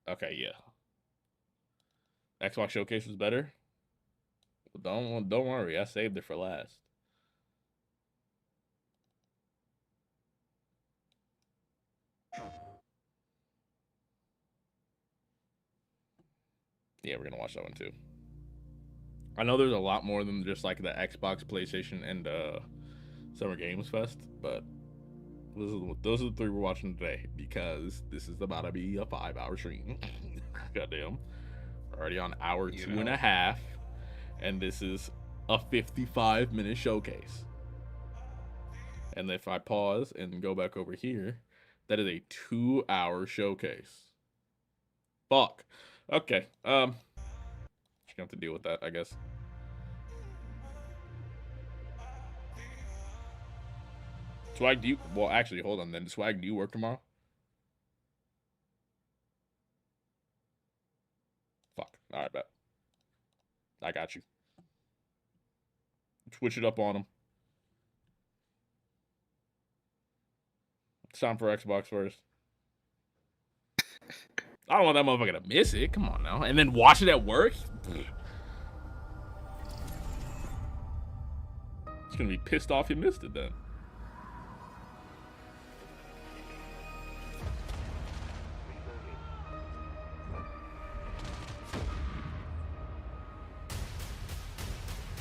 Okay, yeah. Xbox Showcase was better. Well, don't worry, I saved it for last. Yeah, we're gonna watch that one too. I know there's a lot more than just like the Xbox, PlayStation, and Summer Games Fest, but those are the three we're watching today because this is about to be a 5-hour stream. Goddamn. We're already on hour 2.5, and this is a 55-minute showcase. And if I pause and go back over here, that is a 2-hour showcase. Fuck. Okay. Just gonna have to deal with that, I guess. Swag, do you... Well, actually, hold on then. Swag, do you work tomorrow? Fuck. Alright, bet. I got you. Switch it up on him. It's time for Xbox first. I don't want that motherfucker to miss it. Come on now. And then watch it at work? It's gonna be pissed off you missed it then.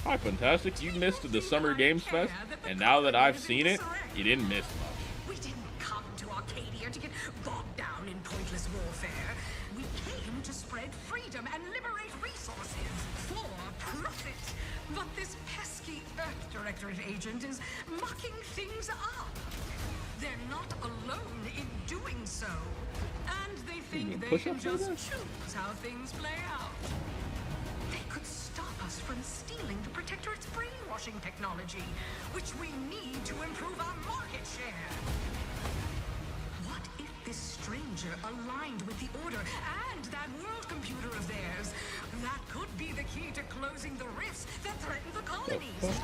Hi, Fantastic. You missed the Summer Games Fest, and now that I've seen it, you didn't miss much. We didn't come to Arcadia to get bogged down in pointless warfare. We came to spread freedom and liberate resources for profit. But this pesky Earth Directorate agent is mucking things up. They're not alone in doing so. And they think they can just choose how things play out. They could stop us from stealing the Protectorate's brainwashing technology, which we need to improve our market share. What if this stranger aligned with the Order and that world computer of theirs? That could be the key to closing the rifts that threaten the colonies.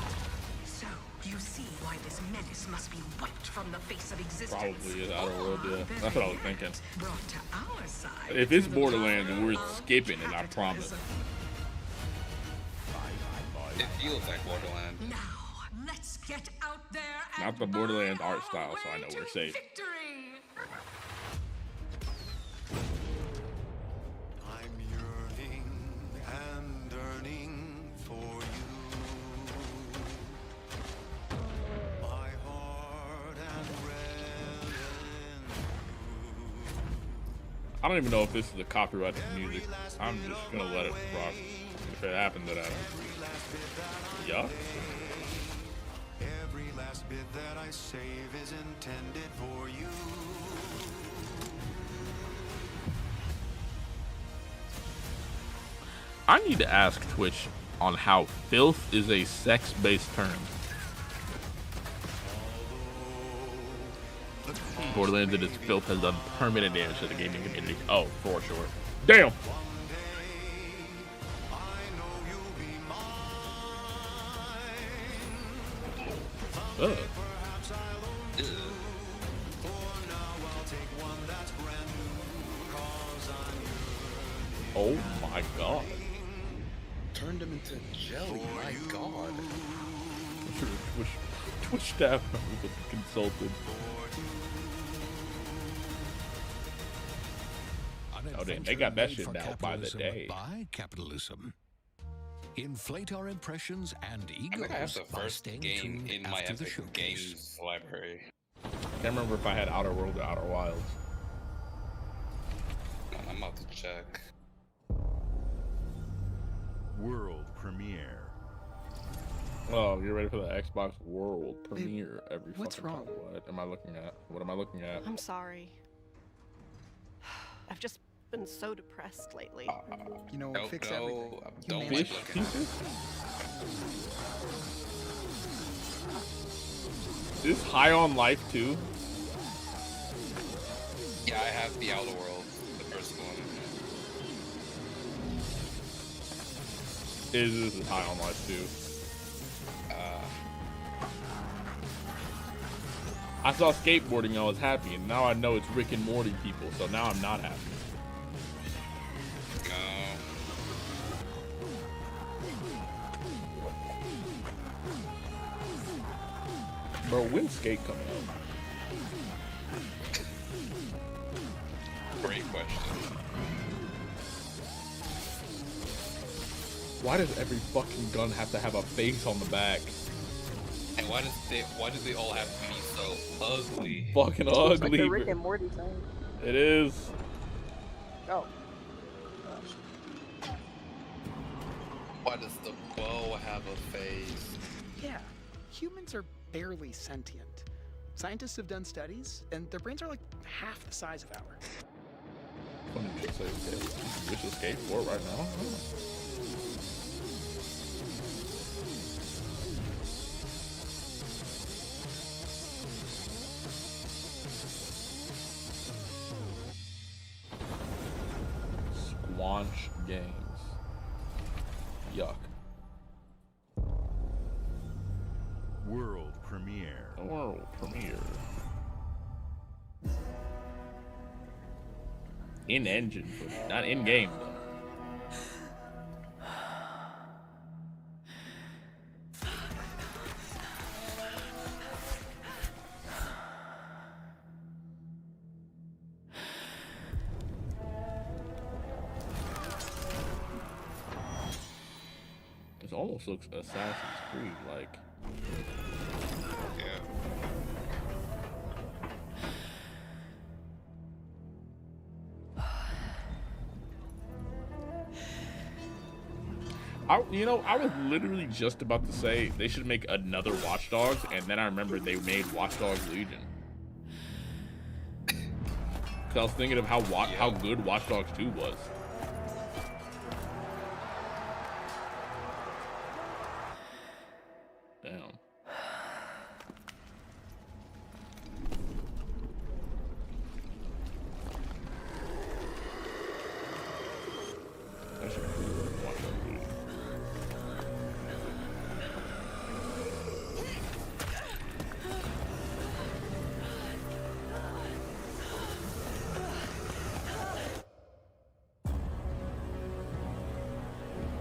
So, you see why this menace must be wiped from the face of existence. Probably is Outer World, yeah. That's what I was thinking. Brought to our side. If it's Borderlands, we're skipping it, I promise. It feels like Borderlands. Now, let's get out there and Not the Borderlands art style, so I know we're safe. victory. I'm yearning and yearning for you. My heart and red I don't even know if this is a copyrighted music. I'm just gonna let it rock. If it happens, it happens. Yeah. Every last bit that I save is intended for you. I need to ask Twitch on how filth is a sex-based term. Borderlands and its filth has done permanent damage to the gaming community. Oh, for sure. Damn! Ugh. Oh my god. Turned him into jelly, my god. Twitch staff members consulted. Oh damn, they got that shit now by the day. By capitalism. Inflate our impressions and egos. I think I have the by first staying game tuned in my after the Epic showcase. Games library. Can't remember if I had Outer World or Outer Wilds. I'm about to check. World premiere. Oh, you're ready for the Xbox World premiere every what's fucking wrong? time. What am I looking at? What am I looking at? I'm sorry. I've just been so depressed lately. You know, fix everything. Don't Fish like looking. pieces? Is High on Life too? Yeah, I have the Outer World, the first one. This is High on Life too? I saw skateboarding, I was happy, and now I know it's Rick and Morty people, so now I'm not happy. Bro, when's Skate coming out? Great question. Why does every fucking gun have to have a face on the back? And why do they all have to be so ugly? Fucking Looks ugly. like the Rick and Morty thing. It is. Oh. Why does the bow have a face? Yeah, humans are barely sentient. Scientists have done studies, and their brains are like half the size of ours. Funny you should say skate. You should skateboard right now. Squanch Games. Yuck. World premiere. World premiere. In engine footage, not in game though. There's almost looks Assassin's Creed like. Yeah. I was literally just about to say they should make another Watch Dogs, and then I remembered they made Watch Dogs Legion. Cause I was thinking of how good Watch Dogs 2 was. Damn. That should be cool. Watch Dogs Legion.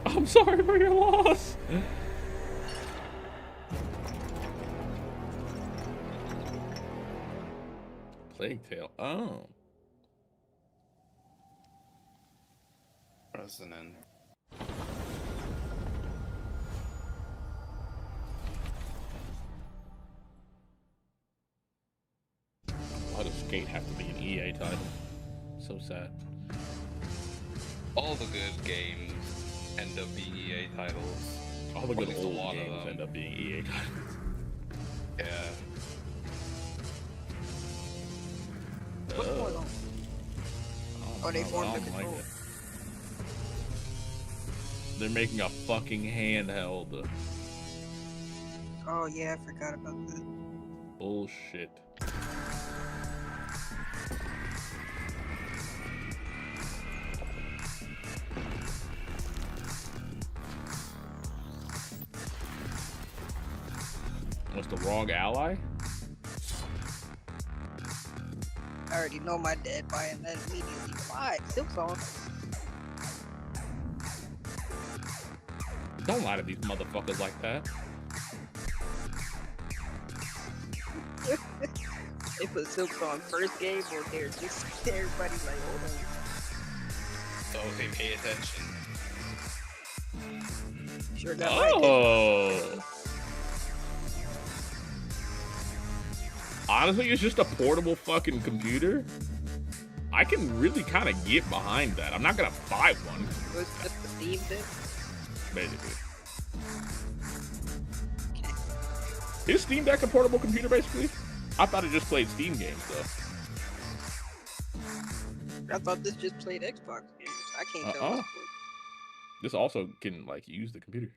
I'm sorry for your loss. Plague Tale. Oh. President. Why does Skate have to be an EA title? So sad. All the good games end up being EA titles. All the good old games end up being EA titles. Yeah. What's going on? Oh, they formed the control. Like they're making a fucking handheld. Oh yeah, I forgot about that. Bullshit. What's the wrong ally? I already know my dad buying that immediately. Why? Silk Song. Don't lie to these motherfuckers like that. They put Silk Song first game or they're just everybody's like, hold on. So they pay attention. Sure got my attention. Honestly, it's just a portable fucking computer. I can really kind of get behind that. I'm not gonna buy one. Was just the Steam thing? Basically. Is Steam Deck a portable computer, basically? I thought it just played Steam games, though. I thought this just played Xbox games. I can't tell. This also can, like, use the computer.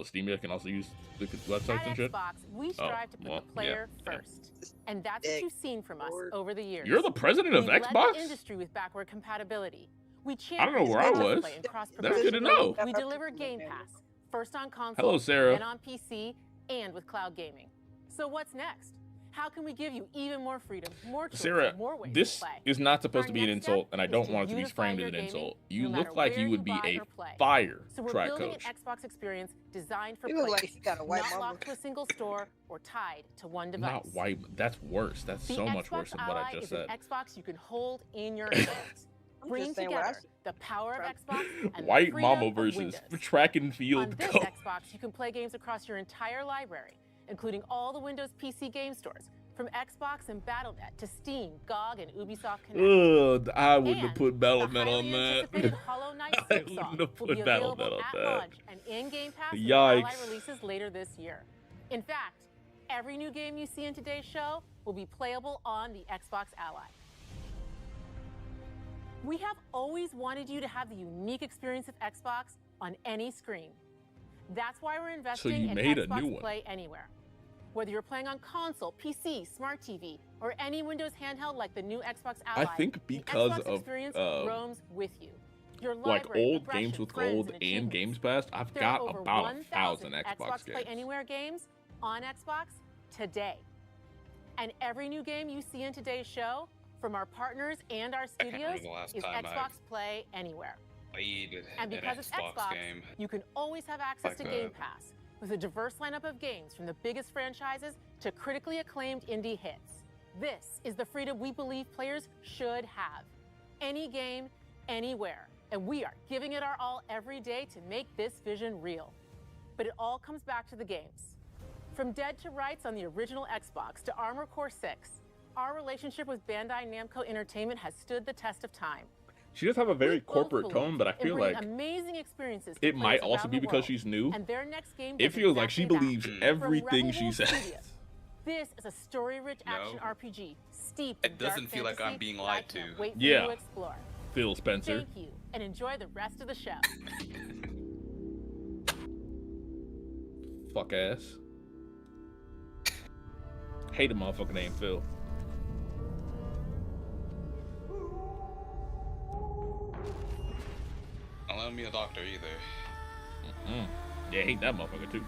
Steam Deck can also use the websites and shit. At Xbox, we strive to put the player first. And that's what you've seen from us over the years. You're the president of We've Xbox? led the industry with backward compatibility. We I don't know where I was. That's good to know. We deliver Game Pass, first on console, Hello, Sarah. then on PC, and with cloud gaming. So what's next? How can we give you even more freedom, more choice, Sarah, more ways this to play? is not supposed to be an Our next insult, step and I is don't to want it to be unify framed as your an gaming, insult. no You matter look like where you would be buy a or play. fire So we're track building coach. an Xbox experience designed for You look players, like you got a white not mama. locked to a single store or tied to one device. Not white. That's worse. That's The so much Xbox worse than what I Ally just is said. an Xbox you can hold in your hands. Bring just saying what I together the power of Xbox and White the freedom mama of versus Windows. track and On field this coach. Xbox, you can play games across your entire library, including all the Windows PC game stores, from Xbox and Battle.net to Steam, GOG, and Ubisoft Connect. Ugh, I wouldn't have And put the Battle.net on highly that. anticipated Hollow Knight I Silk Song wouldn't have will put be Battle.net available on at that. launch and in Game Pass when Yikes. Ally releases later this year. In fact, every new game you see in today's show will be playable on the Xbox Ally. We have always wanted you to have the unique experience of Xbox on any screen. That's why we're investing you in made a Xbox new one. Play Anywhere. Whether you're playing on console, PC, smart TV, or any Windows handheld like the new Xbox Ally, think because the Xbox of, experience roams with you. Your Like library, old progression, games with friends, gold and and achievements. Games Pass, I've There got are over about 1,000 1,000 Xbox Play games. Anywhere games on Xbox today. And every new game you see in today's show, from our partners and our can't remember studios, the last is time Xbox Play Anywhere. Played And an because it's Xbox Xbox, game. you can always have access Like to that. Game Pass with a diverse lineup of games from the biggest franchises to critically acclaimed indie hits. This is the freedom we believe players should have. Any game, anywhere. And we are giving it our all every day to make this vision real. But it all comes back to the games. From Dead to Rights on the original Xbox to Armored Core 6, our relationship with Bandai Namco Entertainment has stood the test of time. She does have a very corporate tone, but I feel like amazing experiences it might also be because she's new. And their next game it feels like she believes everything she says. This is a story-rich action RPG steeped in It doesn't feel like I'm being lied to. Wait for you to explore. Phil Spencer. Thank you, and enjoy the rest of the show. Fuck ass. Hate a motherfucker named Phil. Don't let him be a doctor either. Yeah, hate that motherfucker too.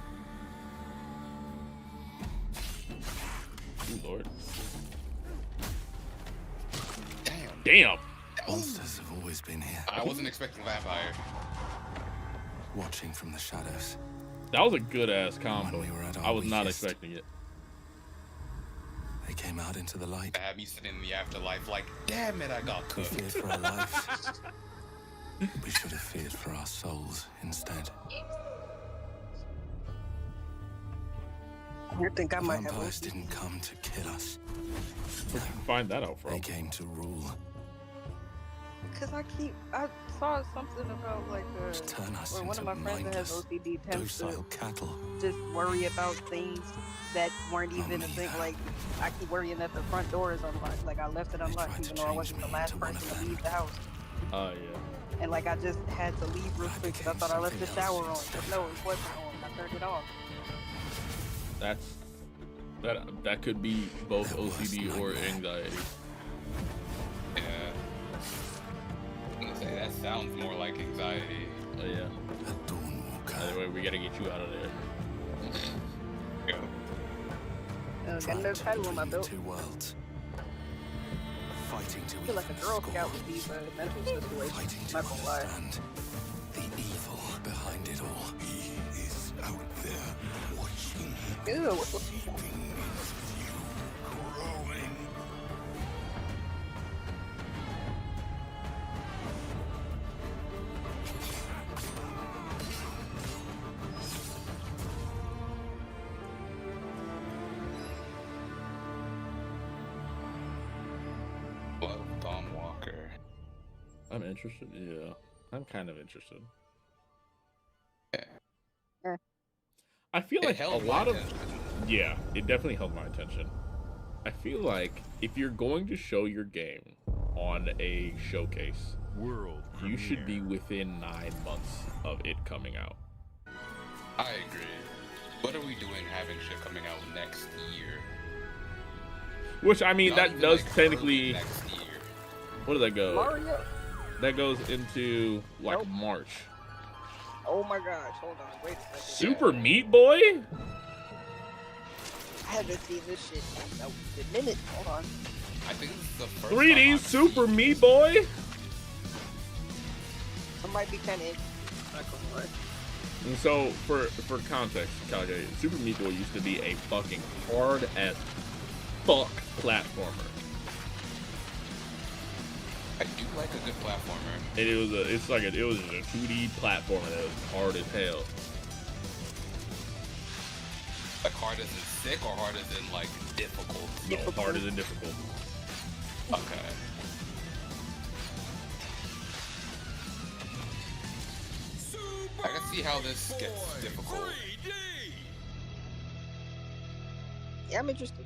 Ooh, Lord. Damn. Monsters have always been here. I wasn't expecting vampire. Watching from the shadows. That was a good ass combo. I was not expecting it. They came out into the light. Have me sitting in the afterlife like, damn it, I got We cooked. feared for our lives. We should have feared for our souls instead. You think I might have Vampires didn't come to kill us. Where'd you find that out from? They came to rule. Because I saw something about like turn us or one of into my friends that has mindless, OCD tends docile to cattle. just worry about things that weren't even a thing. Like I keep worrying that the front door is unlocked. Like I left it unlocked even though I wasn't the last person to leave the house. Oh yeah. And like I just had to leave real quick because I thought I left the shower on. But no, it wasn't on. I turned it off. That could be both OCD or anxiety. Yeah. I was gonna say, that sounds more like anxiety. Oh yeah. Anyway, we gotta get you out of there. Got another title on my belt. Two worlds. Fighting to I feel like a Girl Scout with these medical situations. Not gonna lie. the evil behind it all. He is out there watching. Ew, what the I'm interested. Yeah, I'm kind of interested. Yeah. I feel like a lot of yeah, it definitely held my attention. I feel like if you're going to show your game on a showcase, you should be within 9 months of it coming out. I agree. What are we doing having shit coming out next year? Which I mean, Not that even, does like, technically. next year. What does that go? Mario. That goes into like March. Oh my gosh, hold on, wait a second. Super Meat Boy? I haven't seen this shit in a minute. Hold on. I think this is the first 3D Super Meat Boy? I might be kind of not gonna lie. And so, for context, Calgary, Super Meat Boy used to be a fucking hard as fuck platformer. I do like a good platformer. And it was a 2D platformer that was hard as hell. Like hard as in sick or hard as in like difficult? No, hard as in difficult. Okay. I can see how this gets difficult. Yeah, I'm interested.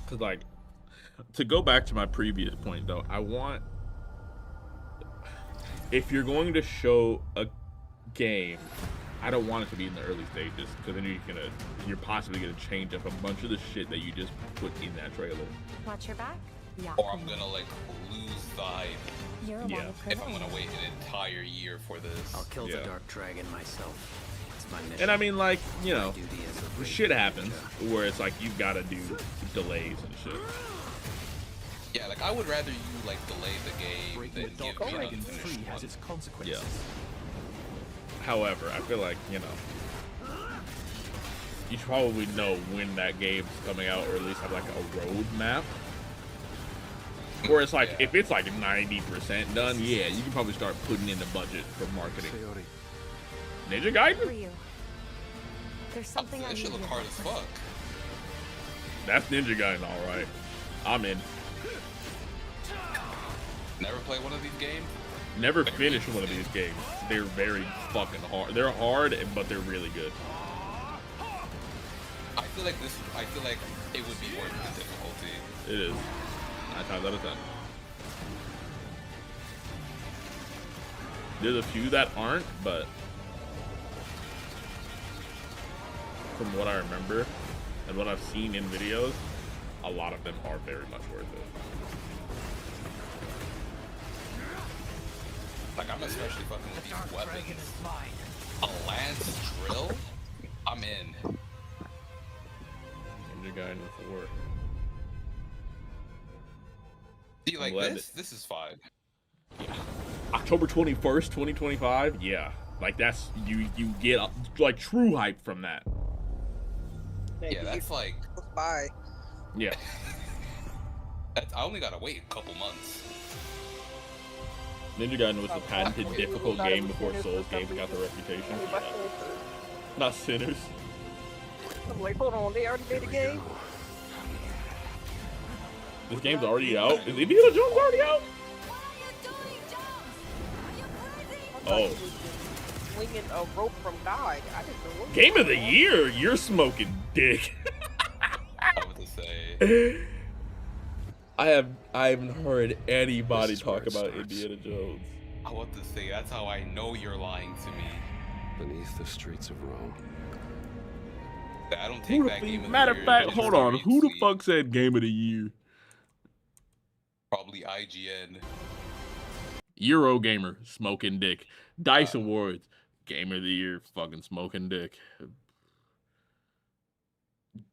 Cause like, to go back to my previous point though, I want, if you're going to show a game, I don't want it to be in the early stages, because then you're possibly gonna change up a bunch of the shit that you just put in that trailer. Watch your back. Yeah. Or I'm gonna like lose the hype. You're a Yeah. If I'm gonna wait an entire year for this. I'll kill Yeah. the Dark Dragon myself. It's my mission. And I mean, like, you know, My duty as a brave shit happens ninja. where it's like you've got to do delays and shit. Yeah, like I would rather you like delay the game than give me an unfinished one. its consequences. Yeah. However, I feel like, you know, you should probably know when that game's coming out, or at least have like a roadmap. Or it's like, if it's like 90% done, yeah, you can probably start putting in the budget for marketing. Ninja Gaiden? There's something That shit look hard as fuck. That's Ninja Gaiden, alright. I'm in. Never play one of these games? Never finished one of these games. They're very fucking hard. They're hard, but they're really good. I feel like it would be worth the difficulty. It is. 9 times out of 10. There's a few that aren't, but from what I remember and what I've seen in videos, a lot of them are very much worth it. Like, I'm especially fucking with these weapons. A lance drill? I'm in. Ninja Gaiden 4. See, like this is fine. Yeah. October 21st, 2025. Yeah, like that's you get like true hype from that. Yeah, that's like. Bye. Yeah. I only gotta wait a couple months. Ninja Gaiden was a patented difficult game before Souls games got the reputation. Yeah. Not Sinners. I'm like, hold on, they already made a game? This game's already out? Is Indiana Jones already out? Oh. Swinging a rope from God. I didn't know. Game of the year? You're smoking dick. I was to say. I haven't heard anybody talk about Indiana Jones. I want to say that's how I know you're lying to me. Beneath the streets of Rome. I don't take that game of the Matter year. of fact, hold on. Who the fuck said game of the year? Probably IGN. Eurogamer, smoking dick. Dice Awards, game of the year, fucking smoking dick.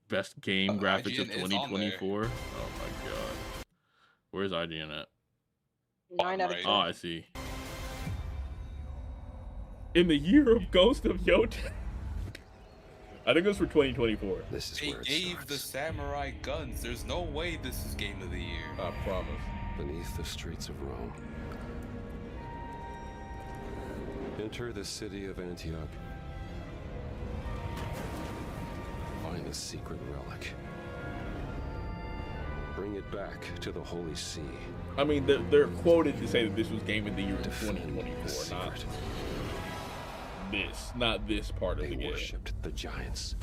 Best game graphics of 2024. Oh my god. Where's IGN at? 9 out of 10. Oh, I see. In the year of Ghost of Yoda. I think it was for 2024. This is they where it gave starts. the samurai guns. There's no way this is game of the year. I promise. Beneath the streets of Rome. Enter the city of Antioch. Find a secret relic. Bring it back to the Holy See. I mean, they're quoted to say that this was game of the year in 2024, not this part of the game. They worshipped the giants.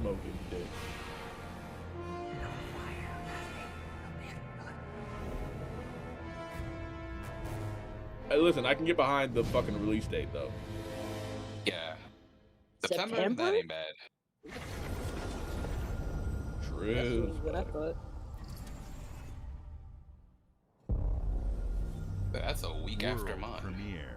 Smoking dick. Hey, listen, I can get behind the fucking release date though. Yeah. September? That ain't bad. True. That's what I thought. That's a week after mine. Premiere.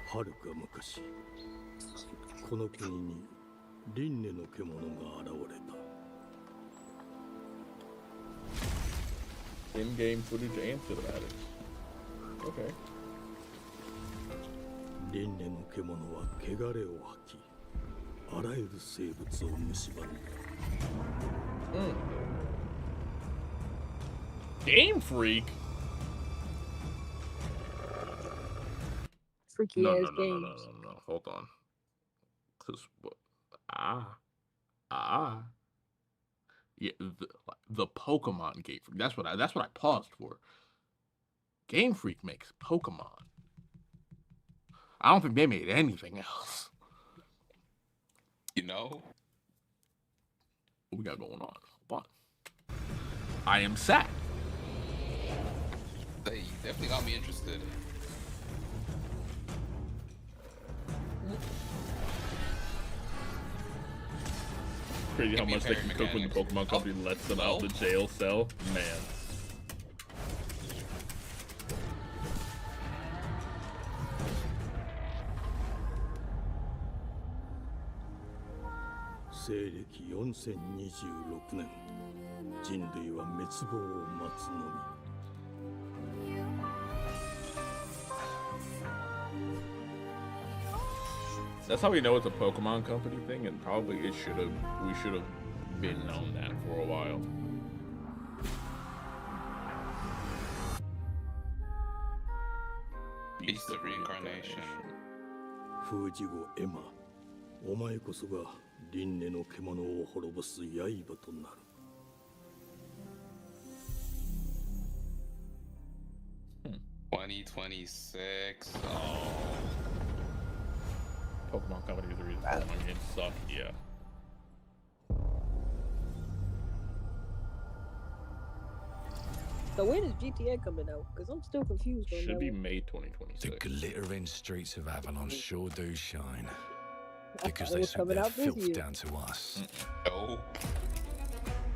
はるか昔、この国に輪廻の獣が現れた。 In-game footage and cinematics. Okay. 輪廻の獣は汚れを吐き、あらゆる生物を蝕んだ。Game Freak? Freaky No. Hold on. Cause what? Yeah, the Pokemon Game Freak. That's what I paused for. Game Freak makes Pokemon. I don't think they made anything else. You know? What we got going on? Hold on. I am sad. They definitely got me interested. Crazy how much they can cook when the Pokemon company lets them out the jail cell. Man. 西暦4026年人類は滅亡を待つのみ That's how we know it's a Pokemon company thing, and probably we should have been known that for a while. Beast of Reincarnation. 風之後エマ、お前こそが輪廻の獣を滅ぼす刃となる。 2026. Oh. Pokemon company is the reason Pokemon games suck. Yeah. So when is GTA coming out? Because I'm still confused on Should that be one. May 2026. The glittering streets of Avalon sure do shine. Because it they was sent coming their out this filth year. down to us. No.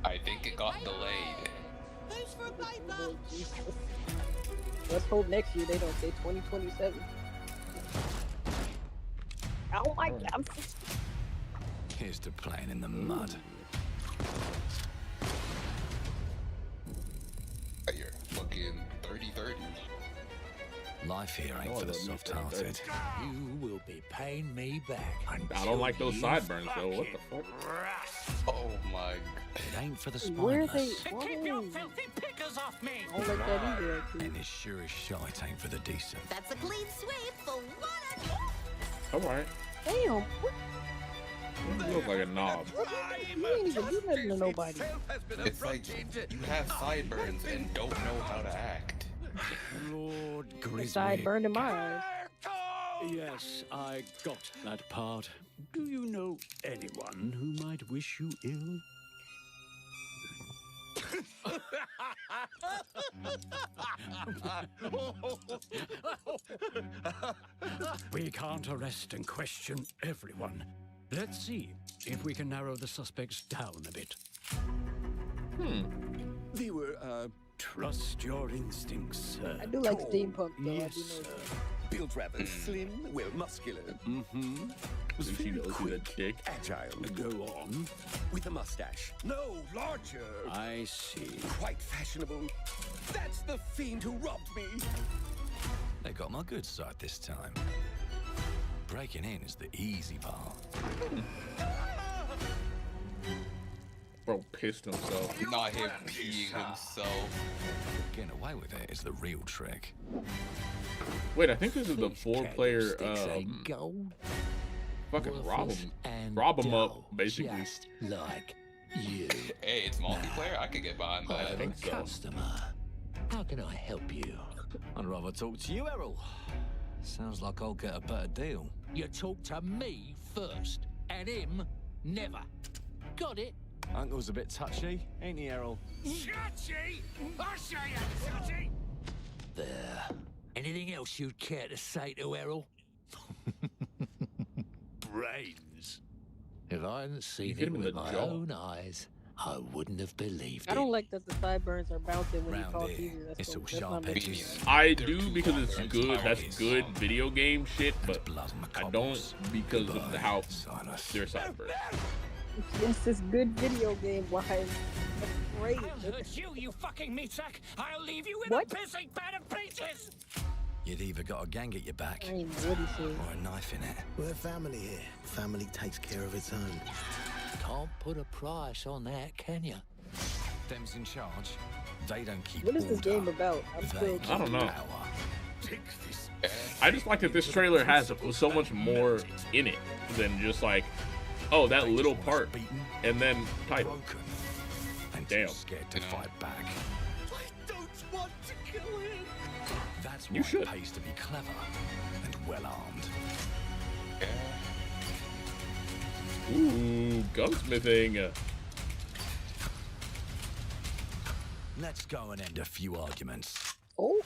I think it got delayed. Let's hope next year they don't say 2027. Oh my god. Here's to playing in the mud. You're fucking 30-30. Life here ain't for the soft-hearted. You will be paying me back. I don't like those sideburns though. What the fuck? Oh my. It ain't for the Where spineless. they? Keep your filthy pickers off me! I don't like that either. Actually. And as sure as shite ain't for the decent. That's a clean sweep for one. Alright. Damn. You look like a knob. You ain't even do nothing to nobody. It's like you have sideburns and don't know how to act. Lord Side burned in my eyes. Yes, I got that part. Do you know anyone who might wish you ill? We can't arrest and question everyone. Let's see if we can narrow the suspects down a bit. They were, trust your instincts, sir. I do like steampunk though. Yes, I do know that. Built rather slim, well muscular. Mm-hmm. Was She very knows who quick, that dick. agile, Go on. with a mustache. No, larger. I see. Quite fashionable. That's the fiend who robbed me. They got my good side this time. Breaking in is the easy part. Bro pissed himself. Not him peeing himself. Getting away with it is the real trick. Wait, I think this is the 4-player fucking rob him up, basically. Just like you. Hey, it's multiplayer. I could get behind that. I am a customer. How can I help you? I'd rather talk to you, Errol. Sounds like I'll get a better deal. You talk to me first, and him never. Got it? Uncle's a bit touchy, ain't he, Errol? Touchy? I say I'm touchy. There. Anything else you'd care to say to Errol? Brains. If I hadn't seen hit it him in with the my jaw. own eyes, I wouldn't have believed I it. don't like that the sideburns are bouncing when you Round talk here, easy. That's it's cool. all That's sharp not making edges. sense. I do because it's good. That's good video game shit, but Blood on the I don't because of how Silas. their sideburns. Yes, it's good video game wise. That's great. I'll hurt you, you fucking meatsack! I'll leave you in What? a pissing bed of pieces! You'd either got a gang at your back I ain't what he said. or a knife in it. We're family here. Family takes care of its own. Can't put a price on that, can you? Them's in charge. They don't keep What is this order. game about? I'm They still. keep I don't know. power. I just like that this trailer has so much more in it than just like, oh, that little part, and then title. Broken. And Damn. too scared to fight back. I don't want to kill him. That's You why should. it pays to be clever and well armed. Ooh, gunsmithing. Let's go and end a few arguments. Oh,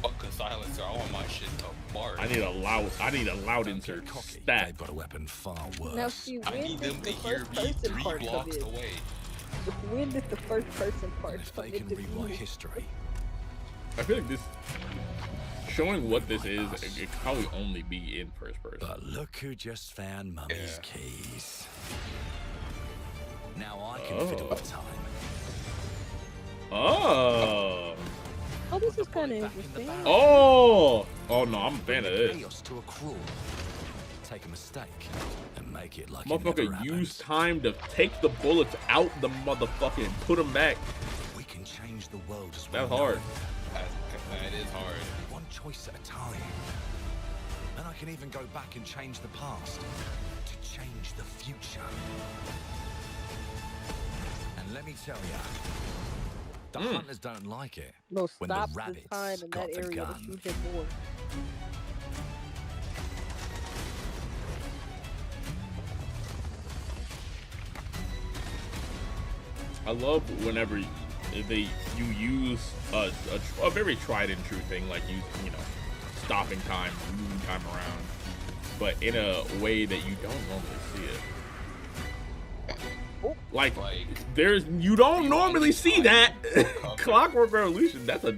Fuck a silencer. I want my shit to bark. I need a loud insert. Stat. They've got a weapon far now worse. see, I when need did them the to hear first me person 3 part come blocks in? away. When did the first person part And if come they can into rewrite view? history, I feel like this showing what this is, it could probably only be in first person. But look who just found Mummy's keys. Now I can fiddle with time. Oh. Oh, this is kind of interesting. Oh. Oh no, I'm a fan of this. Chaos to a crawl. Take a mistake and make it like Motherfucker, use time to take the bullets out the motherfucker and put them back. We can change the world as well. That's hard. That is hard. One choice at a time. And I can even go back and change the past to change the future. And let me tell ya, the hunters don't like it No, when the stop the rabbits time in got that the area to gun. shoot him more. I love whenever you use a very tried and true thing, like you know, stopping time, moving time around, but in a way that you don't normally see it. Like you don't normally see that. Clockwork Revolution, that's a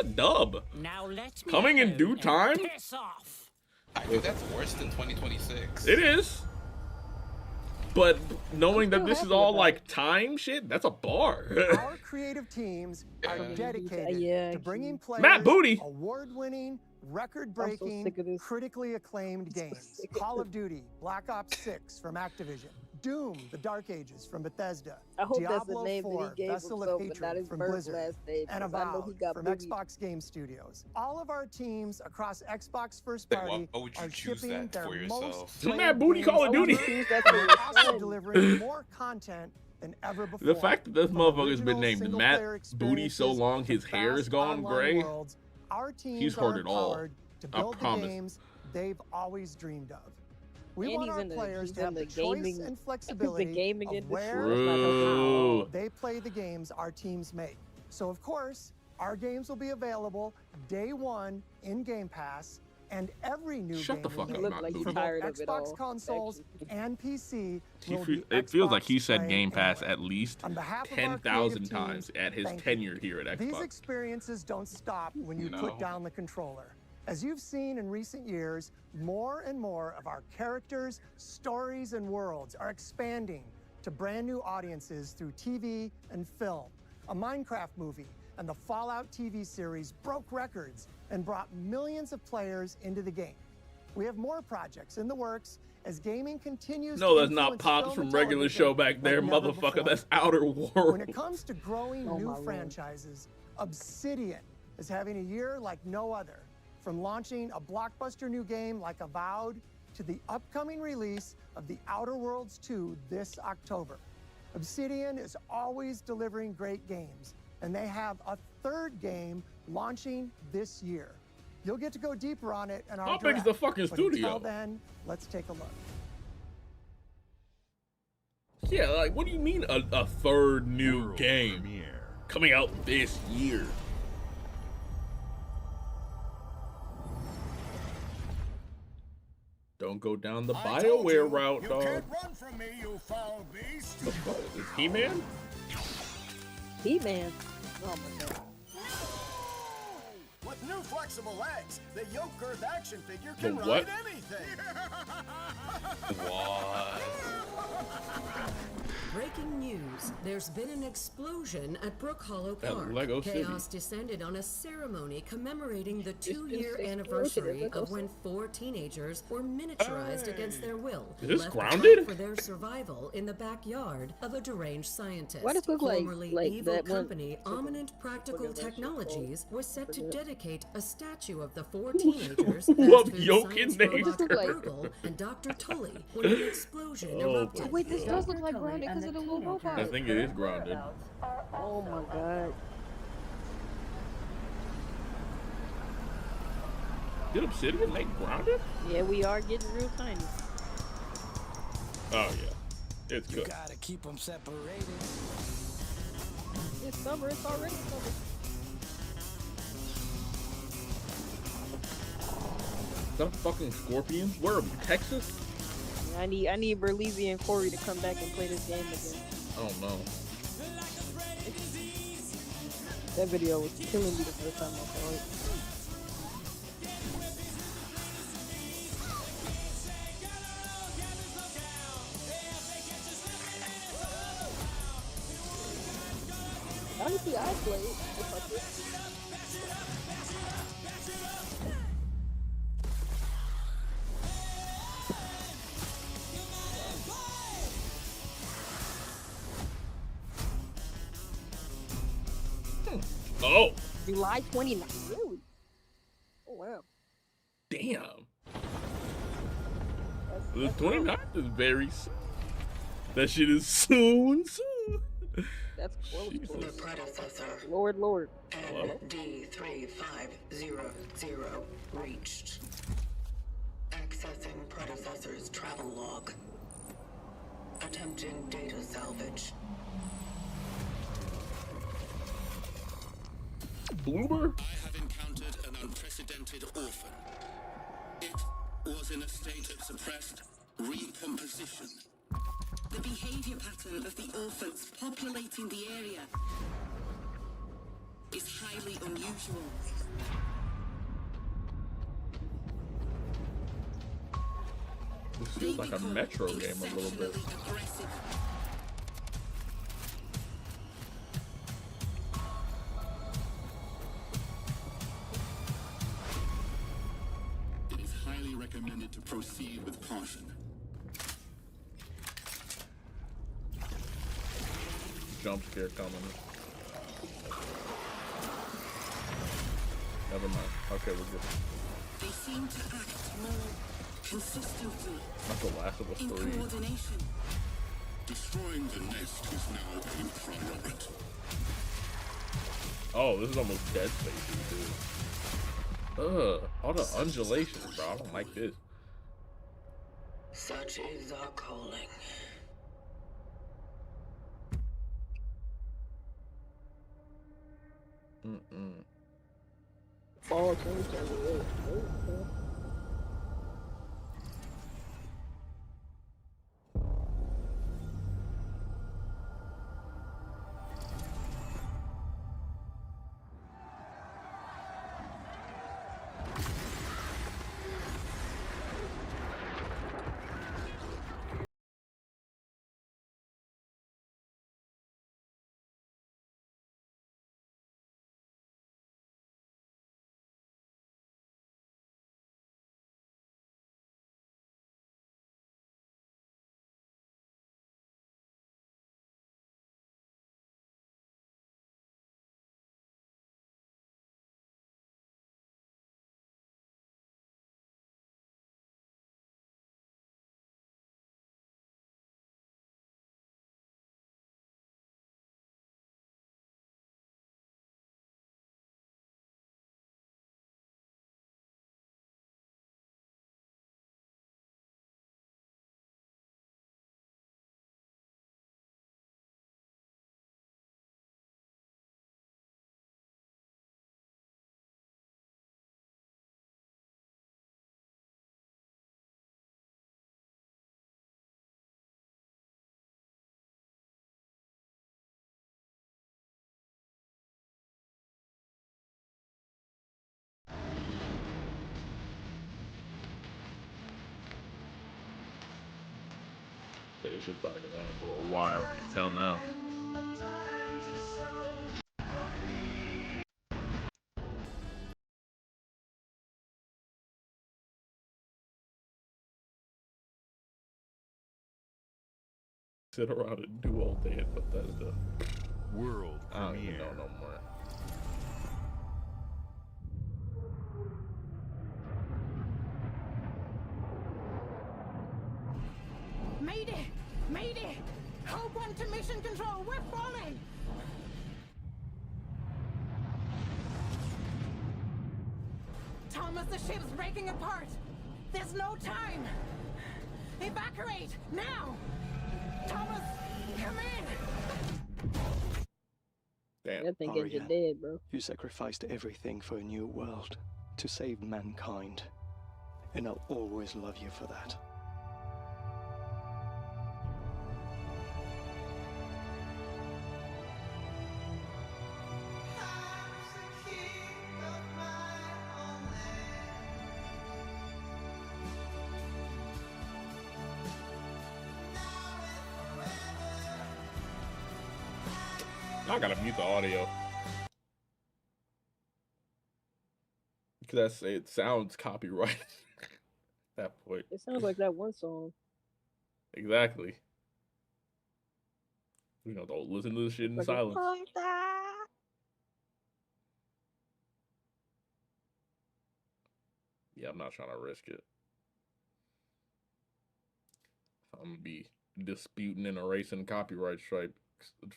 dub. Now let me Coming in due time. piss off. I think that's worse than 2026. It is. But knowing that this is all like time shit, that's a bar. Our creative teams are dedicated to bringing players Matt Booty. award-winning, record-breaking, critically acclaimed games. Call of Duty, Black Ops 6 from Activision, Doom, The Dark Ages from Bethesda, I hope Diablo that's the name 4, that he gave Vessel himself, of but not Hatred his from birth Blizzard, last name, and 'cause I know he Avowed got from boobies. Xbox Game Studios. All of our teams across Xbox First Wait, why Party would you are choose shipping that their for most yourself? played Matt Booty games Call of Duty. and also delivering more content than ever before. The fact that this From motherfucker's been original named single-player Matt Booty so long his hair is gone online gray. worlds, our teams He's heard it all. empowered to I build the promise. games they've always dreamed of. We And want he's our in the- players he's to in have the the choice gaming- and the flexibility gaming of industry. where True. and how they play the games our teams make. So of course, our games will be available day one in Game Pass, and every new Shut game the fuck we up, make Matt for Booty. both Tired of it Xbox all, consoles and PC will be It feels like Xbox he said Play Game Pass Anywhere. at least On behalf of our 10,000 creative times teams, at his thank you. tenure here at These Xbox. experiences don't stop when you No. put down the controller. As you've seen in recent years, more and more of our characters, stories, and worlds are expanding to brand new audiences through TV and film. A Minecraft movie and the Fallout TV series broke records and brought millions of players into the game. We have more projects in the works as gaming continues No, to that's not influence Pops film from and regular television show back there, like never motherfucker. before. That's Outer When Worlds. it comes to growing Oh, my new Lord. franchises, Obsidian is having a year like no other. From launching a blockbuster new game like Avowed to the upcoming release of The Outer Worlds 2 this October. Obsidian is always delivering great games, and they have a third game launching this year. You'll get to go deeper on it in our How big is the direct, fucking but studio? Until then, let's take a look. Yeah, like, what do you mean a third new World game premiere. coming out this year? Don't go down the BioWare route, You dog. can't run from me, you foul beast. The fuck? Is He-Man? He-Man. Oh my god. With new flexible legs, the yoke girth action figure The can what? ride anything. What? Breaking news. There's been an explosion at Brook Hollow At Park. Lego City. Chaos descended on a ceremony commemorating the It's 2-year exploded at anniversary Lego of when 4 teenagers were miniaturized against their will. Is this left grounded? to fight for their survival in the backyard of a deranged scientist. Why does it look like- Formerly like evil that one- company Eminent Practical Whatever that shit Technologies was set to Forget it. dedicate a statue of the 4 teenagers, What fast food yoke in science there? robot Like- Bruegel and Dr. Tully when the explosion Oh, erupted. Wait, this does look Dr. like Tully grounded and because of the little robot. I think it is grounded. Oh my god. Did Obsidian make grounded? Yeah, we are getting real tiny. Oh yeah, it's good. Gotta keep them separated. It's summer. It's already summer. Some fucking scorpions? Where are we? Texas? I need Berlizzi and Corey to come back and play this game again. I don't know. That video was killing me the first time I saw it. Honestly, I'd play it if I could. Oh, July 29th. Really? Oh, wow. damn. The That's 29th is very soon. That shit is soon. That's close. Jesus. Close. The predecessor. Lord. ND3500 reached. Accessing predecessor's travel log. Attempting data salvage. Bloober? I have encountered an unprecedented orphan. It was in a state of suppressed recomposition. The behavior pattern of the orphans populating the area is highly unusual. This feels like a Metro game a little bit. Aggressive. It is highly recommended to proceed with caution. Jump scare coming. Never mind. Okay, we're good. They seem to act more consistently. Not the Last of Us in 3. coordination. Destroying the nest is now a priority. Oh, this is almost Dead Space, dude. All the undulations, bro. I don't like this. Such is our calling. Fall 2028. It's just probably going on for a while. You can tell now. Sit around and do all day at Bethesda. World I don't even premiere. know no more. Mayday! Mayday! Code 1 to mission control, we're falling! Thomas, the ship's breaking apart! There's no time! Evacuate! Now! Thomas, come in! Damn. That thing you're dead, bro. You sacrificed everything for a new world, to save mankind. And I'll always love you for that. I gotta mute the audio. Because it sounds copyrighted at that point. It sounds like that one song. Exactly. You know, don't listen to this shit in Like silence. Yeah, I'm not trying to risk it. I'm gonna be disputing and erasing copyright strikes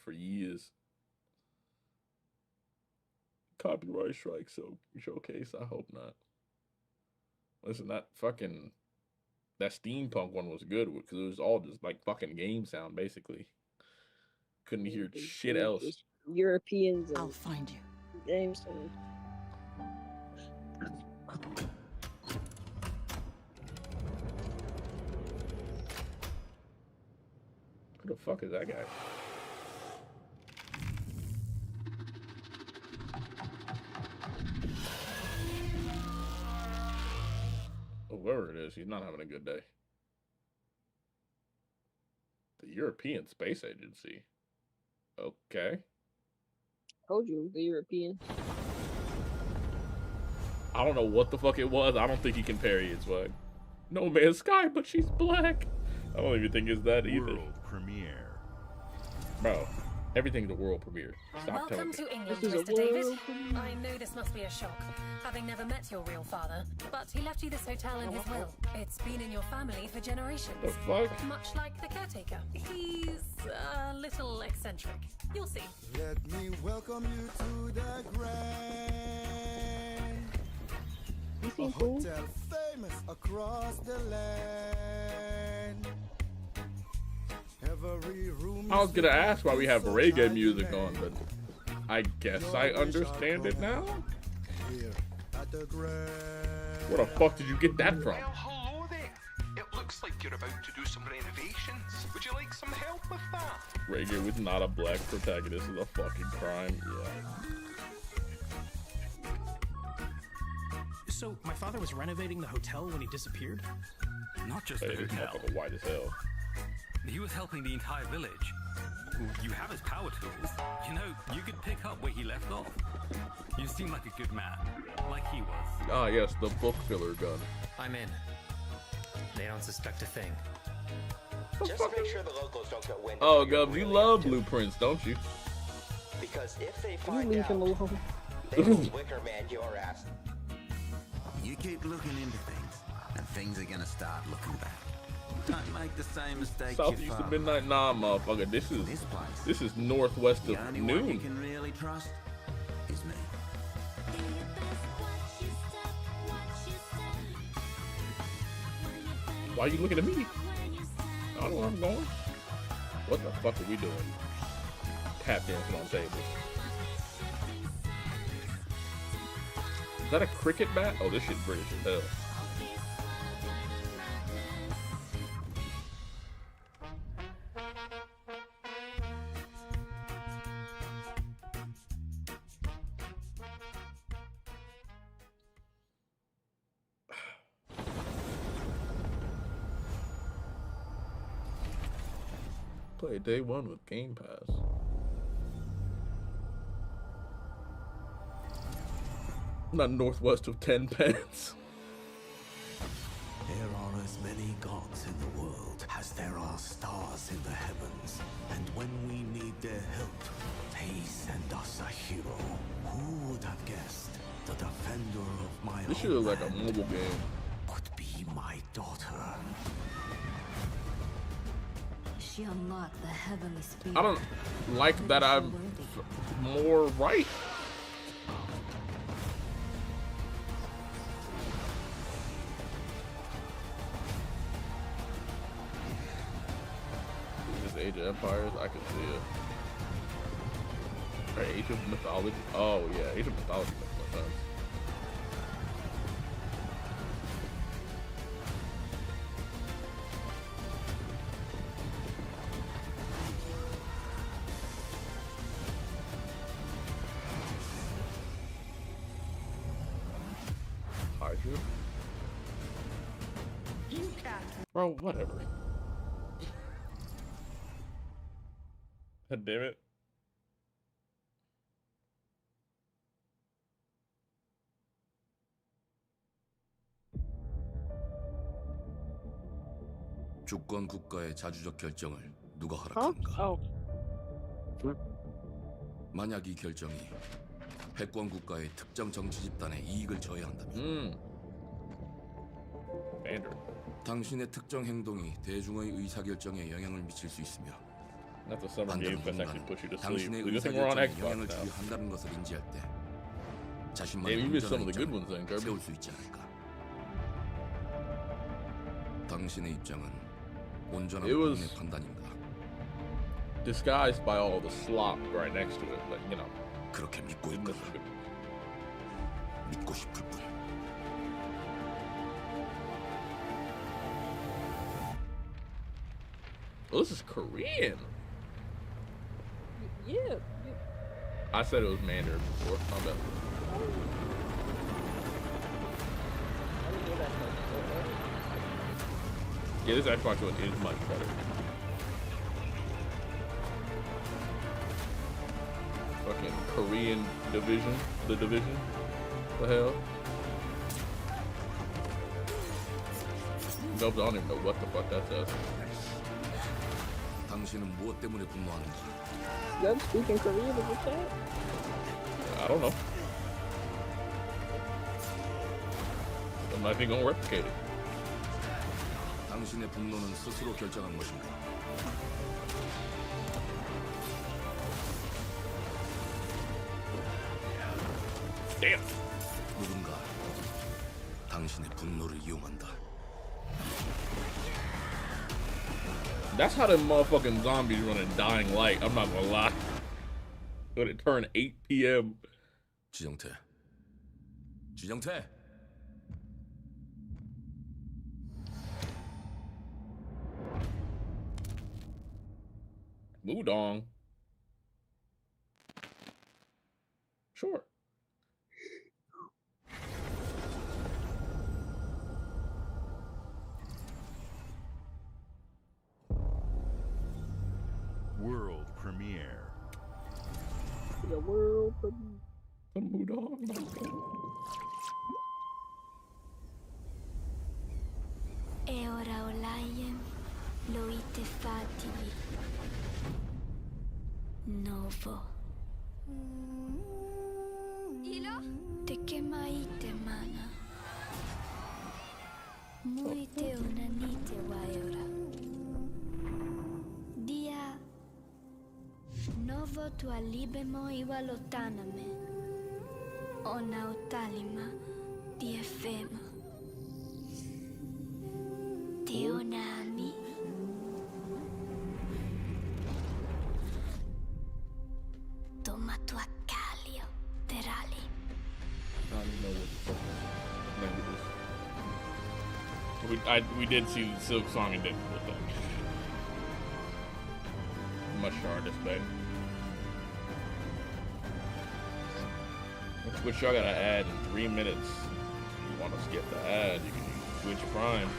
for years. Copyright strike showcase. I hope not. Listen, that steampunk one was good because it was all just like fucking game sound basically. Couldn't hear shit else. Europeans. I'll find you. Games. And... Who the fuck is that guy? Whoever it is, he's not having a good day. The European Space Agency. Okay. Told you, the European. I don't know what the fuck it was. I don't think he can parry it, swag. No Man's Sky, but she's black. I don't even think it's that either. World premiere. Bro, everything's a world premiere. Stop Welcome telling me. to England, Mr. David. I know this must be a shock, having never met your real father, but he left you this hotel in his will. It's been in your family for generations. The fuck? Much like the caretaker. He's a little eccentric. You'll see. Let me welcome you to the Grand. A hotel famous across the land. Every room. I was gonna ask why we have reggae music on, but I guess I understand it now. Where the fuck did you get that from? Well, hello there. It looks like you're about to do some renovations. Would you like some help with that? Reggae with not a black protagonist is a fucking crime. Yeah. So, my father was renovating the hotel when he disappeared? Not just the Hey, this hotel. motherfucker white as hell. He was helping the entire village. You have his power tools. You know, you could pick up where he left off. You seem like a good man, like he was. Ah, yes, the book filler gun. I'm in. They don't suspect a thing. Just make sure the locals don't get wind. Oh, Gubs, you love blueprints, don't you? Because if they You find leave out, him alone. they will wicker man your ass. You keep looking into things, and things are gonna start looking back. Don't make the same mistake. Southeast of midnight, nah, motherfucker. This is northwest The of only one you noon. can really trust is me. Why are you looking at me? I don't know where I'm going. What the fuck are we doing? Tap dancing on tables. Is that a cricket bat? Oh, this shit British as hell. Play day one with Game Pass. Not northwest of 10 pence. There are as many gods in the world as there are stars in the heavens. And when we need their help, they send us a hero. Who would have guessed the defender of my This shit is like a mobile game. would be my daughter? She unlocked the heavenly spirit. I don't like that I'm more right. Is this Age of Empires? I can see it. Or Age of Mythology? Oh yeah, Age of Mythology makes more sense. Kaiju? Bro, whatever. God damn it. 주권 국가의 자주적 결정을 누가 허락하는가? 만약 이 결정이 패권 국가의 특정 정치 집단의 이익을 저해한다면 당신의 특정 행동이 대중의 의사결정에 영향을 미칠 수 있으며 반대로 누군가는 당신의 의사결정에 영향을 주려 한다는 것을 인지할 때 자신만의 온전한 입장을 세울 수 있지 않을까? 당신의 입장은 온전한 본인의 판단인가? Disguised by all the slop right next to it, but you know. 그렇게 믿고 있거나 믿고 싶을 뿐. Oh, this is Korean. Yeah. I said it was Mandarin before. My bad. Yeah, this Xbox One is much better. Fucking Korean division, the division. What the hell? Nope, I don't even know what the fuck that says. 당신은 무엇 때문에 분노하는지? Y'all speaking Korean in the chat? I don't know. I might be gonna replicate it. 당신의 분노는 스스로 결정한 것인가? Damn. 누군가 당신의 분노를 이용한다. That's how them motherfucking zombies run in Dying Light. I'm not gonna lie. When it turned 8 p.m. 지정태. 지정태. Mudong. Sure. World premiere. The world premiere. The Mudong. E ora Olaiem lo ite fatili. Novo. Ilo? Te kemaite mana. Muite unanite waiora. Dia. Novo tua libemo iwalotaname. Ona utalima di efema. Teonami. Toma tua calio, terali. I don't even know what the fuck language is. We did see the Silk Song and didn't with that. Much hard display. Which y'all gotta add in 3 minutes. If you want to skip the ad, you can use Twitch Prime.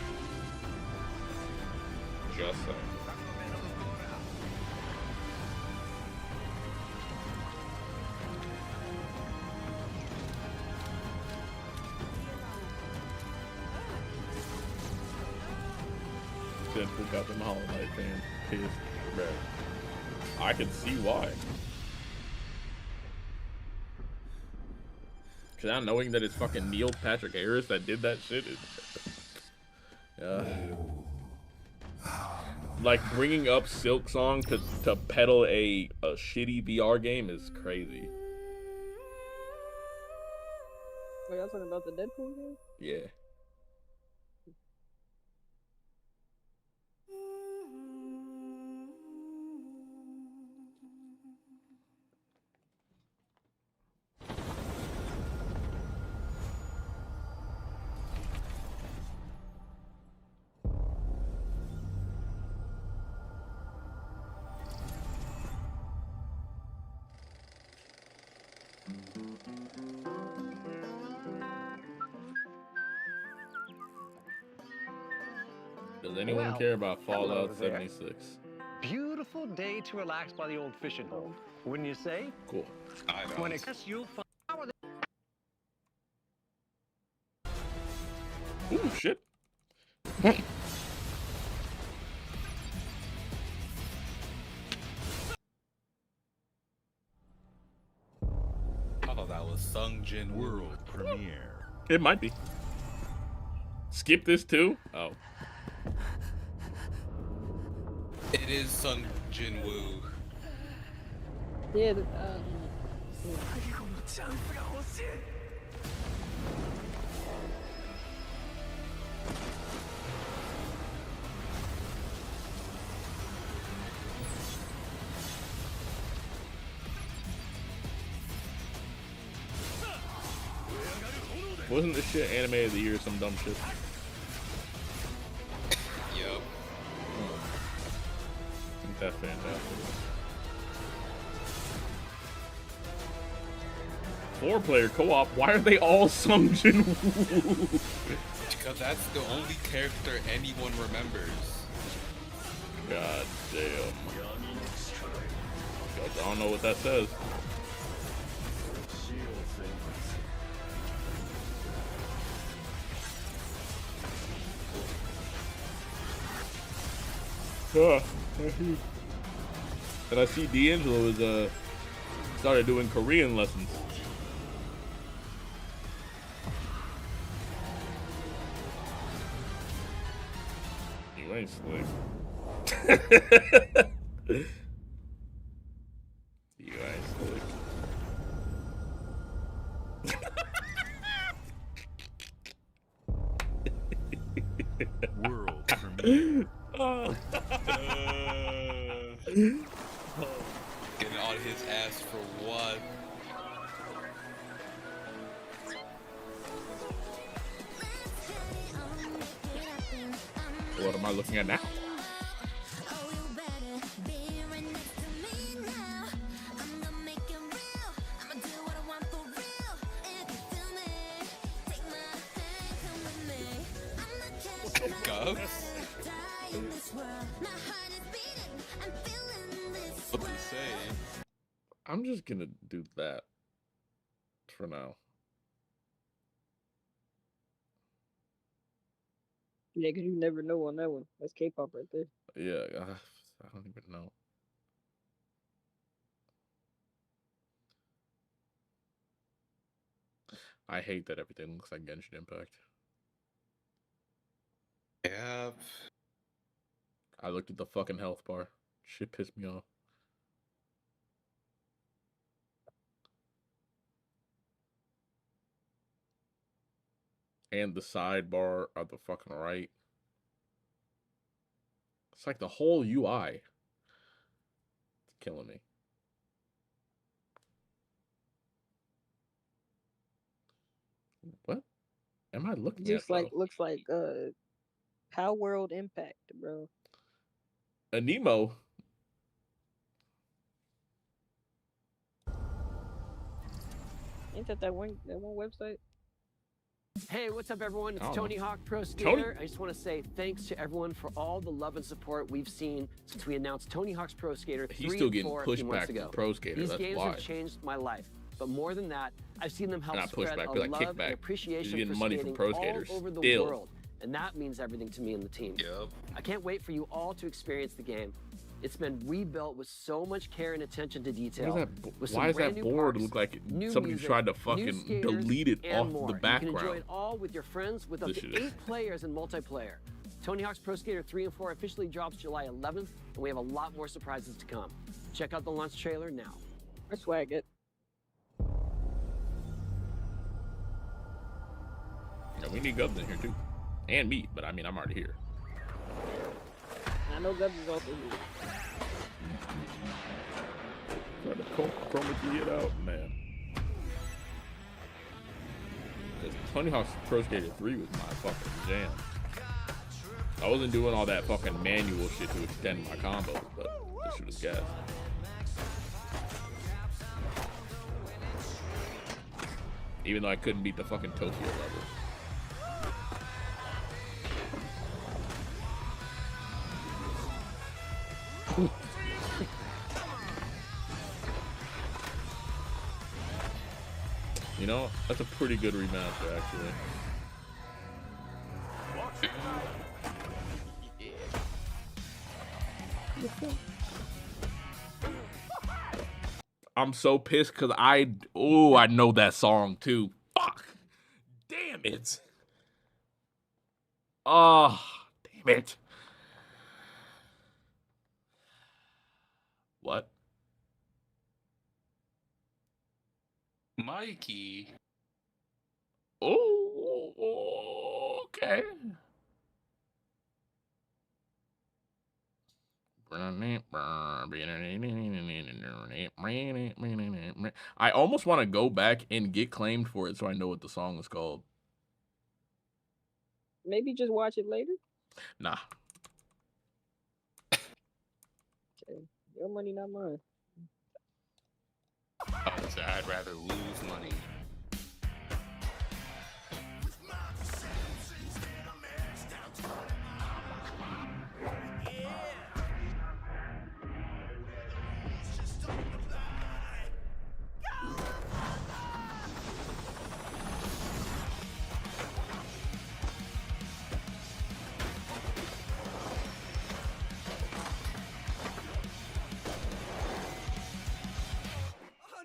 Just saying. Deadpool got them Hollow-Knight fans pissed. Bro. I can see why. Cause now knowing that it's fucking Neil Patrick Harris that did that shit is like bringing up Silk Song to peddle a shitty VR game is crazy. Are y'all talking about the Deadpool game? Yeah. Does anyone care about Fallout 76? Beautiful day to relax by the old fishing hole, wouldn't you say? Cool. I know. When it's you'll find. Ooh, shit. Sung Jin World premiere. It might be. Skip this too? Oh. It is Sung Jin Woo. Yeah. Wasn't this shit anime of the year or some dumb shit? Yup. I think that's fantastic. 4-player co-op. Why are they all Sung Jin Woo? Because that's the only character anyone remembers. God damn. I don't know what that says. And I see D'Angelo is started doing Korean lessons. You ain't slick. You ain't slick. World premiere. Getting on his ass for what? What am I looking at now? What did he say? I'm just gonna do that for now. Yeah, because you never know on that one. That's K-pop right there. Yeah, I don't even know. I hate that everything looks like Genshin Impact. Yeah. I looked at the fucking health bar. Shit pissed me off. And the sidebar on the fucking right. It's like the whole UI. It's killing me. What am I looking Just at? like looks like How World Impact, bro. A Nemo. Ain't that one website? Hey, what's up, everyone? It's Oh. Tony Hawk Pro Skater. I just want to say thanks to everyone for all the love and support we've seen since we announced Tony Hawk's Pro Skater 3 He's still and getting 4 a few months pushback ago. from Pro Skater. These That's games why. have changed my life. But more than that, I've seen them help Not spread pushback, a but like love kickback. and appreciation He's getting for money from skating Pro all Skaters over the still. world. And that means everything to me and the team. Yep. I can't wait for you all to experience the game. It's been rebuilt with so much care and attention to detail. Why does that board look like somebody tried to fucking delete it off the background? You can enjoy it all with your friends with up to 8 players in multiplayer. Tony Hawk's Pro Skater 3 and 4 officially drops July 11th, and we have a lot more surprises to come. Check out the launch trailer now. I swag it. Yeah, we need Gubs in here too. And meat, but I mean, I'm already here. I know Gubs is also here. Try to chroma key it out, man. Because Tony Hawk's Pro Skater 3 was my fucking jam. I wasn't doing all that fucking manual shit to extend my combos, but this shit was gas. Even though I couldn't beat the fucking Tokyo level. You know, that's a pretty good remaster, actually. I'm so pissed because I know that song too. Fuck. Damn it. Oh, damn it. What? Mikey. Oh, okay. I almost want to go back and get claimed for it so I know what the song is called. Maybe just watch it later. Nah. Okay. Your money, not mine. I'd rather lose money.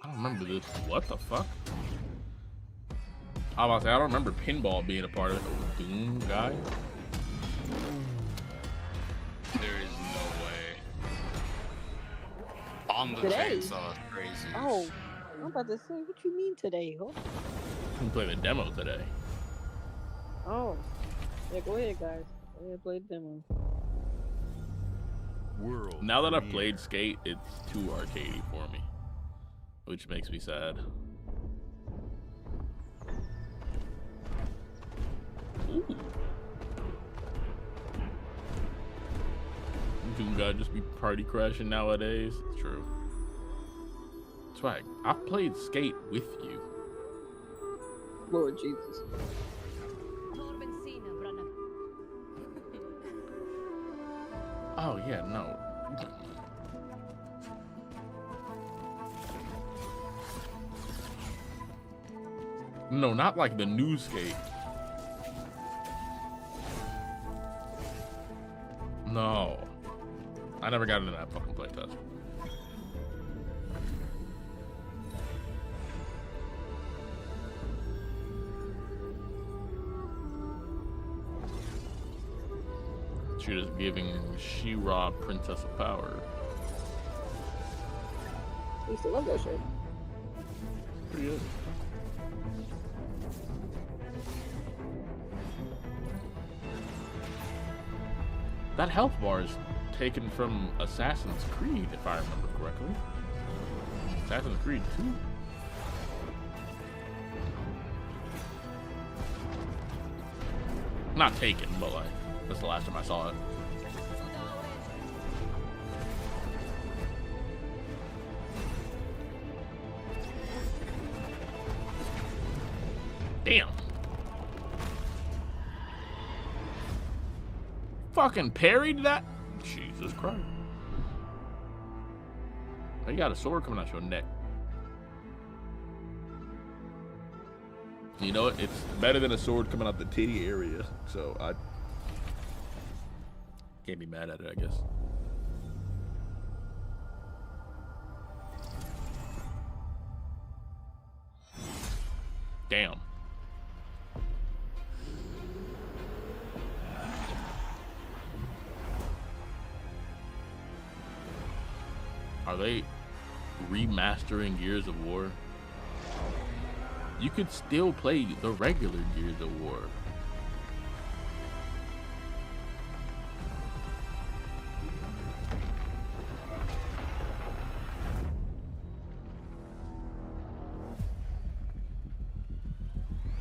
I don't remember this. What the fuck? I was about to say, I don't remember pinball being a part of it. Oh, Doom guy? There is no way. On the Today? chainsaw is crazy. Oh, I'm about to say, what you mean today? Huh? You can play the demo today. Oh, yeah, go ahead, guys. Go ahead, play the demo. Now that I've played Skate, it's too arcadey for me, which makes me sad. Ooh. Doom guy just be party crashing nowadays. It's true. Swag, I've played Skate with you. Lord Jesus. Oh yeah, no. No, not like the new Skate. No. I never got into that fucking playtest. She is giving She-Ra Princess of Power. I used to love that shit. Pretty good. That health bar is taken from Assassin's Creed, if I remember correctly. Assassin's Creed 2. Not taken, but like, that's the last time I saw it. Damn. Fucking parried that? Jesus Christ. Oh, you got a sword coming out your neck. You know what? It's better than a sword coming out the titty area. So I can't be mad at it, I guess. Damn. Are they remastering Gears of War? You could still play the regular Gears of War.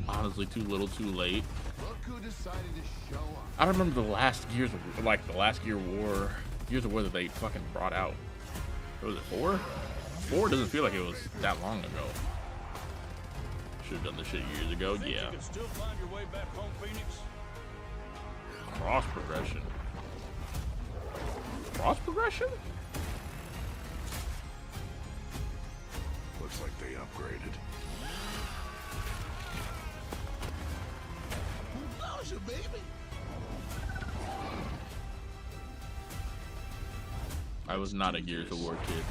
Honestly, too little, too late. Look who decided to show up. I don't remember the last Gears of, like the last Gears of War that they fucking brought out. Was it 4? 4 doesn't feel like it was that long ago. Should have done this shit years ago. Yeah. Still find your way back home, Phoenix? Cross progression. Cross progression? Looks like they upgraded. Bowser, baby. I was not a Gears of War kid.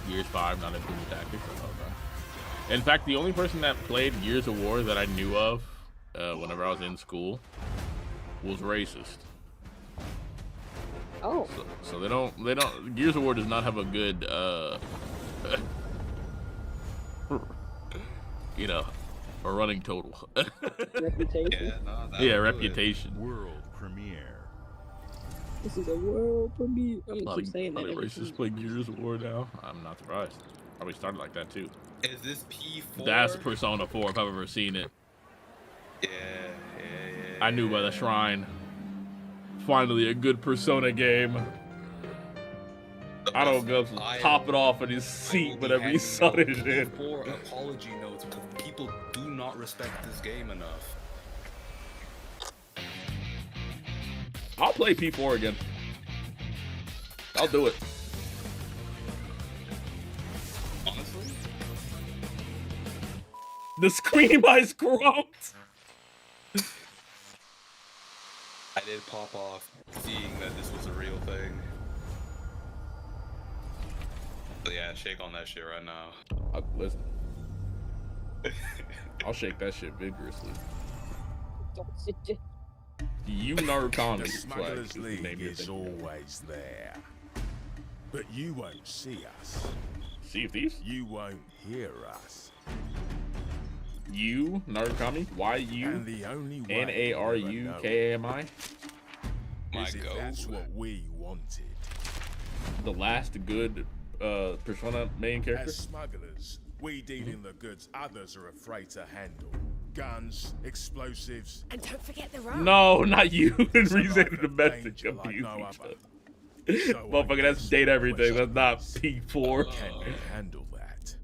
Gears 5, not including tactics. I love that. In fact, the only person that played Gears of War that I knew of whenever I was in school was racist. Oh. So they don't. Gears of War does not have a good, you know, a running total. Reputation. Yeah, reputation. World premiere. This is a world premiere. I'm gonna A keep saying that. lot of racists play Gears of War now. I'm not surprised. Probably started like that too. Is this P4? That's Persona 4 if I've ever seen it. Yeah. I knew by the shrine. Finally, a good Persona game. I don't go pop it off in his seat whenever he saw this shit. For apology notes because people do not respect this game enough. I'll play P4 again. I'll do it. Honestly? The scream I scrumped. I did pop off seeing that this was a real thing. But yeah, shake on that shit right now. Listen. I'll shake that shit vigorously. You Narukami. The Smugglers League is always there. But you won't see us. Sea of Thieves? You won't hear us. You Narukami? Y-U-N-A-R-U-K-A-M-I? Is it that's what we wanted. The last good Persona main character? As smugglers, we deal in the goods others are afraid to handle. Guns, explosives. And don't forget the road. No, not you. Resending the message of you. Motherfucker, that's date everything. That's not P4. Can you handle that?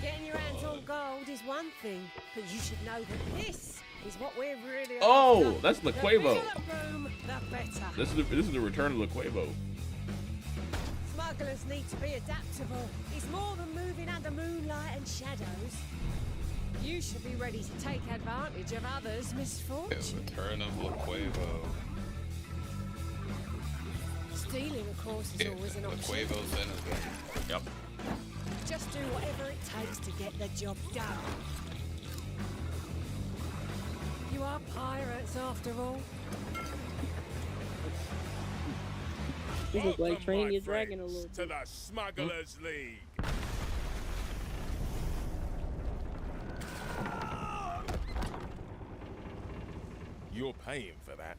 Getting your hands on gold is one thing, but you should know that this is what we're really Oh, after. that's The Laquavo. bigger the room, the better. This is the return of Laquavo. Smugglers need to be adaptable. It's more than moving under moonlight and shadows. You should be ready to take advantage of others' misfortune. Return of Laquavo. Stealing, of course, is always an option. Laquavo's innocent. Yep. Just do whatever it takes to get the job done. You are pirates, after all. This is like training your dragon a little bit. To the Smugglers League. You're paying for that.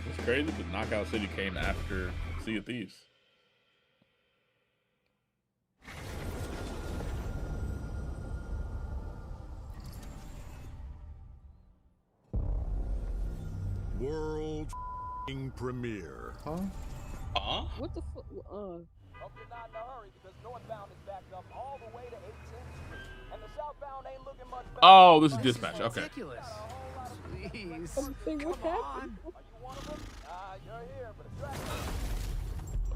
It's crazy because Knockout City came after Sea of Thieves. World premiere. Huh? What the fuck? Hope you're not in a hurry because northbound is backed up all the way to 18th Street, and the southbound ain't looking much better. Oh, this is dispatch. Okay. Ridiculous. Please. What happened? Are you one of them? You're here, but it's right.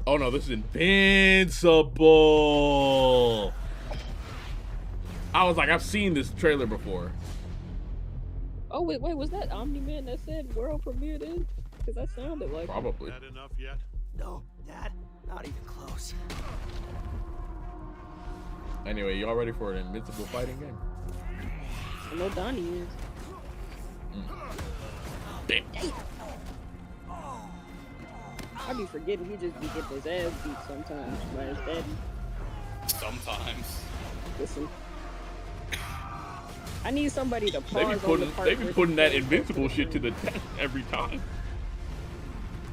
Oh no, this is Invincible. I was like, I've seen this trailer before. Oh wait, was that Omni-Man that said world premiere then? Because that sounded like probably. That enough yet? No, Dad, not even close. Anyway, y'all ready for an Invincible fighting game? I know Donnie is. Damn. I be forgetting he just be getting his ass beat sometimes by his daddy. Sometimes. Listen. I need somebody to pause They be putting that Invincible shit to the test every time.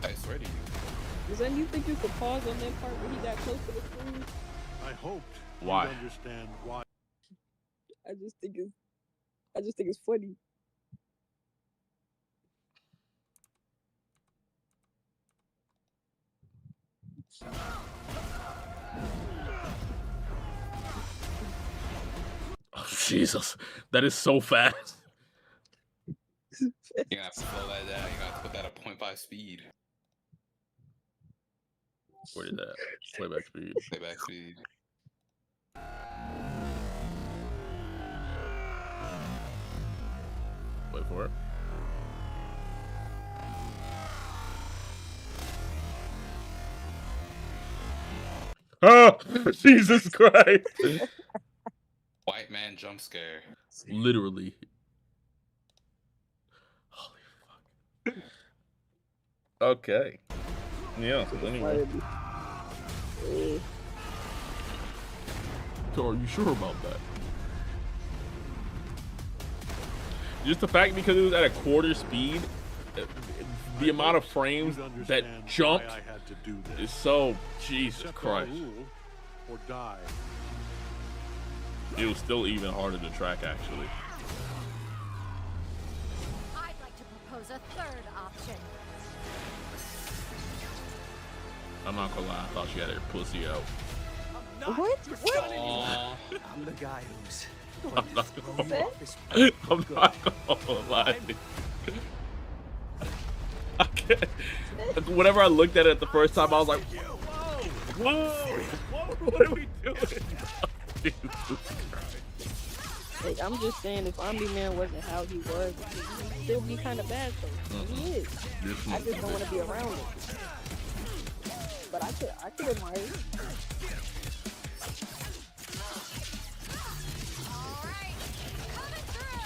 I swear to you. Zen, you think you could pause on that part where he got close to the screen? I hoped Why? you'd understand why. I just think it's funny. Oh, Jesus, that is so fast. You're gonna have to slow that down. You're gonna have to put that at 0.5 speed. Where did that? Playback speed. Playback speed. Wait for it. Oh, Jesus Christ. White man jump scare. Literally. Holy fuck. Okay. Yeah, so anyway. So are you sure about that? Just the fact because it was at a quarter speed, the amount of frames that jumped is so, Jesus Christ. Or die. It was still even harder to track, actually. I'd like to propose a third option. I'm not gonna lie, I thought she had her pussy out. What? I'm the guy who's. I'm not gonna lie. I can't. Whenever I looked at it the first time, I was like, whoa, what are we doing? Like, I'm just saying, if Omni-Man wasn't how he was, he'd still be kind of bad, so he is. I just don't want to be around it. But I could admire it.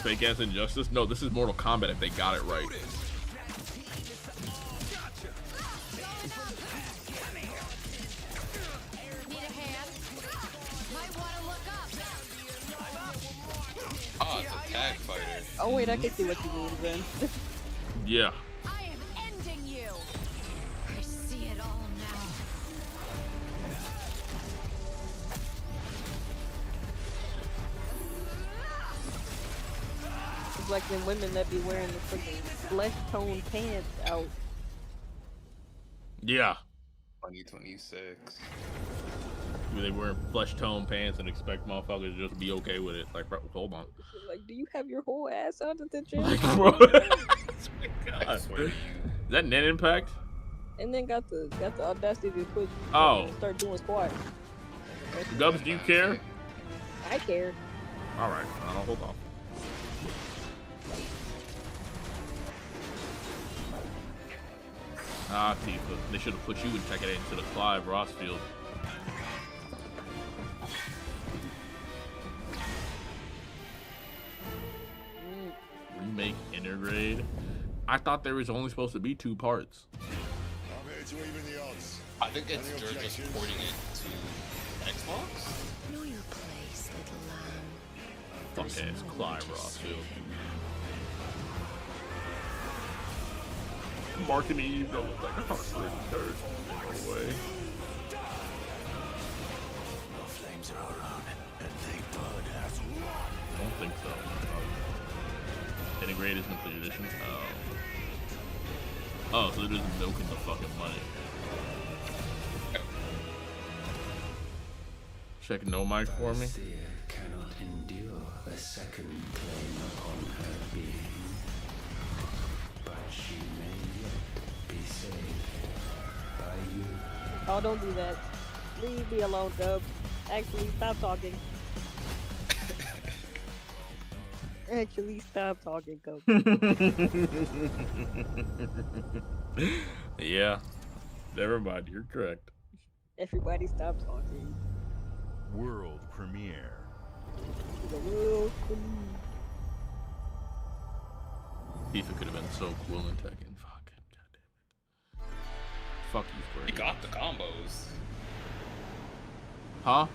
Fake ass Injustice? No, this is Mortal Kombat if they got it right. Oh, it's a tag fighter. Oh wait, I can see what you mean then. Yeah. I am ending you. I see it all now. It's like them women that be wearing the freaking flesh tone pants out. Yeah. 2026. They wear flesh tone pants and expect motherfuckers to just be okay with it. Like, bro, hold on. Like, do you have your whole ass out at the gym? Like, bro. God. Is that Net Impact? And then got the audacity to put start doing squats. Dubs, do you care? I care. All right, hold on. Ah, Tifa, they should have put you in Tekken 8 instead of Clive Rossfield. Remake Intergrade. I thought there was only supposed to be 2 parts. I think it's they're just porting it to Xbox. Know your place, little lamb. Fuck ass Clive Rossfield. Mark and Eve don't look like a hustler dirt. No way. Flames are around, and they burn as I don't think so. Integrated Complete Edition. Oh, so they're just milking the fucking money. Check no mic for me. Cannot endure a second claim upon her being, but she may yet be saved by you. Oh, don't do that. Leave me alone, Dub. Actually, stop talking. Actually, stop talking, Coach. Yeah. Never mind, you're correct. Everybody stop talking. World premiere. The world premiere. Tifa could have been so cool in Tekken. Fuck him, goddamn it. Fuck you, He got the combos. Huh?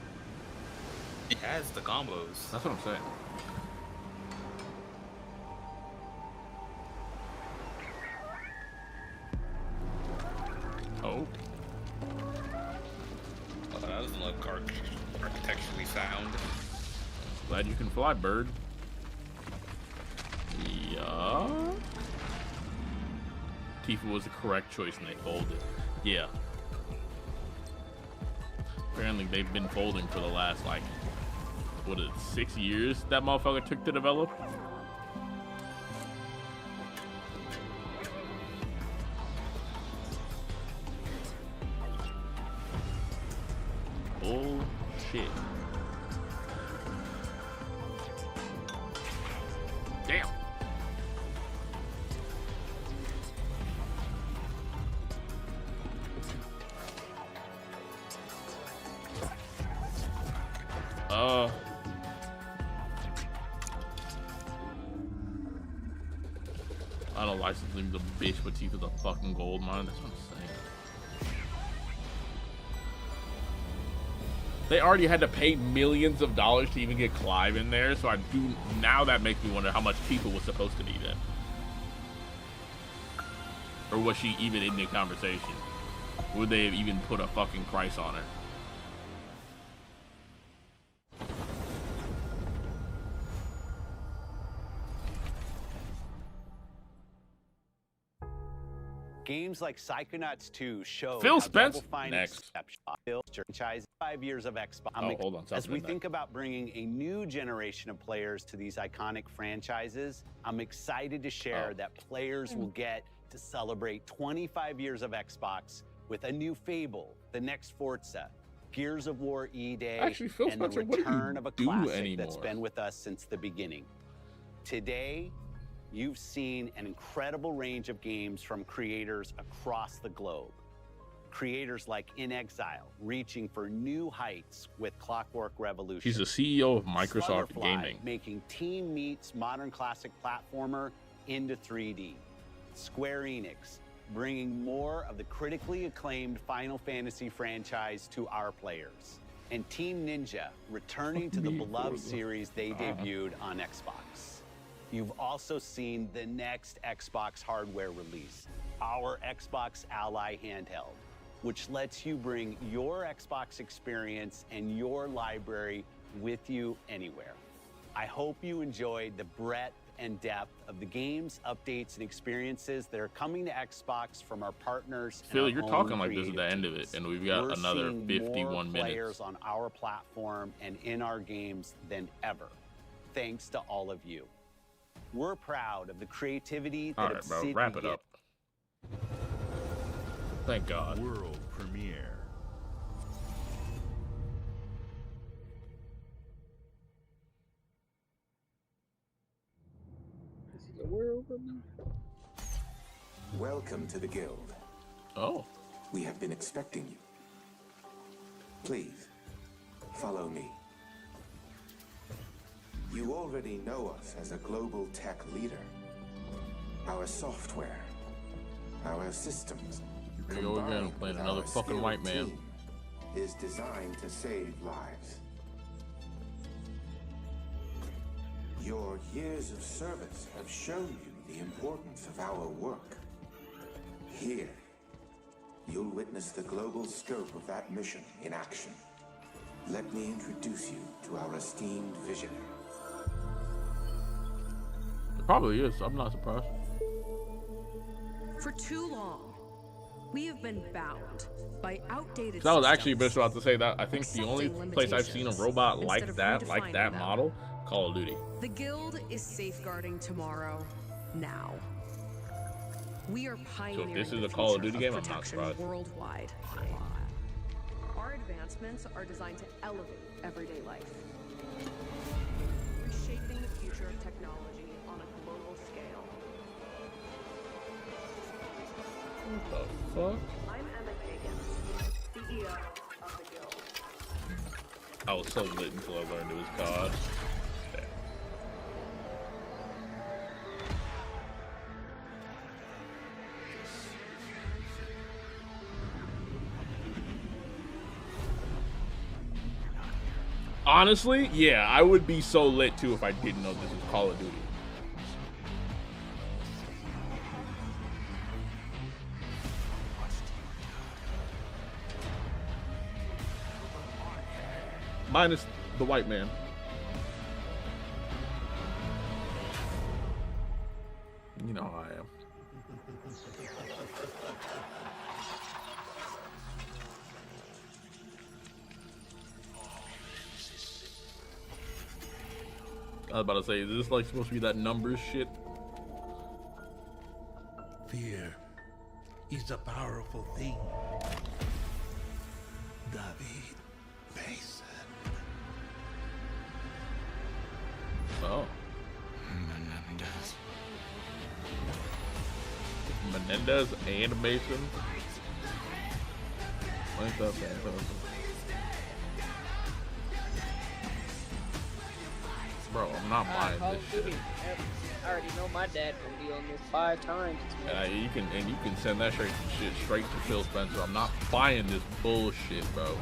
He has the combos. That's what I'm saying. Oh. Well, that doesn't look architecturally sound. Glad you can fly, bird. Yeah. Tifa was the correct choice and they folded. Yeah. Apparently they've been folding for the last, like, what is it, 6 years that motherfucker took to develop? Bullshit. Damn. I don't know, licensing the bitch but teeth is a fucking gold mine. That's what I'm saying. They already had to pay millions of dollars to even get Clive in there, so I do now. That makes me wonder how much Tifa was supposed to be then, or was she even in the conversation? Would they have even put a fucking price on her? Games like Psychonauts 2 show Phil Spence next. Franchise 5 years of Xbox. Oh, hold on. As we think about bringing a new generation of players to these iconic franchises, I'm excited to share that players will get to celebrate 25 years of Xbox with a new Fable, the next Forza, Gears of War E-Day, and the return of a classic that's been with us since the beginning. Today, you've seen an incredible range of games from creators across the globe. Creators like In Exile, reaching for new heights with Clockwork Revolution. He's the CEO of Microsoft Sluggerfly, Gaming. Making Team Meat's modern classic platformer into 3D. Square Enix, bringing more of the critically acclaimed Final Fantasy franchise to our players. And Team Ninja, returning to the beloved series they debuted on Xbox. You've also seen the next Xbox hardware release, our Xbox Ally handheld, which lets you bring your Xbox experience and your library with you anywhere. I hope you enjoyed the breadth and depth of the games, updates, and experiences that are coming to Xbox from our partners. Phil, you're talking like this is the end of it, and we've got another 51 minutes. Players on our platform and in our games than ever, thanks to all of you. We're proud of the creativity that bro, wrap it up. Thank God. World premiere. Welcome to the Guild. Oh. We have been expecting you. Please, follow me. You already know us as a global tech leader. Our software, our systems, here you go again, playing another fucking white man, is designed to save lives. Your years of service have shown you the importance of our work. Here, you'll witness the global scope of that mission in action. Let me introduce you to our esteemed visionary. It probably is. I'm not surprised. For too long, we have been bound by outdated. So I was actually just about to say that. I think the only place I've seen a robot like that model, Call of Duty. The Guild is safeguarding tomorrow, now. We are pioneering. So if this is a Call of Duty game, I'm not surprised. Worldwide. Our advancements are designed to elevate everyday life, reshaping the future of technology on a global scale. What the fuck? I'm Emma Kagan, CEO of the Guild. I was so lit until I learned it was COD. Honestly, yeah, I would be so lit too if I didn't know this was Call of Duty. Minus the white man. You know how I am. I was about to say, is this like supposed to be that numbers shit? Fear is a powerful thing. David Mason. Oh. Menendez and Mason. What's up, man? Bro, I'm not buying this shit. I already know my dad gonna be on this 5 times. And you can send that shit straight to Phil Spencer. I'm not buying this bullshit, bro.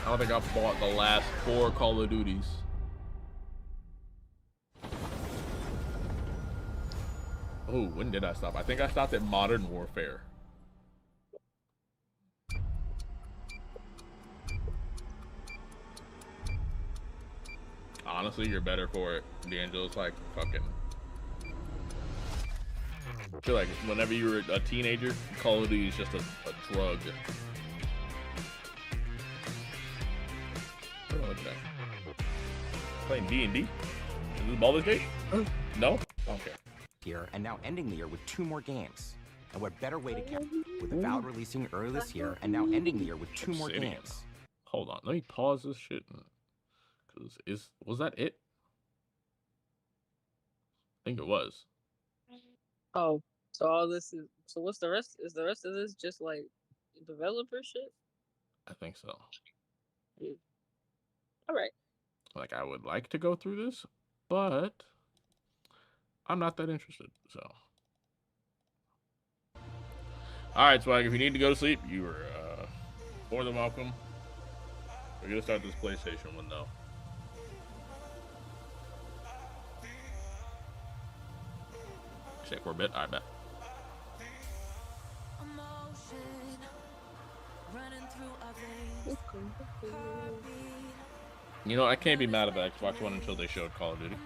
I don't think I've bought the last 4 Call of Duties. Oh, when did I stop? I think I stopped at Modern Warfare. Honestly, you're better for it. D'Angelo's like fucking. I feel like whenever you were a teenager, Call of Duty is just a drug. What look at that? Playing D&D? Is this Baldur's Gate? No? Okay. Here and now ending the year with 2 more games. And what better way to cap with Avowed releasing early this year and now ending the year with 2 more games. Hold on, let me pause this shit. Cause was that it? I think it was. Oh, so all this is what's the rest? Is the rest of this just like developer shit? I think so. All right. Like I would like to go through this, but I'm not that interested. So, all right, Swag. If you need to go to sleep, you are more than welcome. We're gonna start this PlayStation one though. Check for a bit. I bet. You know, I can't be mad at the Xbox One until they showed Call of Duty.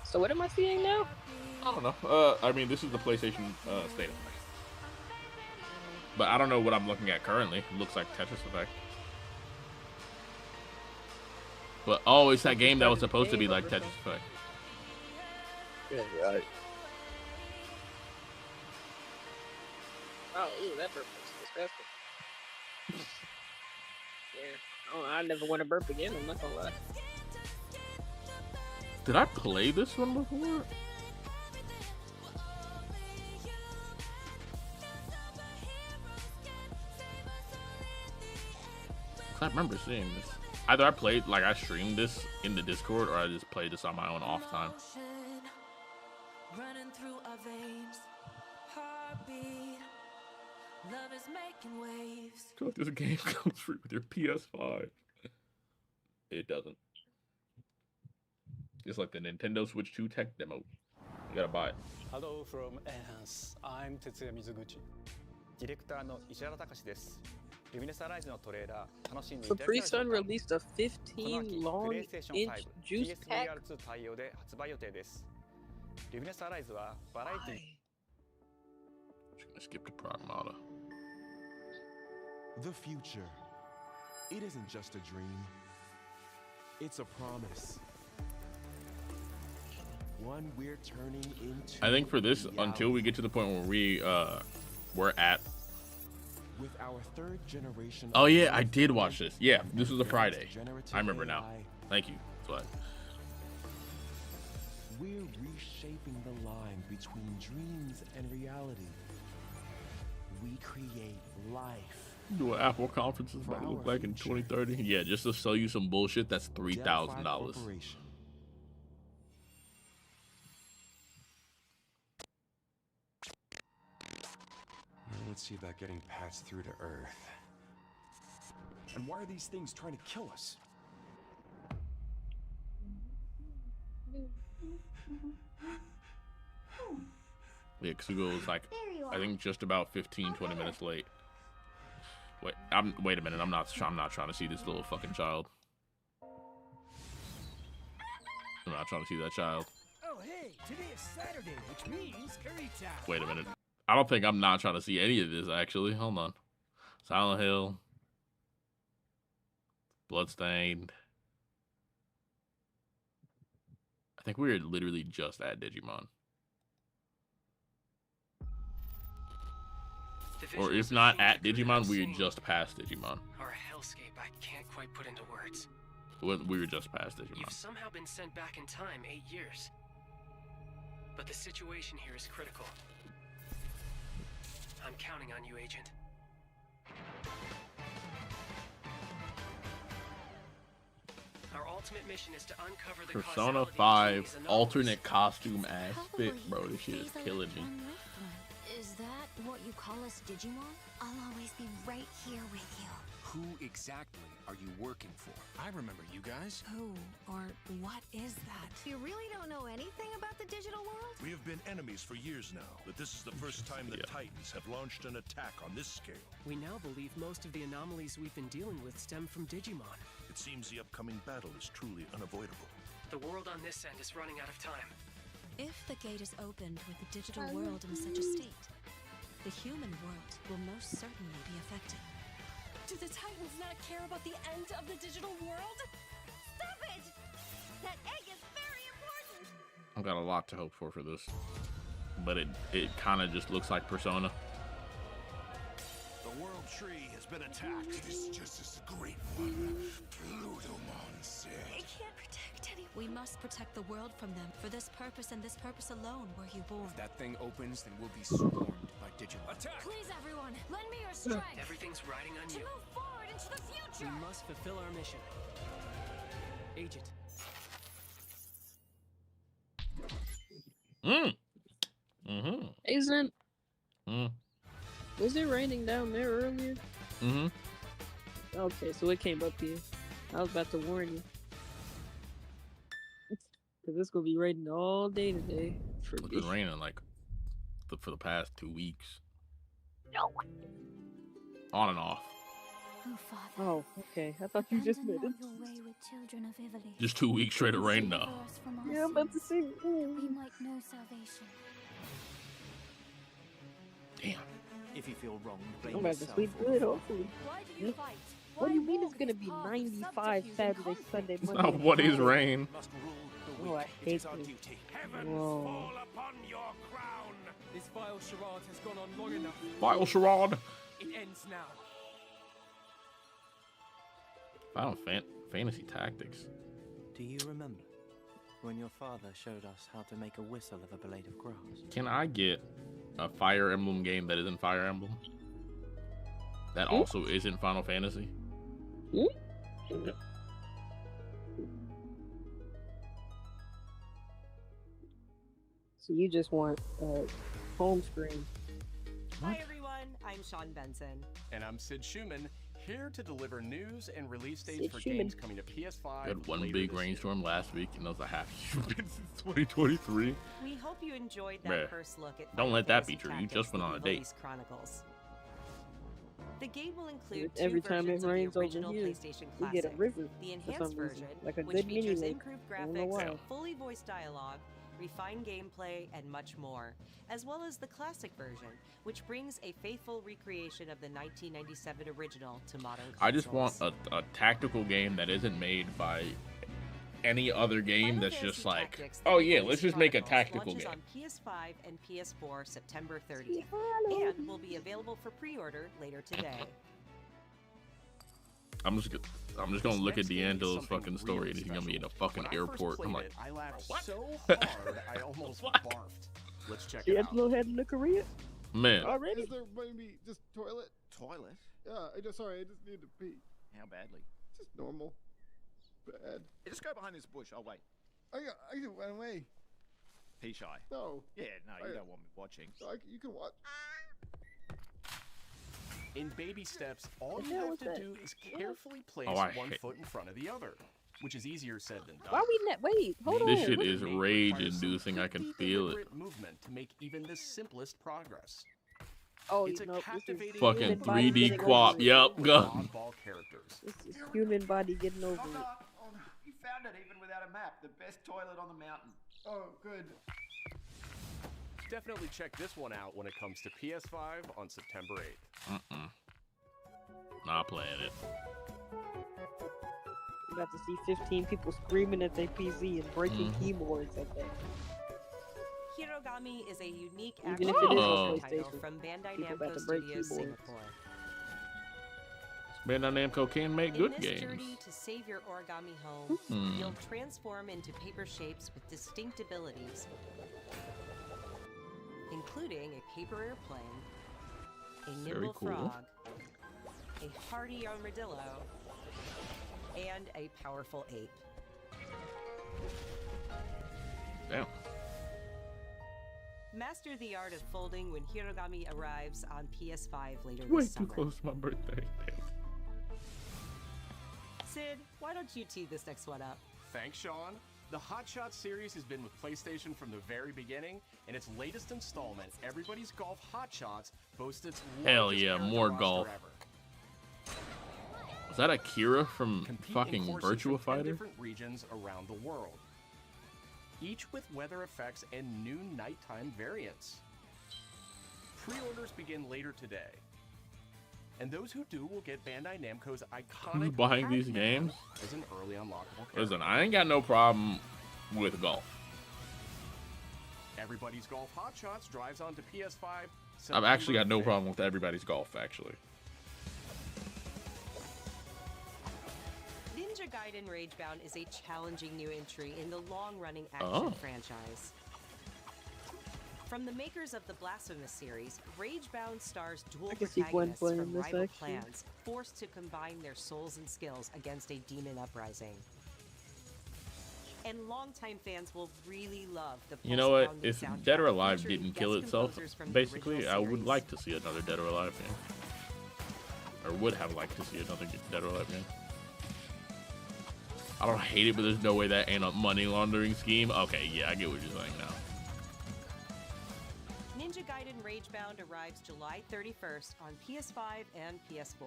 So what am I seeing now? I don't know. I mean, this is the PlayStation State of Play. But I don't know what I'm looking at currently. It looks like Tetris Effect. But oh, it's that game that was supposed to be like Tetris Effect. Yeah, right. Oh, ooh, that burp was disgusting. Yeah, oh, I never want to burp again. I'm not gonna lie. Did I play this one before? I remember seeing this. Either I played, like I streamed this in the Discord, or I just played this on my own off time. Running through our veins, heartbeat, love is making waves. I feel like this game comes free with your PS5. It doesn't. It's like the Nintendo Switch 2 tech demo. You gotta buy it. Hello from Enhance. I'm Tetsuya Mizuguchi. Director no Ishihara Takashi desu. Capri Sun released a 15 long inch juice pack. Just gonna skip to Pragmata. The future. It isn't just a dream. It's a promise. One we're turning into. I think for this, until we get to the point where we're at. With our 3rd generation. Oh yeah, I did watch this. Yeah, this was a Friday. I remember now. Thank you. That's why. We're reshaping the line between dreams and reality. We create life. Do an Apple conference is might look like in 2030. Yeah, just to sell you some bullshit that's $3,000. Let's see about getting passed through to Earth. And why are these things trying to kill us? Yeah, Ksugo was like, I think just about 15-20 minutes late. Wait a minute, I'm not trying to see this little fucking child. I'm not trying to see that child. Oh hey, today is Saturday, which means curry time. Wait a minute. I don't think I'm not trying to see any of this actually. Hold on. Silent Hill. Bloodstained. I think we were literally just at Digimon. Or if not at Digimon, we were just past Digimon. Or a hellscape I can't quite put into words. We were just past Digimon. You've somehow been sent back in time 8 years. But the situation here is critical. I'm counting on you, Agent. Our ultimate mission is to uncover the Persona causality 5 between these alternate costume aspect, bro. This shit is killing me. Is that what you call us, Digimon? I'll always be right here with you. Who exactly are you working for? I remember you guys. Who or what is that? You really don't know anything about the digital world? We have been enemies for years now, but this is the first time the Titans have launched an attack on this scale. We now believe most of the anomalies we've been dealing with stem from Digimon. It seems the upcoming battle is truly unavoidable. The world on this end is running out of time. If the gate is opened with the digital world in such a state, the human world will most certainly be affected. Do the Titans not care about the end of the digital world? Stop it! That egg is very important! I've got a lot to hope for this. But it kind of just looks like Persona. The world tree has been attacked. It is just as great fun. Plutomon said. It can't protect anyone. We must protect the world from them. For this purpose and this purpose alone were you born. If that thing opens, then we'll be swarmed by Digimon. Attack! Please, everyone, lend me your strength! Everything's riding on To you. move forward into the future! We must fulfill our mission. Agent. Isn't was it raining down there earlier? Okay, so it came up here. I was about to warn you. Cause it's gonna be raining all day today. It's been raining like for the past 2 weeks. No. On and off. Oh, Father. Oh, okay. I thought you just meant it. Your way with children of Ivoli. Just 2 weeks straight of rain now. Yeah, I'm about to say. We might know salvation. Damn. If you feel wrong, I'm about to sleep good, hopefully. Why do you fight? What do you mean it's gonna be 95 Saturday, Sunday, Monday? Oh, what is rain? Oh, I hate this. Whoa. upon your crown. This vile charade has gone on long enough. Vile charade. It ends now. Final Fantasy Tactics. Do you remember when your father showed us how to make a whistle of a blade of grass? Can I get a Fire Emblem game that isn't Fire Emblem? That also isn't Final Fantasy? Okay. So you just want home screen. Hi everyone, I'm Sean Benson. And I'm Sid Schumann, here to deliver news and release dates Sid for Schumann. games coming to PS5. We had one later big this rainstorm last week, and that was a half year since 2023. We hope you enjoyed that Bruh. first look at Don't Final let that Fantasy be true. You Tactics, just went the on a date. Ivoli's Chronicles. The game will include Every two time it versions of rains the over original here, PlayStation we Classic. get a river The for enhanced some reason, version, like a which good mini features lake. improved I don't know graphics, why. fully voiced dialogue, refined gameplay, and much more, as well as the classic version, which brings a faithful recreation of the 1997 original to modern consoles. I just want a tactical game that isn't made by any other game that's just like, oh yeah, let's just make a tactical launches game. on PS5 and PS4 September 30th, and will be available for pre-order later today. I'm just gonna look at D'Angelo's fucking story and he's gonna be in a fucking airport. I'm like, I laughed what? so hard I almost barfed. Let's check it out. D'Angelo heading to Korea? Man. Already? Is there maybe just toilet? Toilet? Yeah, sorry, I just need to pee. How badly? Just normal. Bad. Just go behind this bush. I'll wait. I can run away. Pee shy. No. Yeah, no, you don't want me watching. You can watch. In baby steps, all The you hell have is to that? do is carefully place Oh, I one hate- foot in front of the other, which is easier said than done. Why we not? Wait, hold on. this shit What- is rage inducing. I can feel it. Deliberate movement to make even the simplest progress. Oh, It's you a know, this is captivating Fucking human body 3D getting quap. over it. Yep, go. Oddball characters. This is human body getting over it. You found it even without a map. The best toilet on the mountain. Oh, good. Definitely check this one out when it comes to PS5 on September 8th. Not playing it. I'm about to see 15 people screaming at their PC and breaking keyboards at that. Hirogami is a unique Even action if it is on adventure title PlayStation, from Bandai people about Namco to break Studios keyboards. Singapore. Bandai Namco can make In good this games. journey to save your origami home, Hmm. you'll transform into paper shapes with distinct abilities, including a paper airplane, a Very nimble cool. frog, a hardy armadillo, and a powerful ape. Damn. Master the art of folding when Hirogami arrives on PS5 later Way this too summer. close to my birthday. Damn. Sid, why don't you tee this next one up? Thanks, Sean. The Hot Shots series has been with PlayStation from the very beginning. In its latest installment, Everybody's Golf Hot Shots boasts its Hell largest yeah, character more roster golf. ever. Was that Akira from Compete in fucking courses Virtua from 10 Fighter? different regions around the world, each with weather effects and new nighttime variants. Pre-orders begin later today, and those who do will get Bandai Namco's iconic. Who's buying these Pac-Man games? as an early unlockable character. Listen, I ain't got no problem with golf. Everybody's Golf Hot Shots drives onto PS5. I've actually got no September 5th. problem with Everybody's Golf, actually. Ninja Gaiden Ragebound is a challenging new entry in the long-running action franchise. From the makers of the Blasphemous series, Ragebound stars dual I can see Gwen protagonists playing from this, rival actually. clans, forced to combine their souls and skills against a demon uprising. And longtime fans will really love the You know what? pulse-pounding If soundtrack Dead or Alive featuring didn't guest kill itself, composers from the basically, original I would series. like to see another Dead or Alive game. Or would have liked to see another Dead or Alive game. I don't hate it, but there's no way that ain't a money laundering scheme. Okay, yeah, I get what you're saying now. Ninja Gaiden Ragebound arrives July 31st on PS5 and PS4.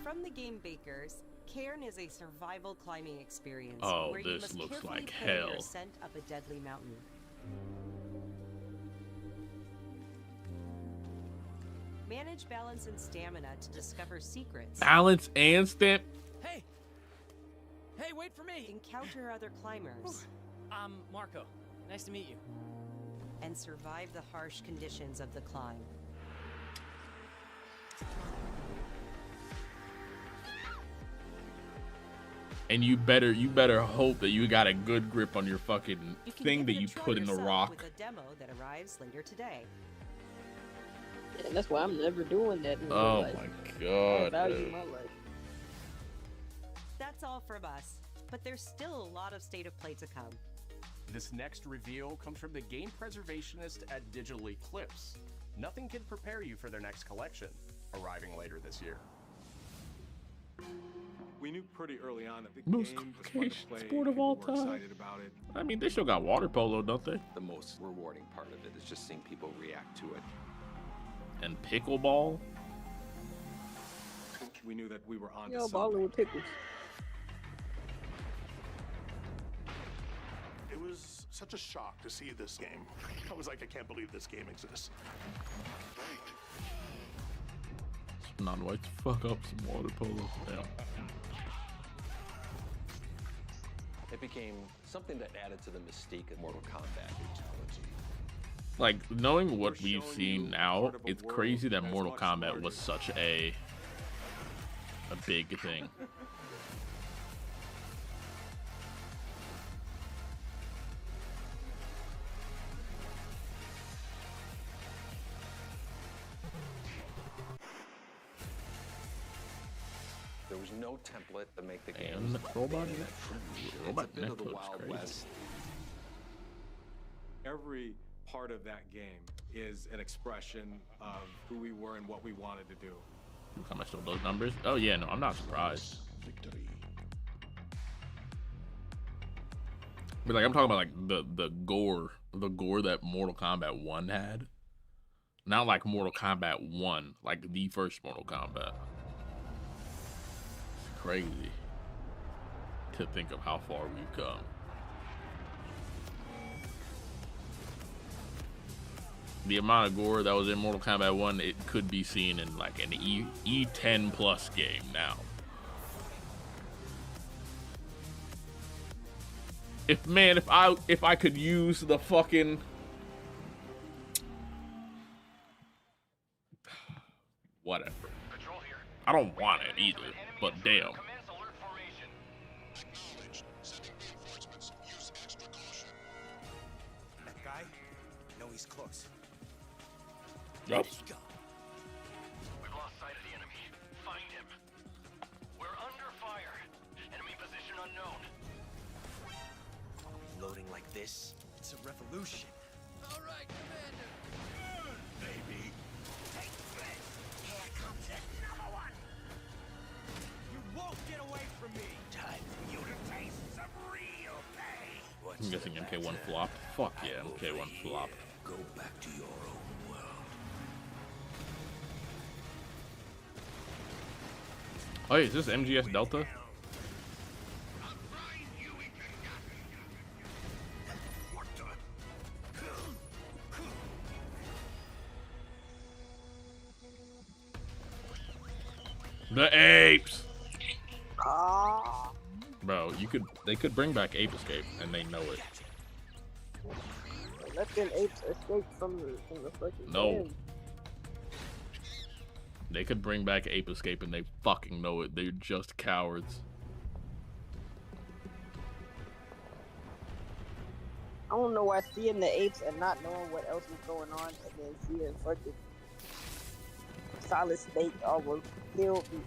From the game bakers, Cairn is a survival climbing experience Oh, where you this must looks carefully like plan your hell. ascent up a deadly mountain. Manage balance and stamina to discover secrets. Balance and stamp. Hey! Hey, wait for me! Encounter other climbers. I'm Marco. Nice to meet you. And survive the harsh conditions of the climb. And you better hope that you got a good grip on your fucking You can thing give that it a you try put in the yourself rock. with a demo that arrives later today. And that's why I'm never doing that in real Oh life. my I god. value dude. my life. That's all from us, but there's still a lot of State of Play to come. This next reveal comes from the game preservationist at Digital Eclipse. Nothing can prepare you for their next collection, arriving later this year. We knew pretty early on that the Most game was fun to complicated play. sport of people all were time. excited about it. I mean, they still got water polo, don't they? The most rewarding part of it is just seeing people react to it. And pickleball. We knew that we were on Yo, to something. balling with pickles. It was such a shock to see this game. I was like, I can't believe this game exists. Non-whites fuck up some water polo. Damn. It became something that added to the mystique of Mortal Kombat. Like, knowing what we've seen now, it's crazy that Mortal Kombat was such a big thing. There was no template to make the game. And robot It's a bit of the Netflix, Wild crazy. West. Every part of that game is an expression of who we were and what we wanted to do. How much of those numbers? Oh yeah, no, I'm not surprised. But like, I'm talking about like the gore that Mortal Kombat 1 had. Not like Mortal Kombat 1, like the first Mortal Kombat. It's crazy to think of how far we've come. The amount of gore that was in Mortal Kombat 1, it could be seen in like an E10 plus game now. If I could use the fucking whatever. I don't want it either, but damn. He's close. Yup. We've lost sight of the enemy. Find him. We're under fire. Enemy position unknown. Loading like this? It's a revolution. All right, Commander. Baby. Take this. Here comes another one. You won't get away from me. Time for you to taste some real pain. I'm guessing MK1 flopped. Fuck yeah, MK1 flopped. Go back to your own world. Oh, is this MGS Delta? The apes! Bro, they could bring back Ape Escape, and they know it. Let them apes escape from the fucking No. game. They could bring back Ape Escape, and they fucking know it. They're just cowards. I don't know why seeing the apes and not knowing what else is going on, and then seeing fucking Solid Snake almost killed me.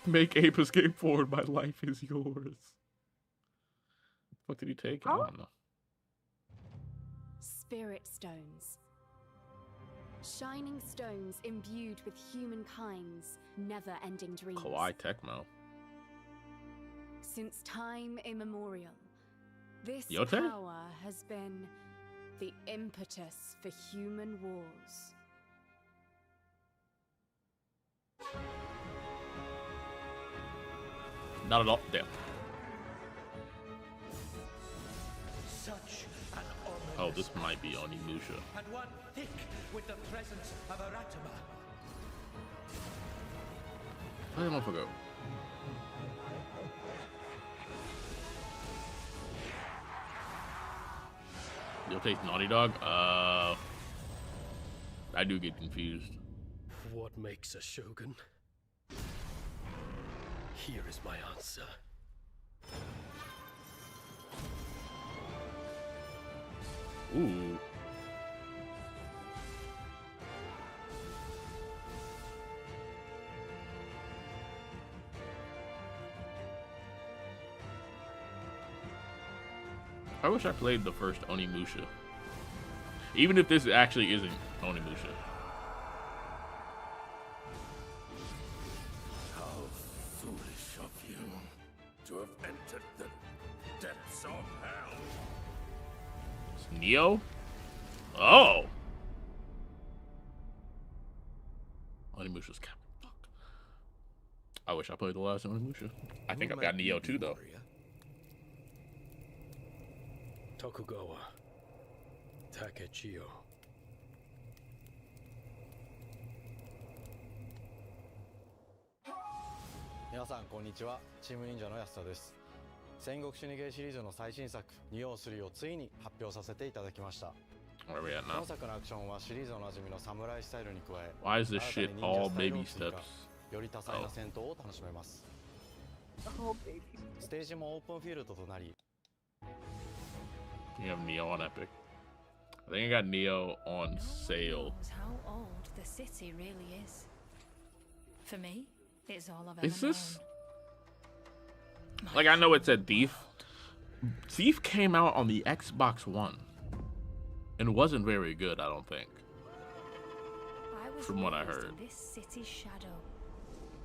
Make Ape Escape forward. My life is yours. What did he take? I don't know. Spirit stones. Shining stones imbued with humankind's never-ending dreams. Kawaii Tecmo. Since time immemorial, this Yote? power has been the impetus for human wars. Not at all. Damn. Such an ominous Oh, this might be Onimusha. and one thick with the presence of Aratama. Where did the motherfucker go? Yote's Naughty Dog? I do get confused. What makes a shogun? Here is my answer. Ooh. I wish I played the first Onimusha. Even if this actually isn't Onimusha. How foolish of you to have entered the depths of hell. It's Neo? Oh! Onimusha's coming. Fuck. I wish I played the last Onimusha. I think I've got Neo too, though. Tokugawa Takechiyo. 皆さんこんにちは。チーム忍者の安田です。戦国死にゲーシリーズの最新作ニオ3をついに発表させていただきました。 Where are we at now? 本作のアクションはシリーズおなじみのサムライスタイルに加え、 Why is this shit 新たに忍者 all スタイルを baby 追加 steps? より多彩な戦闘を楽しめます。ステージもオープンフィールドとなり、 You have Neo on Epic. I think I got Neo on sale. How old the city really is. For me, it's all I've ever Is this? known. Like, I know it said Thief. Thief came out on the Xbox One. And wasn't very good, I don't think. From what I heard. This city's shadow.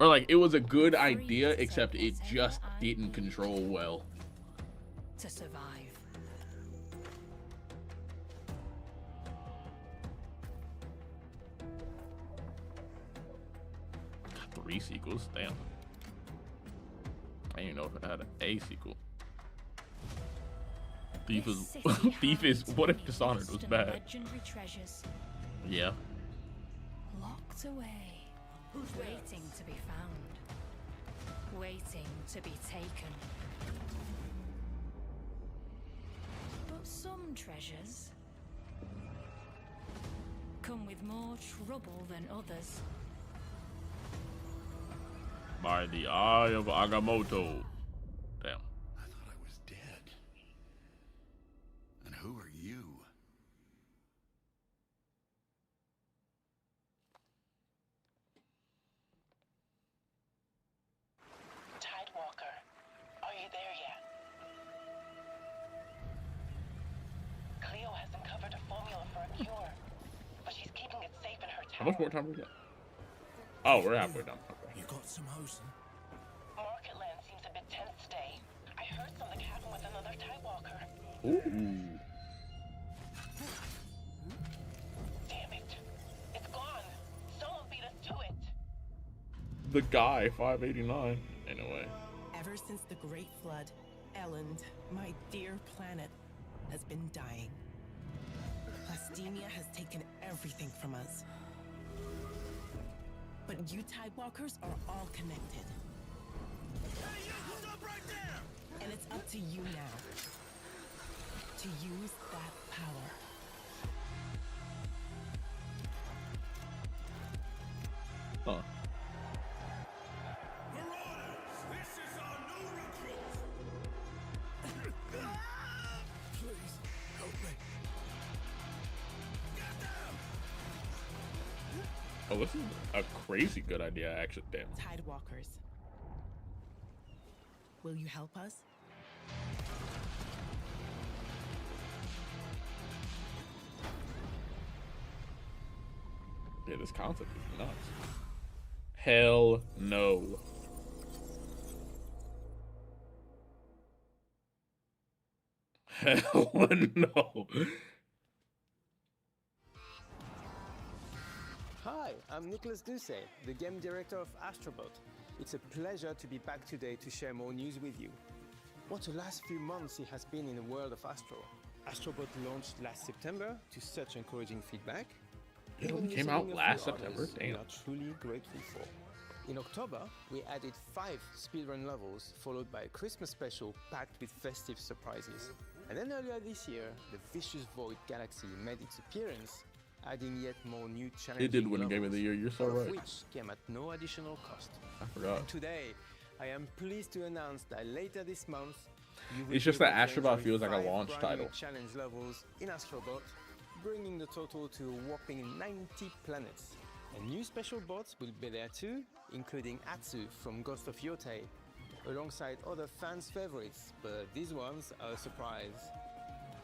Or like, it was a good idea, except it just didn't control well. To survive. Got 3 sequels, damn. I didn't even know if it had a sequel. Thief is Thief is what if Dishonored was bad? Legendary treasures Yeah. locked away, waiting to be found, waiting to be taken. But some treasures come with more trouble than others. By the eye of Agamotto. Damn. I thought I was dead. And who How much more time we got? Oh, we're halfway done. Okay. You got some hosen? Market land seems a bit tense today. I heard something happened with another Tidewalker. Ooh. Damn it. It's gone. Someone beat us to it. The guy, 589. Anyway. Ever since the Great Flood, Elland, my dear planet, has been dying. Plastemia has taken everything from us. But you Tidewalkers are all connected. Hey, you, stop right there! And it's up to you now to use that power. Huh. Marauders, this is our new recruit! Please, help me. Get them! Oh, this is a crazy good idea, actually. Damn. Tidewalkers, will you help us? Yeah, this concept is nuts. Hell no. Hell no. Hi, I'm Nicholas Duce, the game director of Astrobot. It's a pleasure to be back today to share more news with you. What a last few months it has been in the world of Astro. Astrobot launched last September to such encouraging feedback. It only came out last September? Damn. We are truly grateful for. In October, we added 5 speedrun levels, followed by a Christmas special packed with festive surprises. And then earlier this year, the Vicious Void Galaxy made its appearance, adding yet more new challenges. It did win Game of the Year, you're so all of right. which came at no additional cost. I forgot. And today, I am pleased to announce that later this month, you will It's just be that able to Astrobot enjoy feels like a 5 launch brand new title. challenge levels in Astrobot, bringing the total to a whopping 90 planets. And new special bots will be there too, including Atsu from Ghost of Yotei, alongside other fans' favorites, but these ones are a surprise.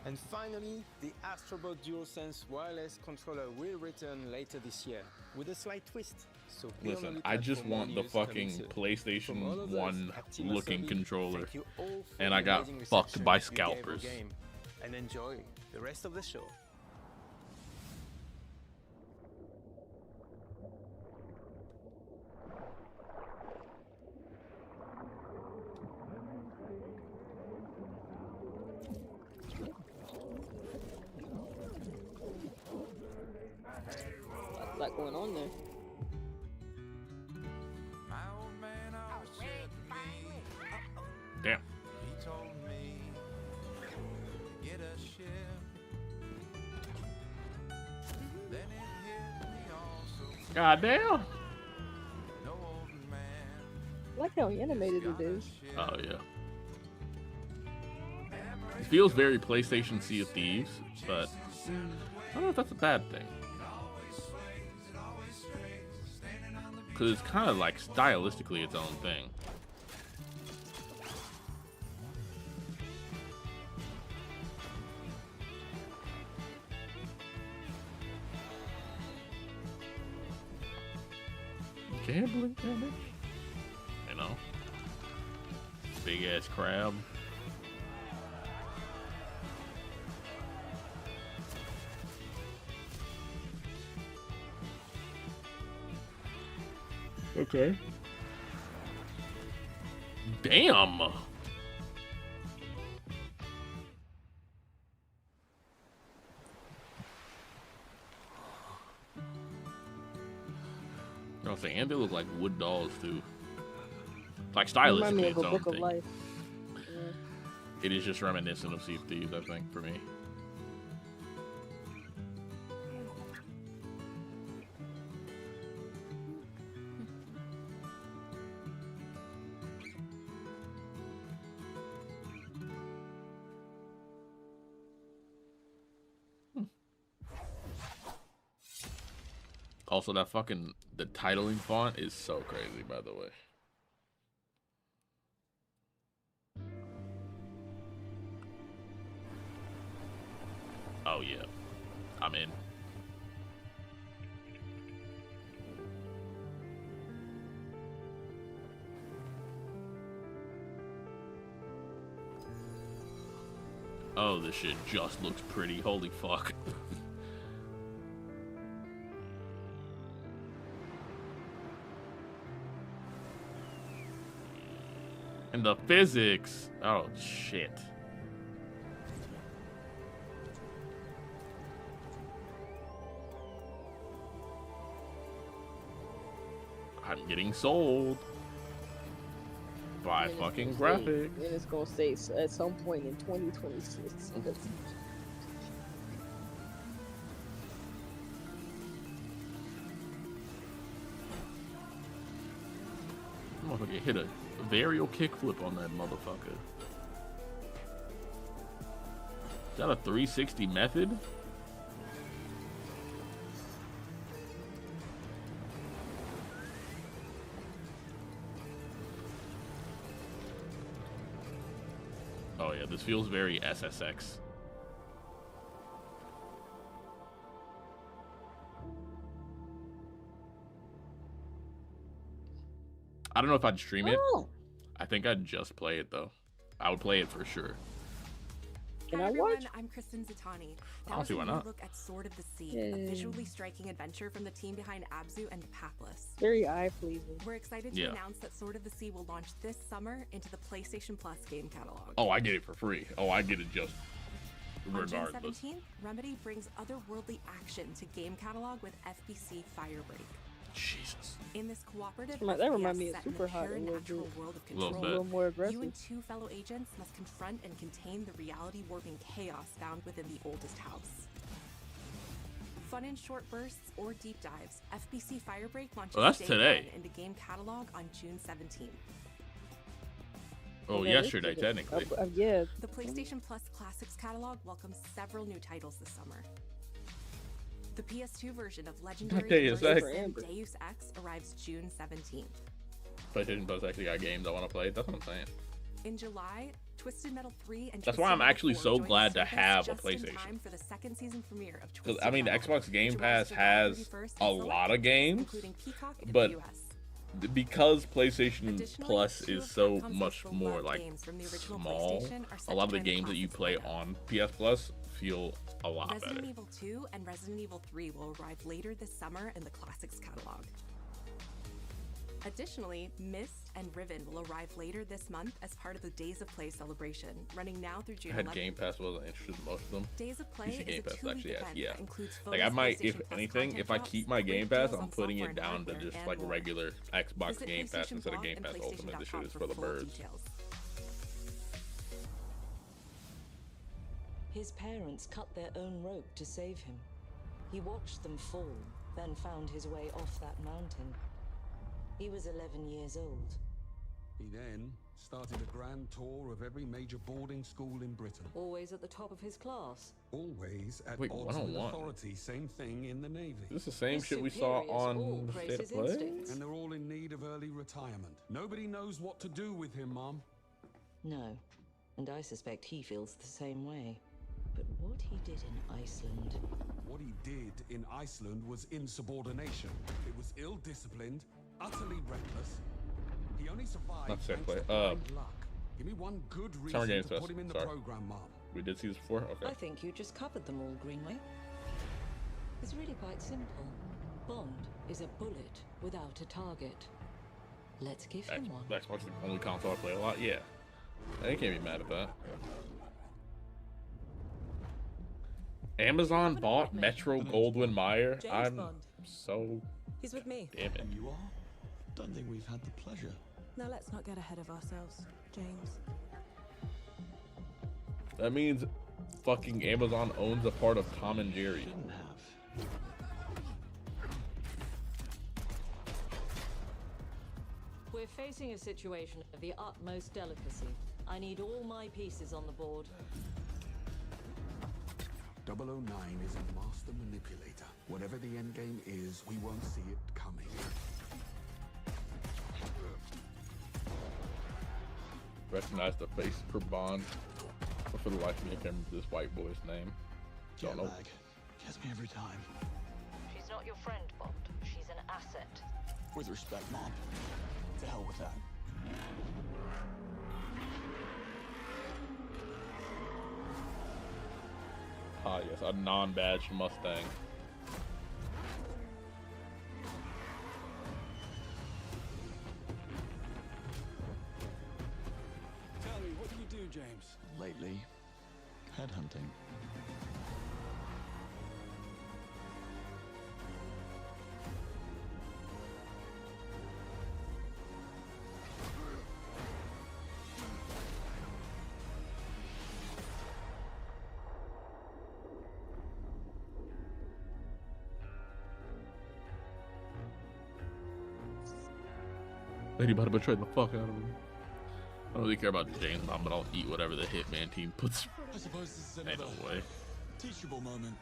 And finally, the Astrobot DualSense wireless controller will return later this year, with a slight twist. So be on the Listen, lookout I just for more want the news coming fucking soon. From all PlayStation of us 1 at Team looking Asobi, controller, thank you all for and the I got amazing fucked reception by you gave our scalpers. game. And enjoy the rest of the show. A lot going on there. Damn. He told me to get a ship. Then it hit me also. God damn. No old man. I like how animated it is. Oh yeah. It feels very PlayStation Sea of Thieves, but I don't know if that's a bad thing. Because it's kind of like stylistically its own thing. Gambling damage? You know? Big ass crab. Okay. Damn. I was saying, and they look like wood dolls too. Like Remind me stylistically of its a own Book of thing. Life. It is just reminiscent of Sea of Thieves, I think, for me. Also, that fucking, the titling font is so crazy, by the way. Oh yeah, I'm in. Oh, this shit just looks pretty. Holy fuck. And the physics. Oh, shit. I'm getting sold by fucking graphics. And it's gonna say at some point in 2026. Motherfucker hit a varial kickflip on that motherfucker. Is that a 360 method? Oh yeah, this feels very SSX. I don't know if I'd stream it. I think I'd just play it though. I would play it for sure. Can Hi I everyone, watch? I'm Kristen Zatani. I That don't was see a why new not. look at Sword of the Sea, Yay. a visually striking adventure from the team behind Abzu and Pathless. Very eye pleasing. We're excited to Yeah. announce that Sword of the Sea will launch this summer into the PlayStation Plus game catalog. Oh, I get it for free. Oh, I get it just On June regardless. 17th, Remedy brings otherworldly action to game catalog with FBC Firebreak. Jesus. In this cooperative That FPS remind me of set in Super the Hot a little paranormal bit. world of Little control, bit. A little more aggressive. you and two fellow agents must confront and contain the reality-warping chaos found within the oldest house. Fun in short bursts or deep dives, FBC Firebreak launches Oh, that's day today. one into game catalog on June 17th. Oh, Yeah, yesterday it's- technically. yeah. The PlayStation Plus Classics catalog welcomes several new titles this summer. The PS2 version of Legendary Deus Versus Ex. and Deus Ex arrives June 17th. PlayStation Plus actually got games I want to play. That's what I'm saying. In July, Twisted Metal 3 and That's Twisted why I'm Metal actually 4 so join glad the to service have a just in PlayStation. time for the second season premiere of Because Twisted I mean, the Metal, Xbox Game which Pass arrives July has 31st a in select lot of countries, games, including Peacock in but the US. because PlayStation Additionally, Plus two is of so Capcom's much most more beloved like games from the original small, PlayStation are set a lot of to the join games that you Classics play lineup. on PS Plus feel a lot Resident better. Evil 2 and Resident Evil 3 will arrive later this summer in the Classics catalog. Additionally, Myst and Riven will arrive later this month as part of the Days of Play celebration, running now through I June had 11th. Game Pass, wasn't interested in most of them. Days of Play PC is Game a Pass two-week actually has, event yeah. that includes Like I bonus might, if PlayStation Plus anything, content if I drops, keep my great Game Pass, deals I'm on putting software it and down to hardware, just and like more. regular Xbox Visit Game Pass PlayStation instead of Blog Game and Pass Ultimate. This shit is PlayStation.com for the full birds. details. His parents cut their own rope to save him. He watched them fall, then found his way off that mountain. He was 11 years old. He then started a grand tour of every major boarding school in Britain. Always at the top of his class. Always at Wait, odds with 101. authority. Same thing in the Navy. Is this the same His shit we saw superiors all on praise State his of Play? instincts. And they're all in need of early retirement. Nobody knows what to do with him, Mom. No, and I suspect he feels the same way. But what he did in Iceland... What he did in Iceland was insubordination. It was ill-disciplined, utterly reckless. He only survived Not State of thanks Play. to blind luck. Give me one good Summer reason Games to Fest. put him in the Sorry. program, Mom. We did see this before? Okay. I think you just covered them all, Greenway. It's really quite simple. Bond is a bullet without a target. Let's give him one. Xbox is the only console I play a lot? Yeah. I can't be mad at that. Amazon bought Metro Goldwyn Mayer. James I'm Bond. so... He's with me. Damn it. You are? Don't think we've had the pleasure. Now let's not get ahead of ourselves, James. That means fucking Amazon owns a part of Tom and Jerry. Shouldn't have. We're facing a situation of the utmost delicacy. I need all my pieces on the board. 009 is a master manipulator. Whatever the endgame is, we won't see it coming. Recognize the face per Bond. But for the life of me, I can't remember this white boy's name. Don't know. Gets me every time. She's not your friend, Bond. She's an asset. With respect, Mom. To hell with that. Ah, yes, a non-badged Mustang. Tell me, what do you do, James? Lately, headhunting. Lady about to betray the fuck out of him. I don't really care about James, but I'll eat whatever the Hitman team puts. I suppose this is Ain't another no way. teachable moment.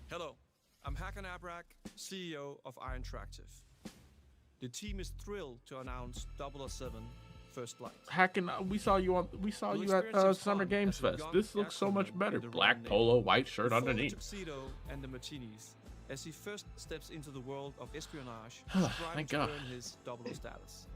Hello, I'm Hakan Abrak, CEO of Iron Interactive. The team is thrilled to announce 007 First Light. Hacking, we saw you at Summer Games Fest. This looks so much better. Black polo, white shirt The full underneath. tuxedo and the martinis, as he first steps into the world of espionage, Thank striving to God. earn his 00 status.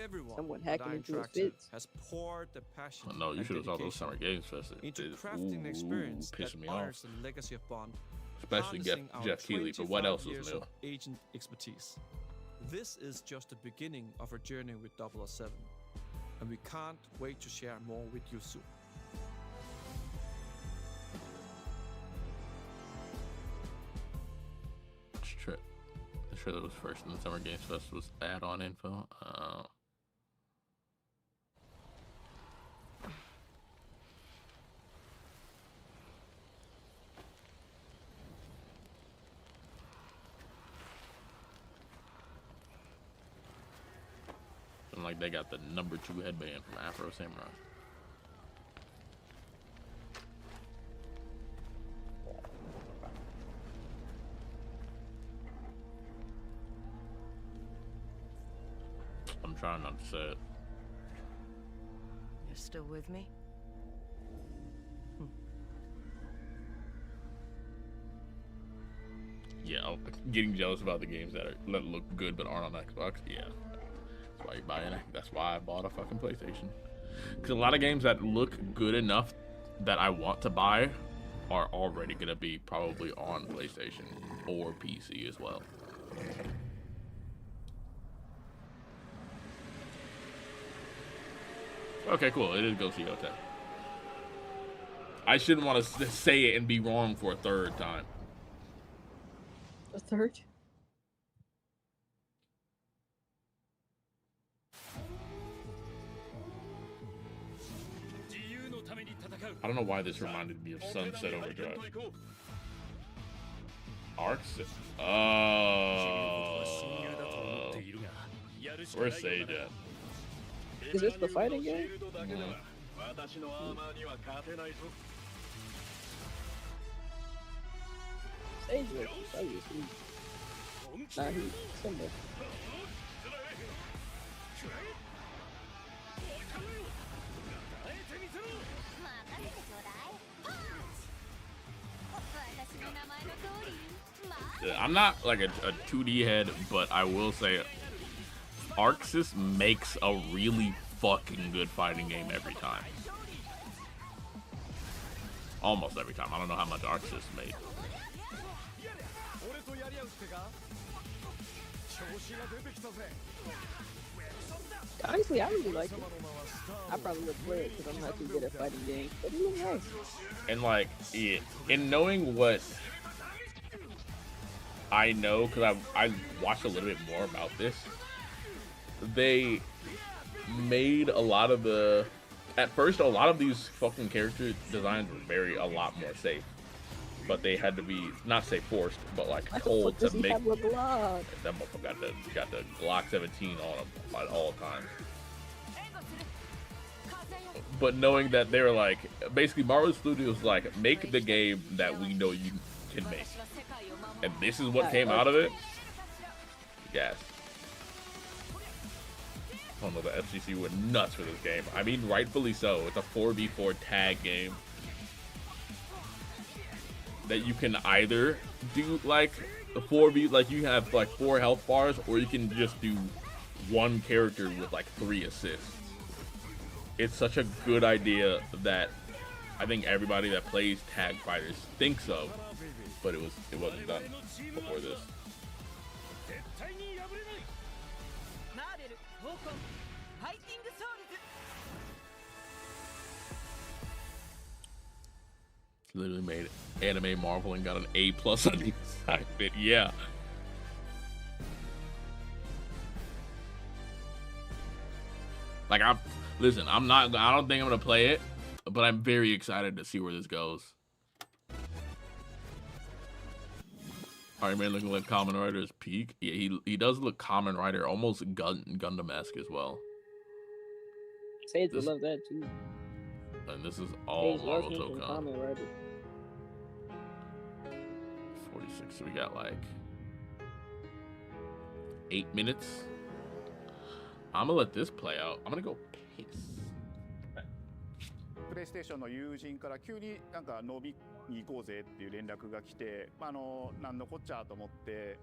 Everyone Someone at hacking Iron into his Interactive fits. has poured the passion Oh, no, you and should have saw those dedication Summer Games Fest. into It- crafting an experience that pissing me off. honors the legacy of Bond, Especially harnessing our Jeff Keighley, but what 25 else is years new? of agent expertise. This is just the beginning of our journey with 007, and we can't wait to share more with you soon. The trailer was first in the Summer Games Fest was add-on info. And like they got the #2 headband from Afro Samurai. I'm trying not to say it. You're still with me? Yeah, I'm getting jealous about the games that look good but aren't on Xbox. Yeah, that's why you buy it. That's why I bought a fucking PlayStation. Because a lot of games that look good enough that I want to buy are already gonna be probably on PlayStation or PC as well. Okay, cool. It is Go See Hotel. I shouldn't want to say it and be wrong for a third time. A third? I don't know why this reminded me of Sunset Overdrive. AlphaXen. Oh. Where's Sage at? Is this the fighting game? Sage looks obviously. Nah, he's similar. I'm not like a 2D head, but I will say AlphaXen makes a really fucking good fighting game every time. Almost every time. I don't know how much AlphaXen made. Honestly, I really like it. I probably would play it because I'm not too good at fighting games, but it looks nice. And like, yeah, in knowing what I know, because I watched a little bit more about this, they made a lot of the, at first a lot of these fucking character designs were a lot more safe, but they had to be not say forced, but like told to make. That motherfucker got the Glock 17 on him at all times. But knowing that they were like, basically Marvel Studios like, make the game that we know you can make, and this is what came out of it. Yes. I don't know, the FCC went nuts for this game. I mean, rightfully so. It's a 4v4 tag game that you can either do like the 4v, like you have like 4 health bars, or you can just do one character with like 3 assists. It's such a good idea that I think everybody that plays tag fighters thinks of, but it wasn't done before this. Literally made anime Marvel and got an A+ on the assignment. Yeah. Like I don't think I'm gonna play it, but I'm very excited to see where this goes. Iron Man looking like Kamen Rider's peak. Yeah, he does look Kamen Rider, almost Gundam-esque as well. Sage would love that too. And this is all Sage Marvel loves him Tokon. from Kamen Rider. 46, so we got like 8 minutes. I'm gonna let this play out. I'm gonna go piss. プレイステーションの友人から急になんか飲みに行こうぜっていう連絡が来て、なんのこっちゃと思って、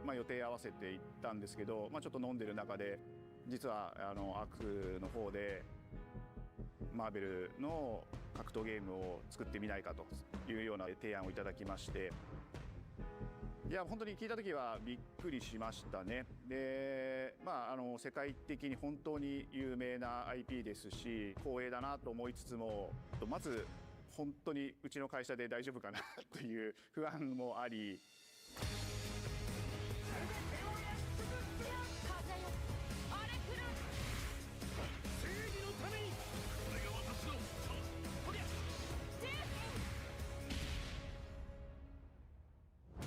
予定合わせて行ったんですけど、ちょっと飲んでる中で実はアークの方でマーベルの格闘ゲームを作ってみないかというような提案をいただきまして、いや本当に聞いた時はびっくりしましたね。で、世界的に本当に有名な IP ですし、光栄だなと思いつつも、まず本当にうちの会社で大丈夫かなという不安もあり。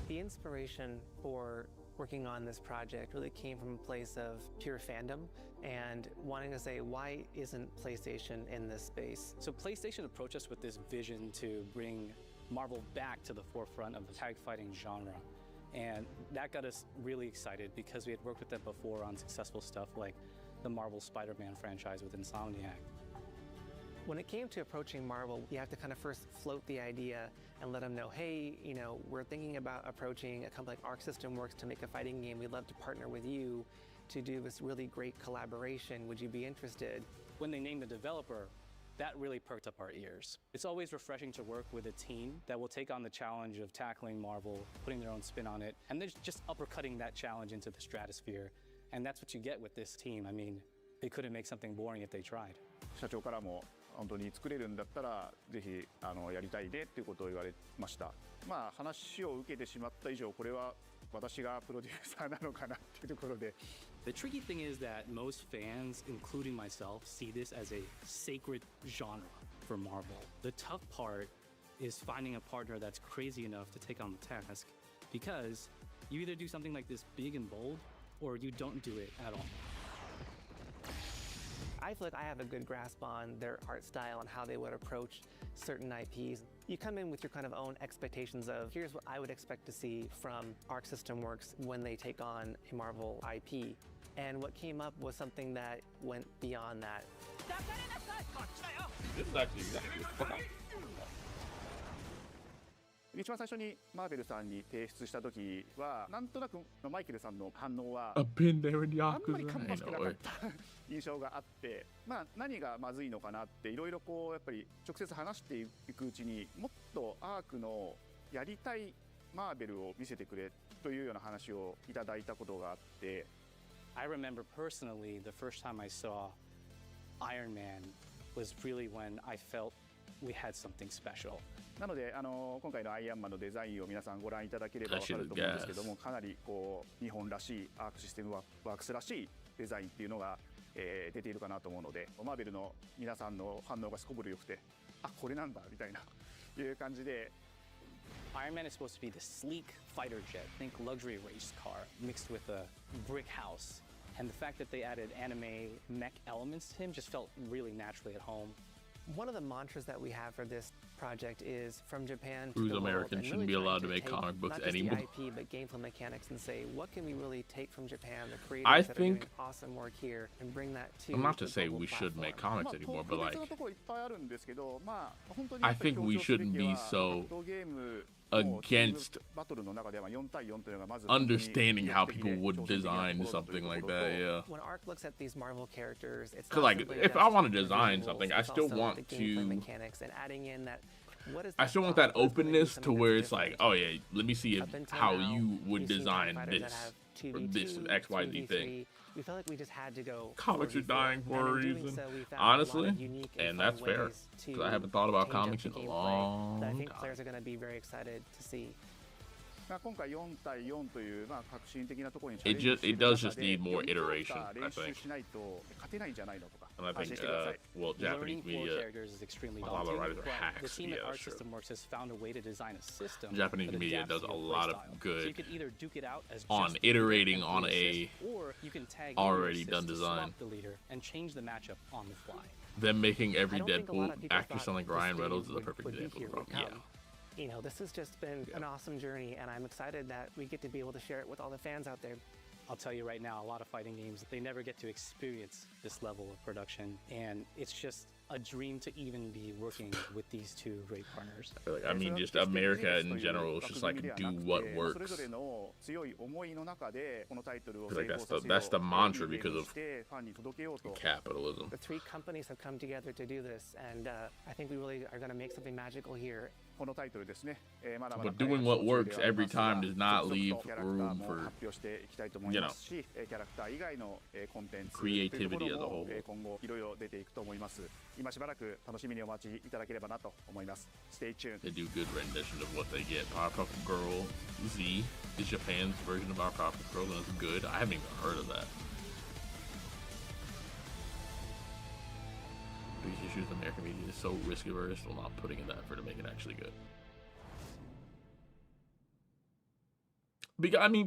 The inspiration for working on this project really came from a place of pure fandom and wanting to say, why isn't PlayStation in this space? So PlayStation approached us with this vision to bring Marvel back to the forefront of the tag fighting genre. And that got us really excited because we had worked with them before on successful stuff like the Marvel Spider-Man franchise with Insomniac. When it came to approaching Marvel, you have to kind of first float the idea and let them know, hey, we're thinking about approaching a company like Arc System Works to make a fighting game. We'd love to partner with you to do this really great collaboration. Would you be interested? When they named the developer, that really perked up our ears. It's always refreshing to work with a team that will take on the challenge of tackling Marvel, putting their own spin on it, and then just uppercutting that challenge into the stratosphere. And that's what you get with this team. I mean, they couldn't make something boring if they tried. 社長からも本当に作れるんだったらぜひやりたいでっていうことを言われました。話を受けてしまった以上これは私がプロデューサーなのかなっていうところで。The tricky thing is that most fans, including myself, see this as a sacred genre for Marvel. The tough part is finding a partner that's crazy enough to take on the task, because you either do something like this big and bold or you don't do it at all. I feel like I have a good grasp on their art style and how they would approach certain IPs. You come in with your kind of own expectations of, here's what I would expect to see from Arc System Works when they take on a Marvel IP. And what came up was something that went beyond that. This is actually fun. 一番最初にマーベルさんに提出した時はなんとなくマイケルさんの反応はあんまり芳しくなかった印象があって、何がまずいのかなっていろいろやっぱり直接話していくうちにもっとアークのやりたいマーベルを見せてくれというような話をいただいたことがあって。I remember personally the first time I saw Iron Man was really when I felt we had something special. なので今回のアイアンマンのデザインを皆さんご覧いただければ分かると思うんですけども、かなり日本らしいアークシステムワークスらしいデザインっていうのが、出ているかなと思うので、マーベルの皆さんの反応がすこぶる良くて、あ、これなんだみたいないう感じで。Iron Man is supposed to be the sleek fighter jet, think luxury race car mixed with a brick house. And the fact that they added anime mech elements to him just felt really naturally at home. One of the mantras that we have for this project is from Japan to Who's the world, American and shouldn't really be trying allowed to to make take comic books not just anymore. the IP, but gameplay mechanics, and say, what can we really take from Japan, the creators I that are think doing awesome work here, and bring that to I'm not to the say global we should make platform. comics anymore, but like I think we shouldn't be so against understanding how people would design something like that. Yeah. When Ark looks at these Marvel characters, it's Because not like simply if just I want to the design visuals, something, I it's still also want the gameplay to. mechanics and adding in that. What is I that still want thought that process that maybe openness to something where that's it's like, different. oh yeah, let me see if, Up until how now, you would we've seen design TIE fighters that this have or 2v2, this XYZ thing. 2v3. We felt like we just had to go. Comics are 4v4, dying for a and in doing reason, so, we found a lot honestly, of unique and fun that's fair. ways to 'Cause I haven't thought about change up comics the in a gameplay long that I think time. players are going to be very excited to see. It does just need more iteration, I think. And I think, well, Japanese Learning four media, characters is extremely a lot of daunting, writers are but the hacks. team Yeah, at Arc sure. System Works has found a way to design a system Japanese that media adapts does to a your lot of playstyle. So good you can either duke it out as on just iterating leader on and a or you can tag already done design. the leader and change the matchup on the fly. Them making every I don't think a lot Deadpool of people actor thought sound like this Ryan day Reynolds is a would perfect be example here, of would yeah. come. You know, this has just been an awesome journey, and I'm excited that we get to be able to share it with all the fans out there. I'll tell you right now, a lot of fighting games, they never get to experience this level of production, and it's just a dream to even be working with these two great partners. I mean, just America in general is just like do what works. Like that's the mantra because of capitalism. The three companies have come together to do this, and I think we really are going to make something magical here. But doing what works every time does not leave room for, you know, creativity as a whole. They do good rendition of what they get. Powerpuff Girl Z is Japan's version of our Powerpuff Girl, and it's good. I haven't even heard of that. These issues of American media is so risk averse, I'm not putting in the effort to make it actually good.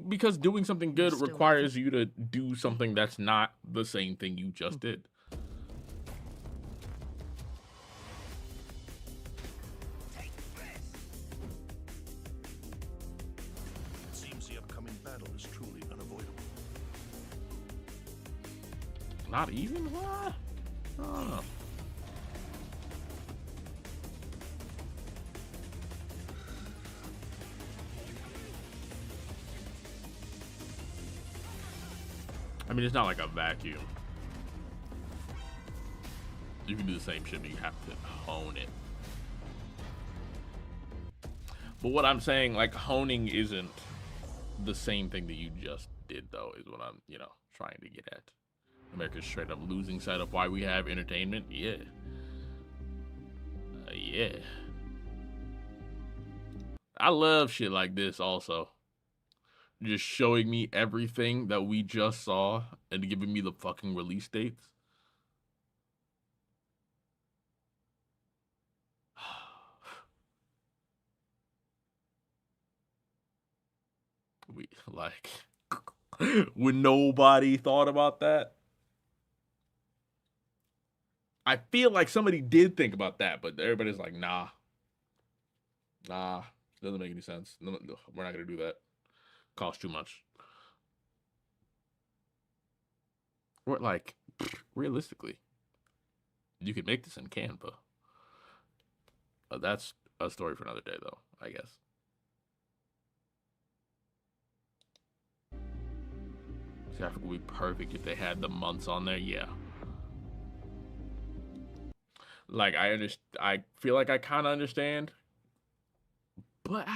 Because doing something good requires you to do something that's not the same thing you just did. It seems the upcoming battle is truly unavoidable. Not even? What? I don't know. I mean, it's not like a vacuum. You can do the same shit, but you have to hone it. But what I'm saying, like, honing isn't the same thing that you just did, though, is what I'm, you know, trying to get at. America's straight up losing sight of why we have entertainment. Yeah. Yeah. I love shit like this also. Just showing me everything that we just saw and giving me the fucking release dates. We like when nobody thought about that. I feel like somebody did think about that, but everybody's like, nah, doesn't make any sense. No, we're not gonna do that. Costs too much. Or like, realistically, you could make this in Canva. That's a story for another day, though, I guess. This graphic would be perfect if they had the months on there. Yeah. Like, I feel like I kind of understand. But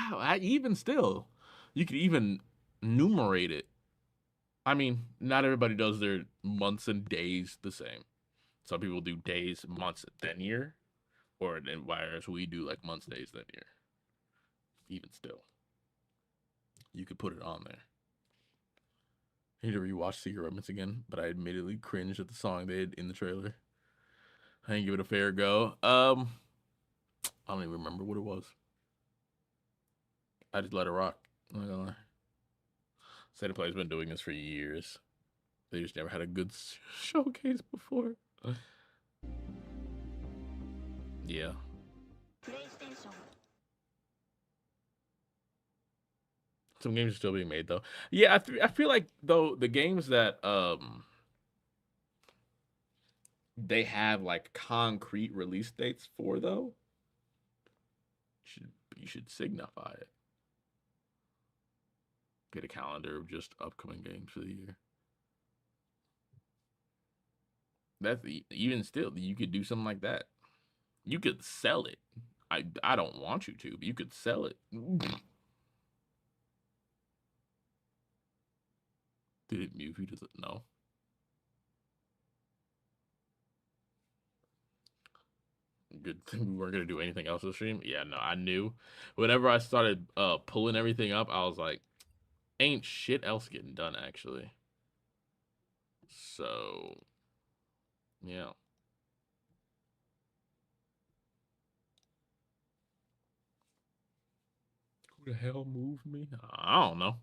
even still, you could even numerate it. I mean, not everybody does their months and days the same. Some people do days, months, then year. Or whereas we do like months, days, then year. Even still, you could put it on there. I need to rewatch Secret Remnants again, but I immediately cringed at the song they had in the trailer. I didn't give it a fair go. I don't even remember what it was. I just let it rock. I'm not gonna lie. State of Play's been doing this for years. They just never had a good showcase before. Yeah. Some games are still being made though. Yeah, I feel like though the games that they have like concrete release dates for though, you should signify it. Get a calendar of just upcoming games for the year. That's even still, you could do something like that. You could sell it. I don't want you to, but you could sell it. Did it mute you? Does it? No. Good thing we weren't gonna do anything else this stream. Yeah, no, I knew. Whenever I started pulling everything up, I was like, ain't shit else getting done actually. So yeah. Who the hell moved me? I don't know.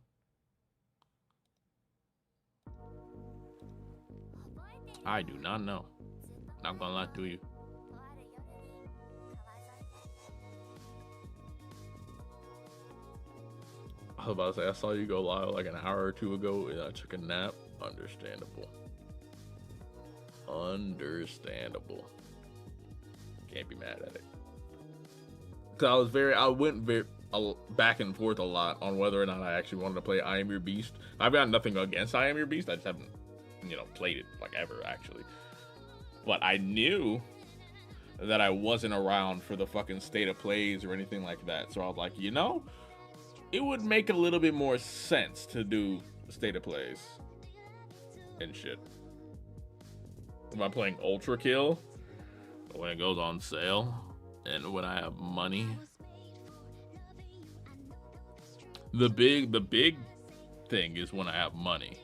I do not know. Not gonna lie to you. I was about to say, I saw you go live like an hour or two ago and I took a nap. Understandable. Understandable. Can't be mad at it. Cause I went very back and forth a lot on whether or not I actually wanted to play I Am Your Beast. I've got nothing against I Am Your Beast. I just haven't, played it like ever actually. But I knew that I wasn't around for the fucking state of plays or anything like that. So I was like, it would make a little bit more sense to do state of plays and shit. If I'm playing Ultra Kill, when it goes on sale and when I have money. The big thing is when I have money.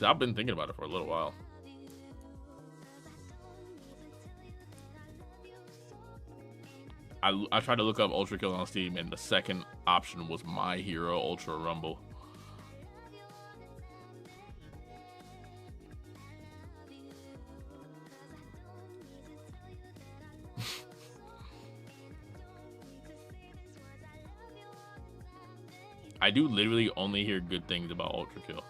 I've been thinking about it for a little while. I tried to look up Ultra Kill on Steam, and the second option was My Hero Ultra Rumble. I do literally only hear good things about Ultra Kill.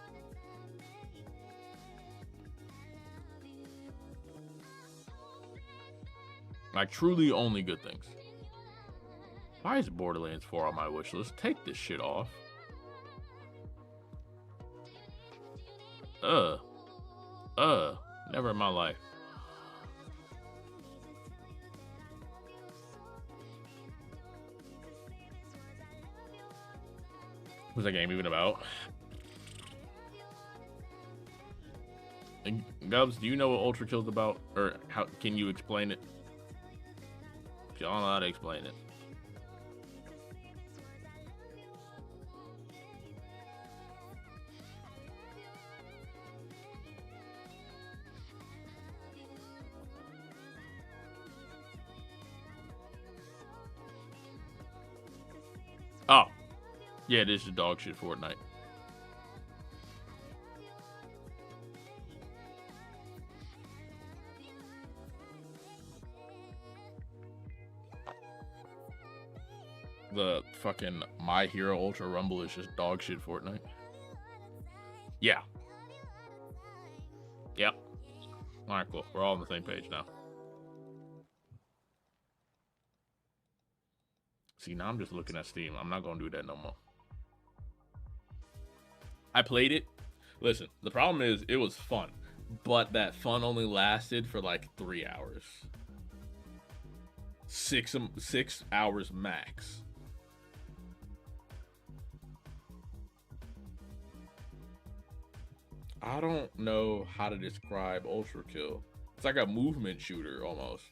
Like, truly only good things. Why is Borderlands 4 on my wish list? Take this shit off. Never in my life. What's that game even about? And Gubs, do you know what Ultra Kill's about? Or how can you explain it? If you don't know how to explain it. Oh. Yeah, it is the dog shit Fortnite. The fucking My Hero Ultra Rumble is just dog shit Fortnite. Yeah. Yep. Alright, cool. We're all on the same page now. See, now I'm just looking at Steam. I'm not gonna do that no more. I played it. Listen, the problem is it was fun, but that fun only lasted for like 3 hours. 6 hours max. I don't know how to describe Ultra Kill. It's like a movement shooter almost.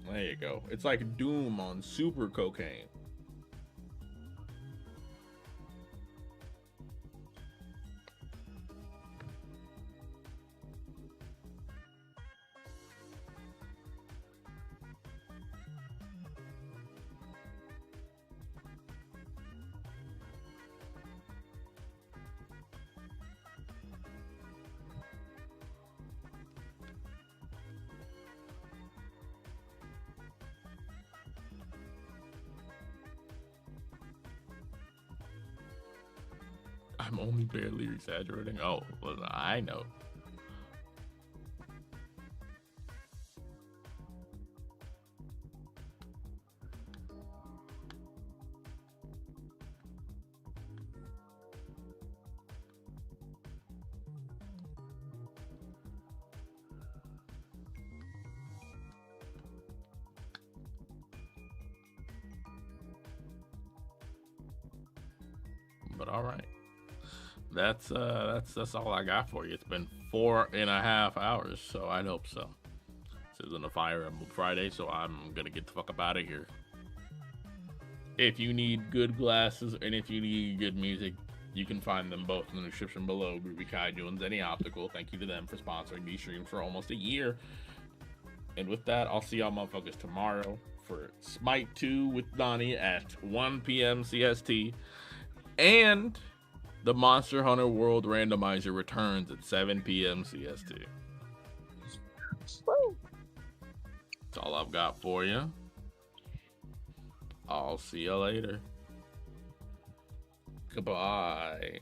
There you go. It's like Doom on super cocaine. I'm only barely exaggerating. Oh, well, I know. But all right, that's all I got for you. It's been 4.5 hours, so I'd hope so. This isn't a Fire Emblem Friday, so I'm gonna get the fuck up out of here. If you need good glasses and if you need good music, you can find them both in the description below. Groovy Kaiju and Zenni Optical. Thank you to them for sponsoring these streams for almost a year. And with that, I'll see y'all motherfuckers tomorrow for Smite 2 with Donnie at 1 p.m. CST. And the Monster Hunter World Randomizer returns at 7 p.m. CST. That's all I've got for you. I'll see you later. Goodbye.